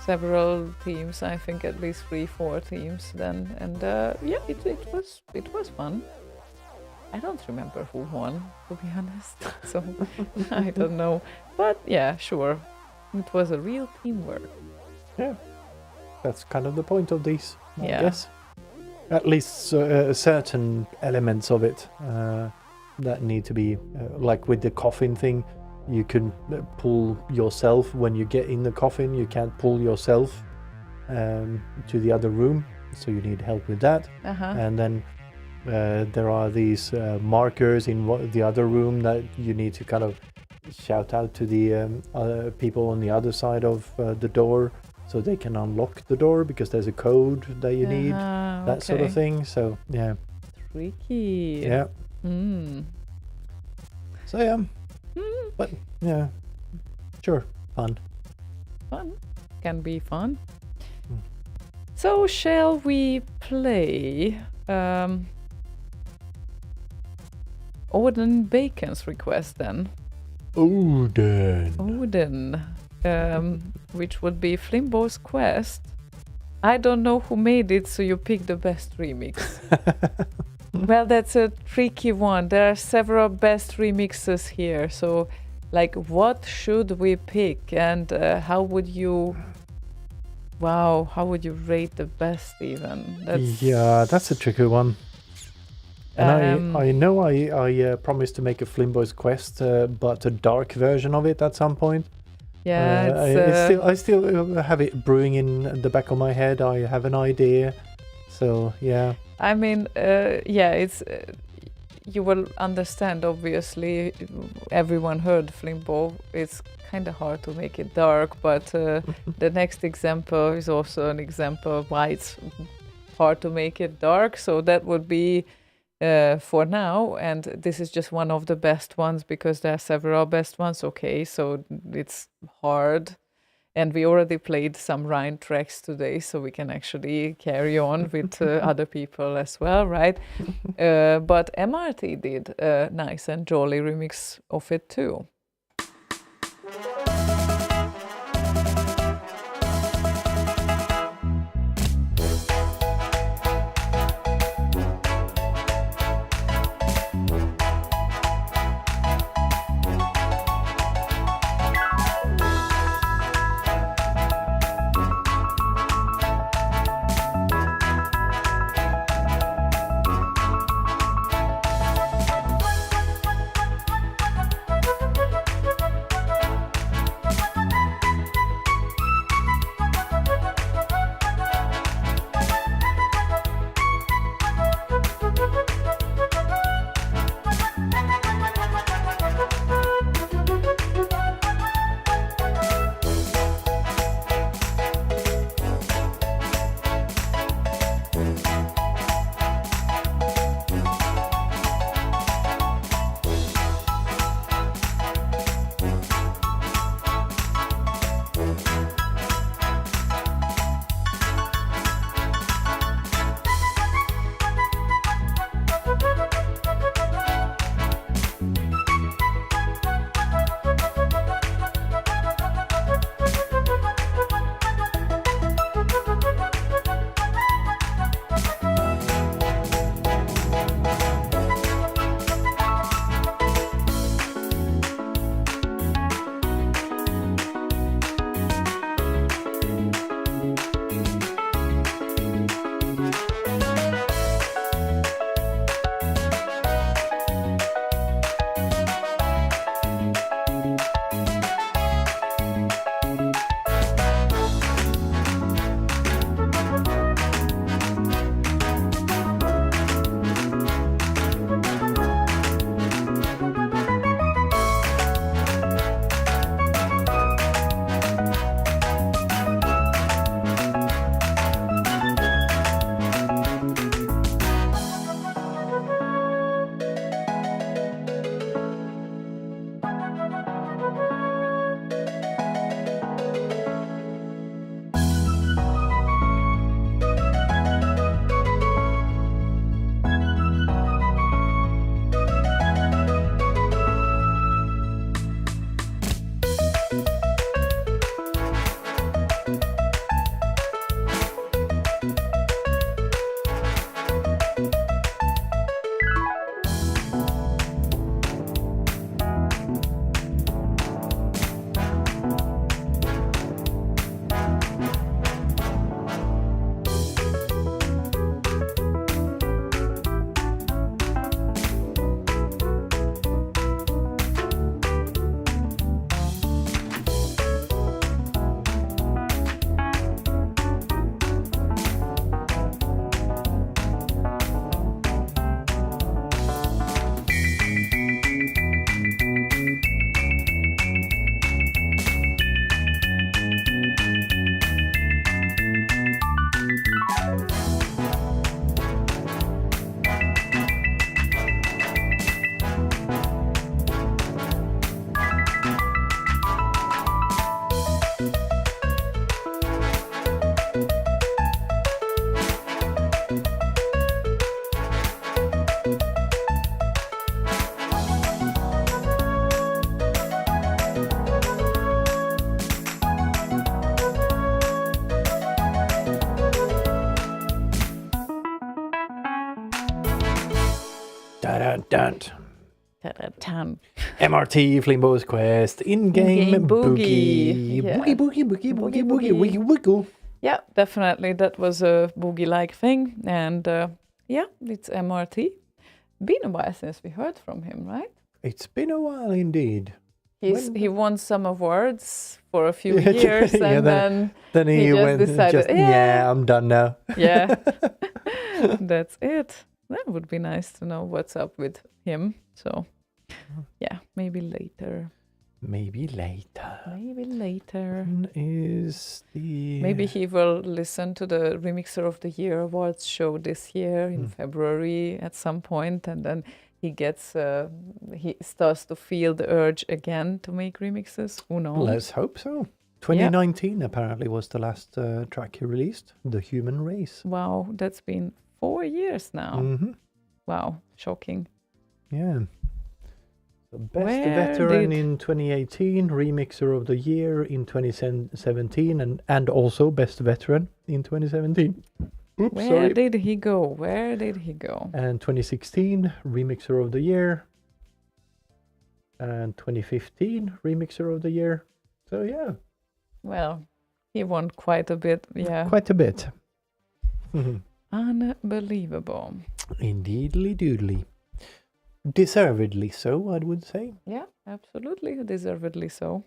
Several teams, I think at least 3-4 teams then, and yeah, it was fun. I don't remember who won, to be honest, so I don't know. But yeah, sure, it was a real teamwork. Yeah, that's kind of the point of these, I Yeah. guess. At least certain elements of it that need to be, like with the coffin thing, you can pull yourself when you get in the coffin. You can't pull yourself to the other room, so you need help with that. And then there are these markers in the other room that you need to kind of shout out to the other people on the other side of the door so they can unlock the door because there's a code that you need, that sort of thing. So yeah, Tricky. yeah. So yeah, but yeah, sure, fun. Fun. Can be fun. So shall we play Odin Bacon's request then? Odin, which would be Flimbo's quest. I don't know who made it, so you pick the best remix. Well, that's a tricky one. There are several best remixes here, so like what should we pick and how would you rate the best even? Yeah, that's a tricky one. And I know I promised to make a Flimbo's quest, but a dark version of it at some point. Yeah, I still have it brewing in the back of my head. I have an idea, so yeah. I mean, it's you will understand. Obviously, everyone heard Flimbo. It's kind of hard to make it dark, but the next example is also an example of why it's hard to make it dark. So that would be for now, and this is just one of the best ones because there are several best ones. Okay, so it's hard. And we already played some Rhine tracks today, so we can actually carry on with other people as well, right? But MRT did a nice and jolly remix of it too. Dun. Ta-da-tan. MRT, Flimbo's Quest, in-game In-game boogie. boogie. Yeah. Boogie, boogie, boogie, boogie, boogie, Boogie. wiggy, wiggle. Yeah, definitely. That was a boogie-like thing. And yeah, it's MRT. Been a while since we heard from him, right? It's been a while indeed. He won some awards for a few Yeah, years, yeah, and then he just went, decided, yeah, I'm done now. yeah, that's it. That would be nice to know what's up with him. So, yeah, maybe later. Maybe later. Maybe later. Is the... Maybe he will listen to the Remixer of the Year awards show this year in February at some point, and then he starts to feel the urge again to make remixes. Who knows? Let's hope so. 2019 apparently was the last track he released, The Human Race. Wow, that's been 4 years now. Mm-hmm. Wow, shocking. Yeah. So Best Where Veteran did- in 2018, Remixer of the Year in 2017, and also Best Veteran in 2017. Oops, Where sorry. did he go? Where did he go? And 2016, Remixer of the Year. And 2015, Remixer of the Year. So yeah, Well, he won quite a bit. Yeah, quite a bit. unbelievable. Indeedly doodly. Deservedly so, I would say. Yeah, absolutely, deservedly so.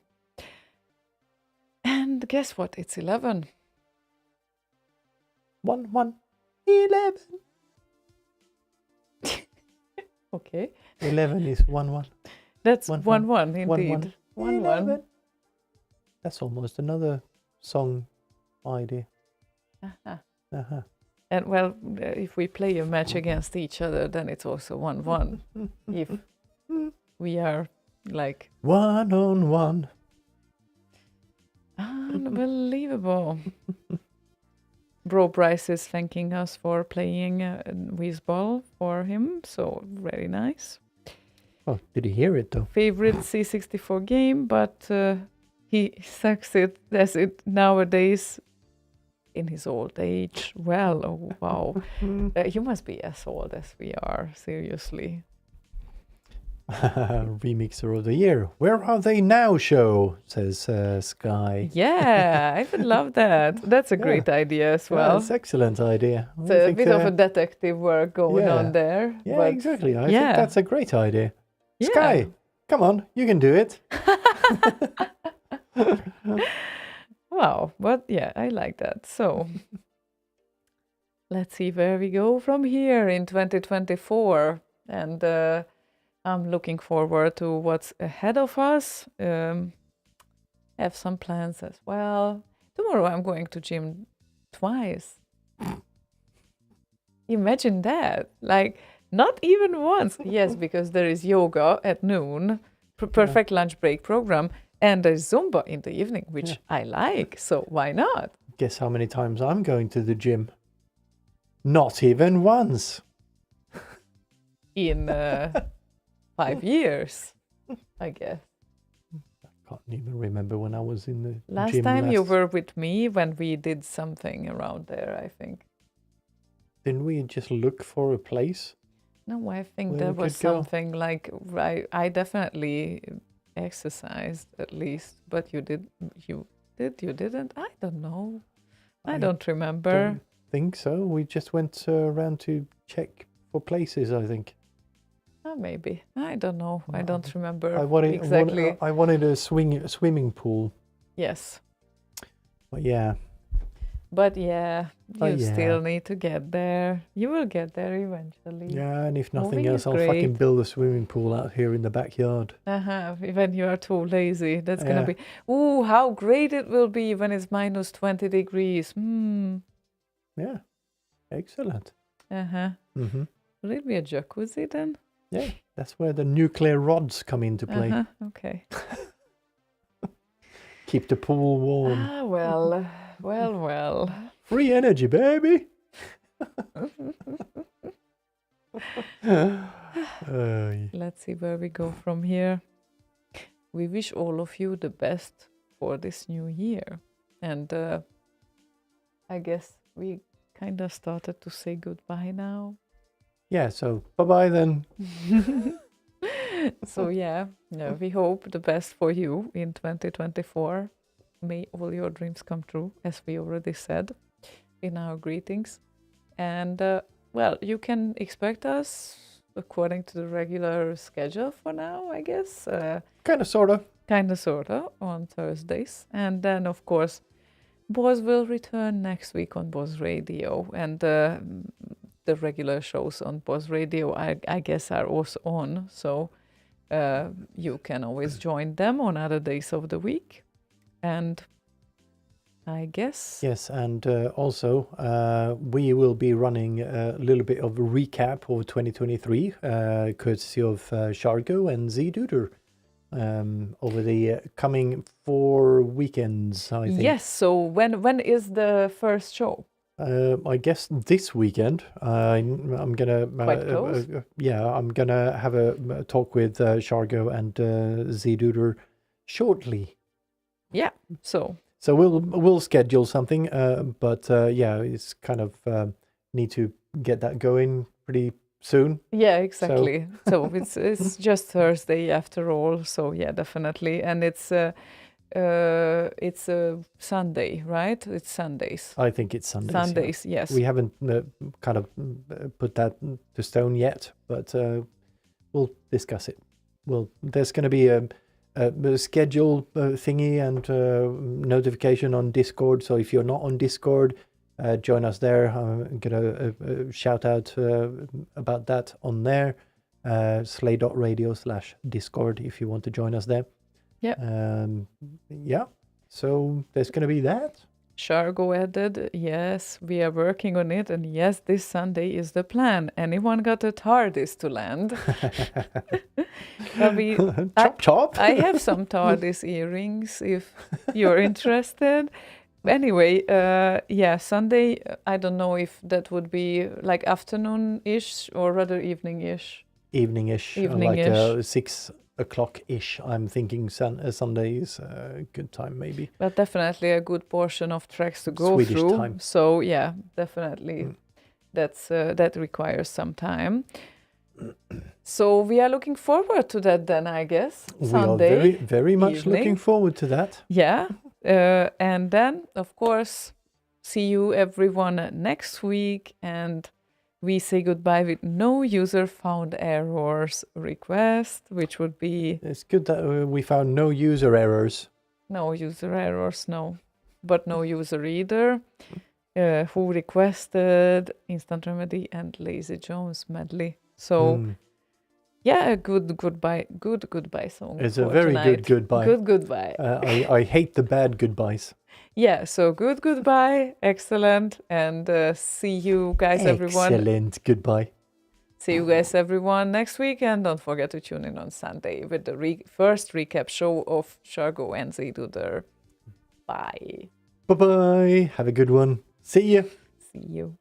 And guess what? It's 11. 1, 1, 11. Okay, 11 is 1, 1. that's 1, 1 1 1, indeed. 1 1. 11. That's almost another song idea. Uh-huh. And well, if we play a match against each other, then it's also 1 1. If we are like 1 on 1. unbelievable. Bro Bryce is thanking us for playing Whizball for him, so very nice. Oh, did you hear it though? Favorite C64 game, but he sucks as it nowadays in his old age. Well, oh wow. You must be as old as we are, seriously. Remixer of the Year. Where are they now show, says Sky. Yeah, I would love that. That's a great idea as well. That's excellent idea. It's a bit of a detective work going yeah. on there. Yeah, but exactly. I yeah. think that's a great idea. Yeah. Sky, come on, you can do it. Wow, but yeah, I like that. So let's see where we go from here in 2024. And I'm looking forward to what's ahead of us. Have some plans as well. Tomorrow I'm going to gym twice. Imagine that. Like, not even once. Yes, because there is yoga at noon, perfect lunch break program, and there's Zumba in the evening, which I like. So why not? Guess how many times I'm going to the gym? Not even once. In 5 years, I guess. Can't even remember when I was in the Last gym time you were with me when we did something around there, I think. Didn't we just look for a place? No, I think Where there we was could go? something like I definitely exercised at least, but you didn't? I don't know. I don't remember. Don't think so. We just went around to check for places, I think. Maybe. I don't know. I don't remember I wanted, exactly. I wanted a swimming pool. Yes. But yeah. But yeah, you yeah. still need to get there. You will get there eventually. Yeah, and if nothing Moving else, is I'll fucking great. build a swimming pool out here in the backyard. When you are too lazy. That's gonna Yeah. be. Ooh, how great it will be when it's minus 20 degrees. Yeah. Excellent. Will it be a jacuzzi then? Yeah, that's where the nuclear rods come into play. Okay. Keep the pool warm. Ah, well. Free energy, baby. Let's see where we go from here. We wish all of you the best for this new year. And I guess we kind of started to say goodbye now. Yeah, so bye-bye then. So yeah, we hope the best for you in 2024. May all your dreams come true, as we already said in our greetings. And well, you can expect us according to the regular schedule for now, I guess. Kind of, sort of. Kind of, sort of, on Thursdays. And then, of course, Boz will return next week on Boz Radio. And the regular shows on Boz Radio, I guess, are also on. So you can always join them on other days of the week. And I guess... Yes, and also we will be running a little bit of a recap of 2023, courtesy of Shargo and Z-Duder, over the coming 4 weekends, I think. Yes, so when is the first show? I guess this weekend. I'm gonna Quite close. I'm gonna have a talk with Shargo and Z-Duder shortly. Yeah, so we'll schedule something, but yeah, it's kind of need to get that going pretty soon. yeah, exactly. So it's just Thursday after all. So yeah, definitely, and it's a Sunday, right? It's Sundays. I think it's Sundays. yeah. Sundays, yes. We haven't kind of put that to stone yet, but we'll discuss it. There's going to be a schedule thingy and notification on Discord. So if you're not on Discord, join us there. I'm going to shout out about that on there. slay.radio/Discord if you want to join us there. Yeah. Yeah. So there's going to be that. Shargo added, yes, we are working on it, and yes, this Sunday is the plan. Anyone got a TARDIS to land? Chop chop. I have some TARDIS earrings if you're interested. Anyway, yeah, Sunday, I don't know if that would be like afternoon-ish or rather evening-ish. Evening-ish. Evening-ish. Like 6 o'clock-ish. I'm thinking Sunday is a good time, maybe. But definitely a good portion of tracks to go Swedish through. time. So yeah, definitely that requires some time. So we are looking forward to that then, I guess. Sunday, we are very, very much evening. looking forward to that. Yeah. And then, of course, see you everyone next week. And we say goodbye with no user found errors request, which would be... It's good that we found no user errors. No user errors, no. But no user either. Who requested Instant Remedy and Lazy Jones medley. So, yeah, a good goodbye song. It's for a very tonight. good goodbye. Good goodbye. I hate the bad goodbyes. Yeah, so good goodbye, excellent, and see you guys, everyone. Excellent goodbye. See you guys, everyone, next week, and don't forget to tune in on Sunday with the first recap show of Shargo and Z-Duder. Bye. Bye-bye. Have a good one. See ya. See you.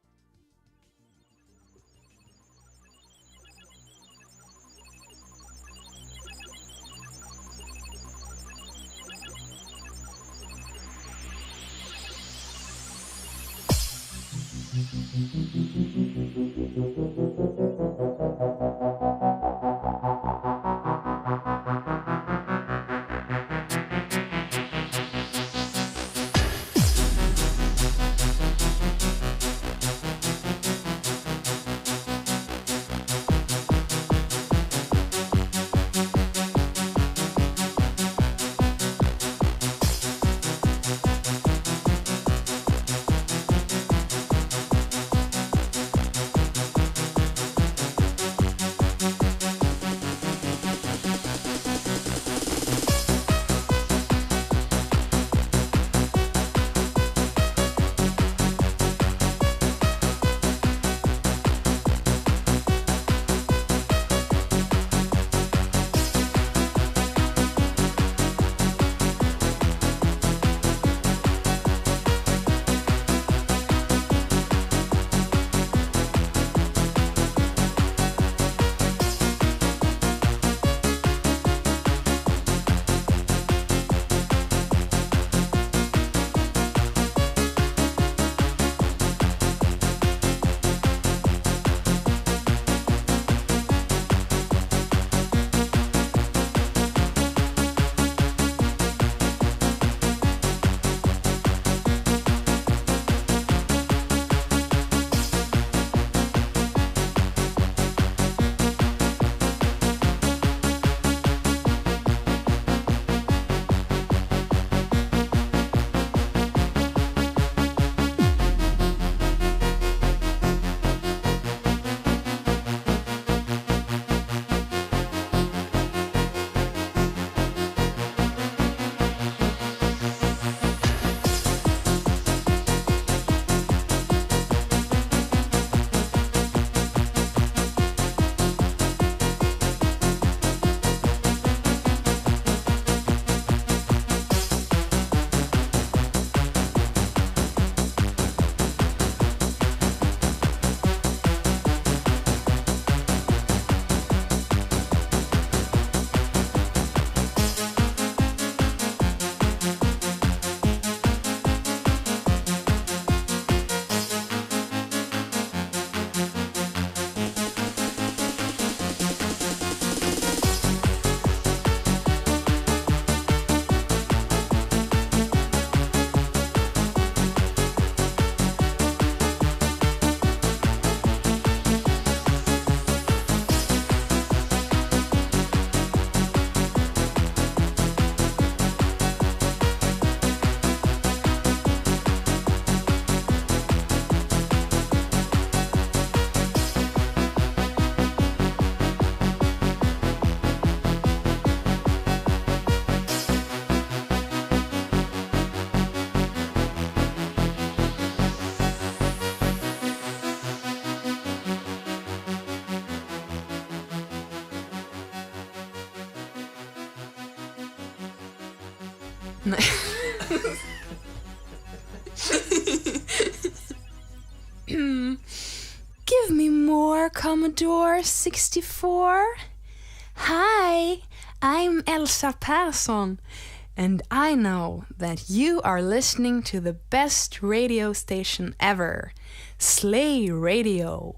Give me more, Commodore 64. Hi, I'm Elsa Persson, and I know that you are listening to the best radio station ever, Slay Radio.